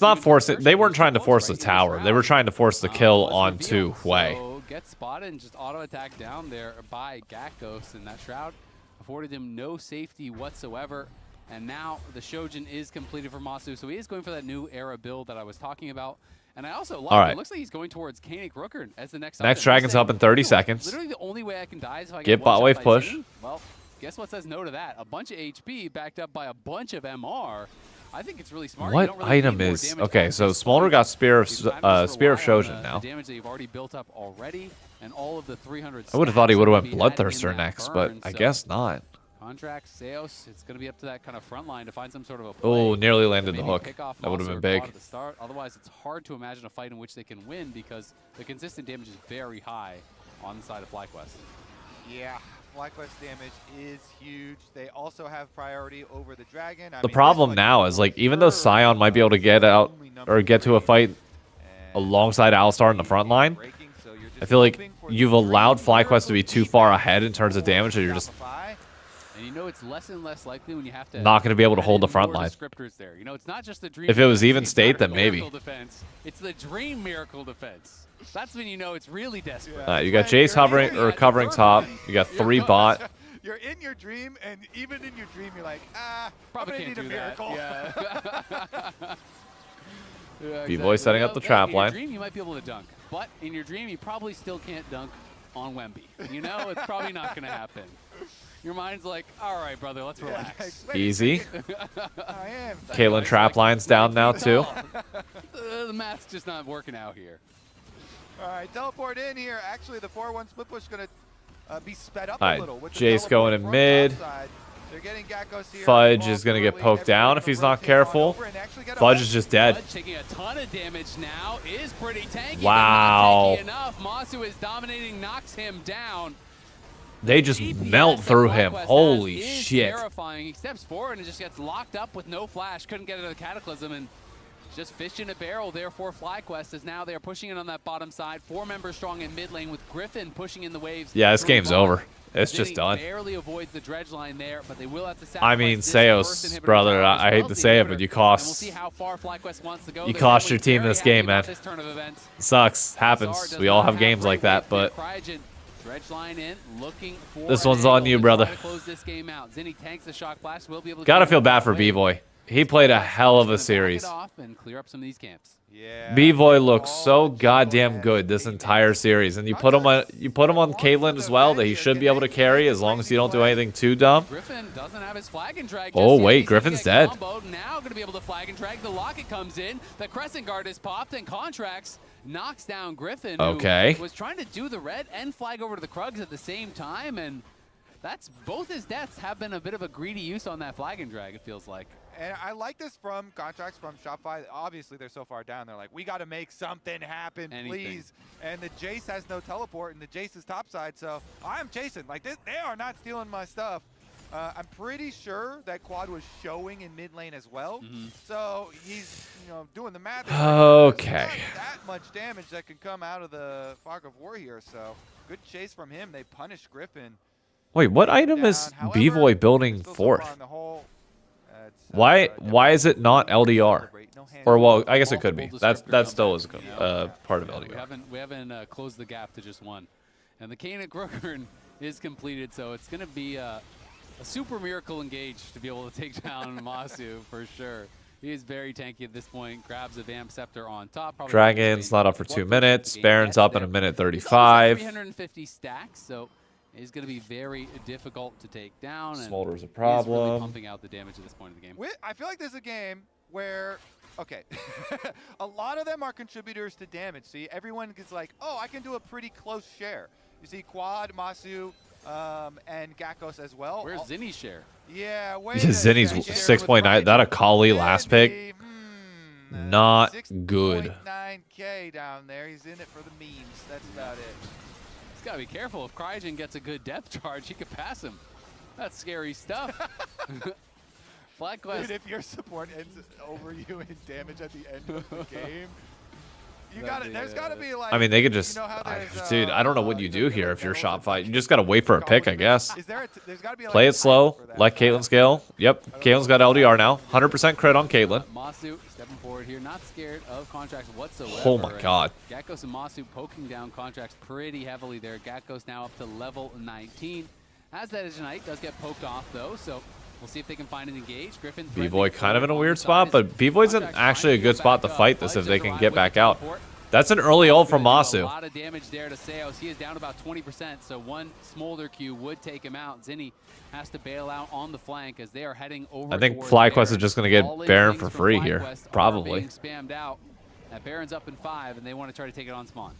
not forcing. They weren't trying to force the tower. They were trying to force the kill onto Wei. So gets spotted and just auto attack down there by Gakkos, and that Shroud afforded him no safety whatsoever. And now the Shojin is completed for Masu, so he is going for that new era build that I was talking about. And I also like it looks like he's going towards Kanik Rooker as the next. Next dragon's up in 30 seconds. Literally the only way I can die is if I get bot wave push. Well, guess what says no to that? A bunch of HP backed up by a bunch of MR. I think it's really smart. What item is okay? So Smolder got Spear of Shojin now. The damage that you've already built up already, and all of the 300. I would have thought he would have went Bloodthirster next, but I guess not. Contract, Seos, it's going to be up to that kind of front line to find some sort of a play. Oh, nearly landed the hook. That would have been big. At the start. Otherwise, it's hard to imagine a fight in which they can win because the consistent damage is very high on the side of FlyQuest. Yeah, FlyQuest damage is huge. They also have priority over the Dragon. The problem now is, like, even though Sion might be able to get out or get to a fight alongside Alistar in the front line, I feel like you've allowed FlyQuest to be too far ahead in terms of damage, so you're just and you know it's less and less likely when you have to not going to be able to hold the front line. There. You know, it's not just the dream. If it was even state, then maybe. Defense. It's the dream miracle defense. That's when you know it's really desperate. You got Jace hovering or covering top. You got 3 bot. You're in your dream, and even in your dream, you're like, probably can't need a miracle. Yeah. Yeah, B-Boy setting up the trap line. In your dream, you might be able to dunk, but in your dream, you probably still can't dunk on Wemby. You know, it's probably not going to happen. Your mind's like, all right, brother, let's relax. Easy. I am. Caitlyn trap line's down now, too. The math's just not working out here. All right, teleport in here. Actually, the 4-1 split push is going to be sped up a little. With Jace going in mid. They're getting Gakkos here. Fudge is going to get poked down if he's not careful. Fudge is just dead. Fudge taking a ton of damage now. Is pretty tanky. Wow. But not tanky enough. Masu is dominating, knocks him down. They just melt through him. Holy shit. Terrifying. He steps forward and just gets locked up with no flash. Couldn't get into the Cataclysm and just fish in a barrel there for FlyQuest as now they're pushing in on that bottom side. 4 members strong in mid lane with Griffin pushing in the waves. Yeah, this game's over. It's just done. Barely avoids the dredge line there, but they will have to I mean, Seos, brother, I hate to say it, but you cost you cost your team this game, man. Sucks. Happens. We all have games like that, but this one's on you, brother. Gotta feel bad for B-Boy. He played a hell of a series. B-Boy looks so goddamn good this entire series, and you put him on Caitlyn as well, that he should be able to carry as long as you don't do anything too dumb. Griffin doesn't have his flag and drag. Oh wait, Griffin's dead. Now going to be able to flag and drag. The locket comes in. The crescent guard is popped, and Contracts knocks down Griffin. Okay. Who was trying to do the red and flag over to the Krugs at the same time, and that's both his deaths have been a bit of a greedy use on that flag and drag. It feels like. And I like this from Contracts from Shopify. Obviously, they're so far down. They're like, we got to make something happen, please. And the Jace has no teleport, and the Jace is topside. So I'm chasing. Like, they are not stealing my stuff. I'm pretty sure that Quad was showing in mid lane as well. So he's, doing the math. Okay. That much damage that can come out of the Fog of War here. So good chase from him. They punish Griffin. Wait, what item is B-Boy building fourth? Why is it not LDR? Or well, I guess it could be. That still is part of LDR. We haven't closed the gap to just one, and the Kanik Rooker is completed. So it's going to be a super miracle engage to be able to take down Masu for sure. He is very tanky at this point. Grabs a Vamp Scepter on top. Dragon's not up for 2 minutes. Baron's up in a minute 35. 350 stacks. So. Is going to be very difficult to take down. Smolder's a problem. Really pumping out the damage at this point of the game. I feel like there's a game where, okay, a lot of them are contributors to damage. See, everyone is like, oh, I can do a pretty close share. You see Quad, Masu, and Gakkos as well. Where's Zinni's share? Yeah, Zinni's 6.9. That a Kali last pick? Not good. 6.9K down there. He's in it for the memes. That's about it. He's got to be careful. If Cryogen gets a good depth charge, he could pass him. That's scary stuff. FlyQuest. Dude, if your support ends over you in damage at the end of the game, there's got to be like. I mean, they could just. Dude, I don't know what you do here if you're Shopify. You just got to wait for a pick, I guess. There's got to be like play it slow. Let Caitlyn scale. Yep, Caitlyn's got LDR now. 100% crit on Caitlyn. Masu stepping forward here, not scared of Contracts whatsoever. Oh my god. Gakkos and Masu poking down Contracts pretty heavily there. Gakkos now up to level 19. As that is Ignite, does get poked off though, so We'll see if they can find an engage. Griffin B-Boy kind of in a weird spot, but B-Boy's in actually a good spot to fight this if they can get back out. That's an early ult from Masu. A lot of damage there to Seos. He is down about 20%, so one Smolder Q would take him out. Zinni has to bail out on the flank as they are heading over. I think FlyQuest is just going to get Baron for free here, probably. Being spammed out. That Baron's up in 5, and they want to try to take it on spawn.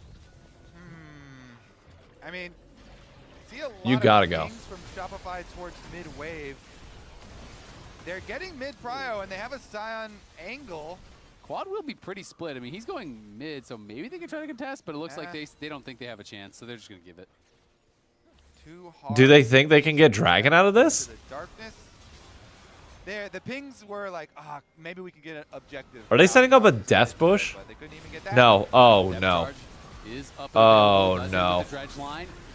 I mean, see a lot you gotta of go. things from Shopify towards mid-wave. They're getting mid-prio, and they have a Scion angle. Quad will be pretty split. I mean, he's going mid, so maybe they can try to contest, but it looks like they don't think they have a chance, so they're just going to give it. Too hard. Do they think they can get Dragon out of this? The darkness. The pings were like, maybe we can get an objective. Are they setting up a death bush? But they couldn't even get that. No. Oh, no. Oh, no.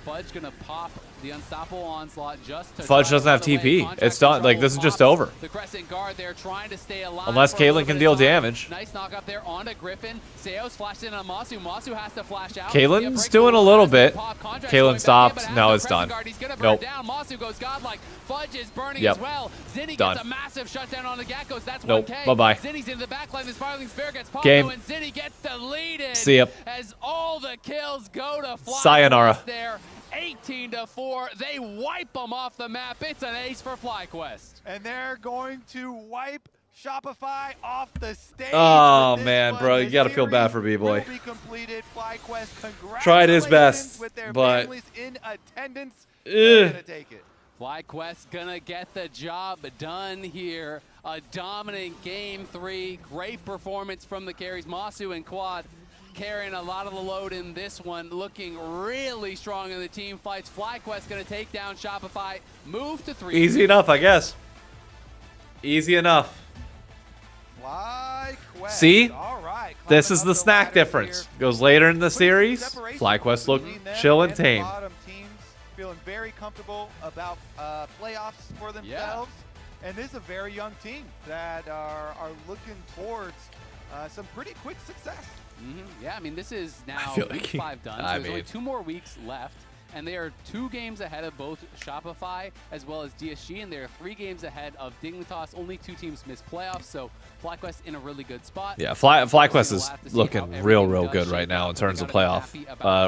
Fudge gonna pop the unstoppable onslaught just to Fudge doesn't have TP. It's done. Like, this is just over. The crescent guard there trying to stay alive. Unless Caitlyn can deal damage. Nice knock up there onto Griffin. Seos flashed in on Masu. Masu has to flash out. Caitlyn's doing a little bit. Caitlyn stopped. No, it's done. Nope. Masu goes godlike. Fudge is burning Yep. as well. Zinni Done. gets a massive shutdown on the Geckos. That's Nope. 1K. Bye-bye. Zinni's into the backline. The Spiraling Spear gets popped. Game. And Zinni gets the lead in. See ya. As all the kills go to Fly. Sayonara. There. 18-4. They wipe them off the map. It's an ace for FlyQuest. And they're going to wipe Shopify off the stage. Oh, man, bro. You got to feel bad for B-Boy. Tried his best, with their but... families in attendance. They're gonna take it. FlyQuest gonna get the job done here. A dominant game 3. Great performance from the carries. Masu and Quad carrying a lot of the load in this one, looking really strong in the team fights. FlyQuest gonna take down Shopify, move to 3. Easy enough, I guess. Easy enough. FlyQuest. See? All right. This is the snack difference. Goes later in the series. FlyQuest look chill and tame. Bottom teams feeling very comfortable about playoffs for themselves. Yeah. And this is a very young team that are looking towards some pretty quick success. Yeah, I mean, this is now week 5 done. So there's only 2 more weeks left, and they are 2 games ahead of both Shopify as well as DSG, and they are 3 games ahead of Dignitas. Only 2 teams missed playoffs, so FlyQuest in a really good spot. Yeah, FlyQuest is looking real good right now in terms of playoff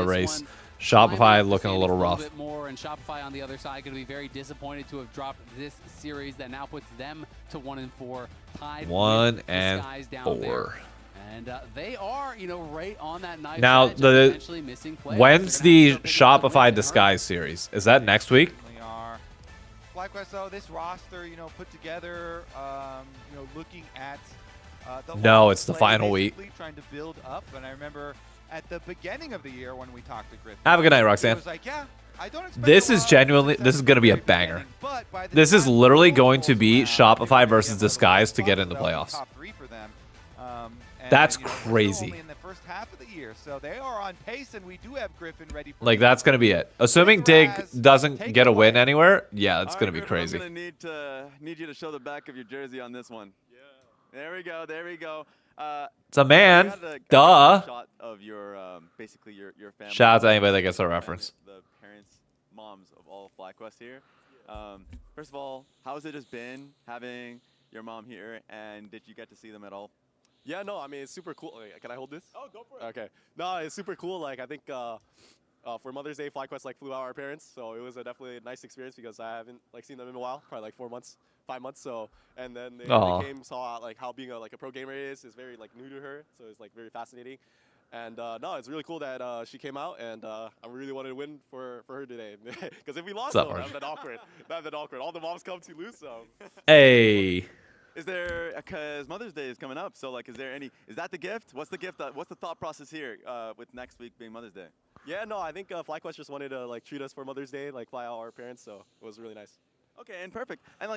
race. Shopify looking a little rough. Bit more, and Shopify on the other side going to be very disappointed to have dropped this series that now puts them to 1-4, tied 1-4. And they are, right on that knife. Now, when's the Shopify Disguise series? Is that next week? We are. FlyQuest, though, this roster, put together, looking at the No, it's the final week. Trying to build up, and I remember at the beginning of the year when we talked to Griffin. Have a good night, Roxanne. Was like, yeah, I don't expect this is genuinely, this is going to be a banger. This is literally going to be Shopify versus Disguise to get in the playoffs. Top 3 for them. That's crazy. Only in the first half of the year, so they are on pace, and we do have Griffin ready for like that's gonna be it. Assuming Dig doesn't get a win anywhere, yeah, it's gonna be crazy. I'm gonna need you to show the back of your jersey on this one. Yeah. There we go. There we go. It's a man. Duh. Shot of your basically your family. Shout out to anybody that gets a reference. The parents, moms of all of FlyQuest here. First of all, how's it just been having your mom here, and did you get to see them at all? Yeah, no, I mean, it's super cool. Can I hold this? Oh, go for it. Okay. No, it's super cool. Like, I think for Mother's Day, FlyQuest, flew out our parents. So it was definitely a nice experience because I haven't, seen them in a while, probably, 4 months, 5 months. So, and then they came, saw, how being a pro gamer is very, new to her. So it's, very fascinating. And, no, it's really cool that she came out, and I really wanted to win for her today. Because if we lost, that would have been awkward. That would have been awkward. All the moms come to lose, so. Hey. Is there, because Mother's Day is coming up, so is that the gift? What's the gift? What's the thought process here with next week being Mother's Day? Yeah, no, I think FlyQuest just wanted to treat us for Mother's Day, fly out our parents, so it was really nice. Okay, and perfect. And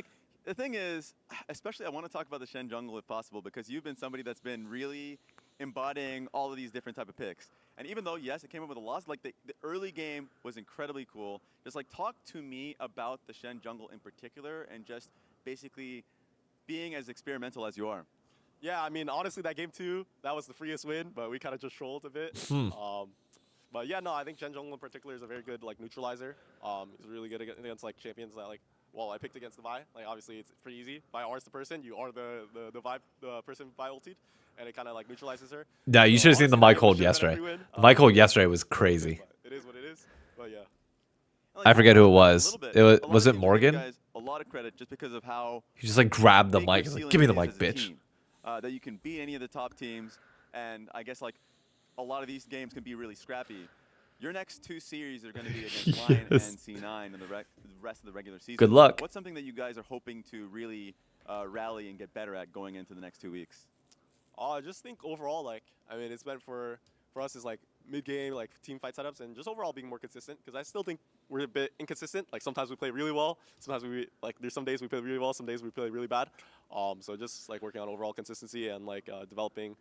the thing is, especially I want to talk about the Shen jungle if possible, because you've been somebody that's been really embodying all of these different type of picks. And even though, yes, it came up with a loss, the early game was incredibly cool. Just talk to me about the Shen jungle in particular, and just basically being as experimental as you are. Yeah, I mean, honestly, that game 2, that was the freest win, but we kind of just trolled a bit. But yeah, no, I think Shen jungle in particular is a very good neutralizer. He's really good against champions that well, I picked against the Vi. Like obviously it's pretty easy. Vi R's the person, you are the person Vi ultied, and it kind of like neutralizes her. Yeah, you should have seen the mic hold yesterday. The mic hold yesterday was crazy. It is what it is. But yeah. I forget who it was. Was it Morgan? A lot of credit just because of how He just like grabbed the mic. He's like, give me the mic, bitch. That you can beat any of the top teams, and I guess like a lot of these games can be really scrappy. Your next 2 series are going to be against Lion and C9 and the rest of the regular season. Good luck. What's something that you guys are hoping to really rally and get better at going into the next 2 weeks? I just think overall, like, I mean, it's meant for us is like mid-game, like team fight setups, and just overall being more consistent. Because I still think we're a bit inconsistent. Like sometimes we play really well, sometimes there's some days we play really well, some days we play really bad. So just like working on overall consistency and like developing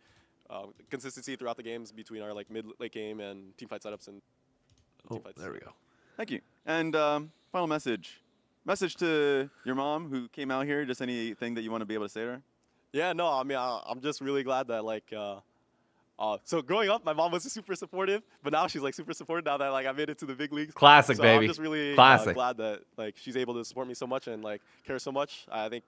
consistency throughout the games between our like mid-late game and team fight setups and team fights. There we go. Thank you. And final message. Message to your mom who came out here. Just anything that you want to be able to say to her? Yeah, no, I mean, I'm just really glad that like, so growing up, my mom was super supportive, but now she's like super supportive now that like I made it to the big leagues. Classic, so baby. I'm just really glad that like she's able to support me so much and like care so much. I think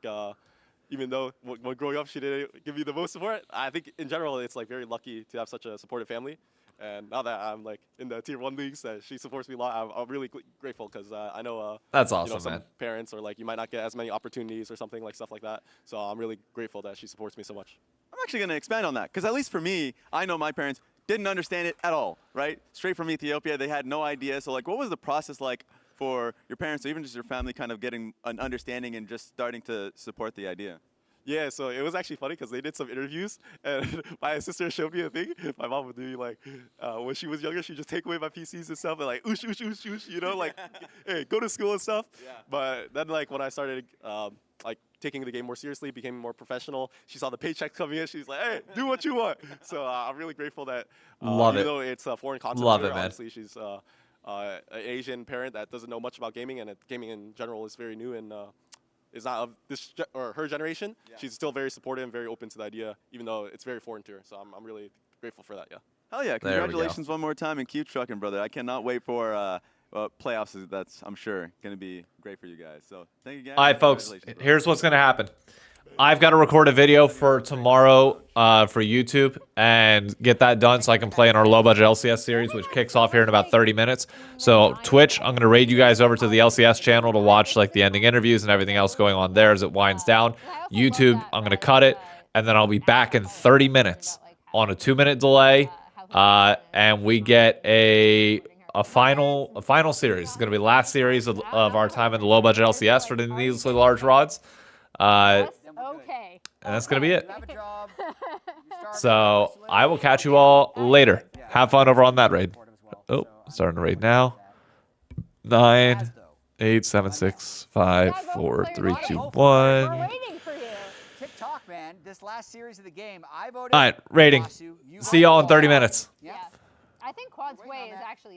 even though when growing up she didn't give me the most support, I think in general it's like very lucky to have such a supportive family. And now that I'm like in the tier 1 leagues, that she supports me a lot, I'm really grateful because I know that's awesome, you know, some man. parents or like you might not get as many opportunities or something like stuff like that. So I'm really grateful that she supports me so much. I'm actually going to expand on that because at least for me, I know my parents didn't understand it at all, right? Straight from Ethiopia, they had no idea. So like, what was the process like for your parents or even just your family kind of getting an understanding and just starting to support the idea? Yeah, so it was actually funny because they did some interviews, and my sister showed me a thing. My mom would do like, when she was younger, she'd just take away my PCs and stuff, and like, oosh, oosh, oosh, oosh, you know, like, hey, go to school and stuff. Yeah. But then, like, when I started, like, taking the game more seriously, became more professional, she saw the paychecks coming in, she's like, hey, do what you want. So I'm really grateful that, even though it's a foreign concept to her, honestly, she's an Asian parent that doesn't know much about gaming, and gaming in general is very new and is not of this or her generation. Yeah. She's still very supportive and very open to the idea, even though it's very foreign to her. So I'm really grateful for that. Yeah. Hell yeah! Congratulations one more time and keep trucking, brother. I cannot wait for playoffs. That's I'm sure going to be great for you guys. So thank you guys. All right, folks. Here's what's going to happen. I've got to record a video for tomorrow for YouTube and get that done so I can play in our low-budget LCS series, which kicks off here in about 30 minutes. So Twitch, I'm going to raid you guys over to the LCS channel to watch like the ending interviews and everything else going on there as it winds down. YouTube, I'm going to cut it, and then I'll be back in 30 minutes on a 2-minute delay, and we get a final series. It's going to be the last series of our time in the low-budget LCS for the needlessly large rods. Okay. And that's going to be it. So I will catch you all later. Have fun over on that raid. Oh, starting to raid now. 9, 8, 7, 6, 5, 4, 3, 2, 1. We're waiting for you. TikTok, man. This last series of the game, I voted. All right, rating. See y'all in 30 minutes. Yeah. I think Quad's way is actually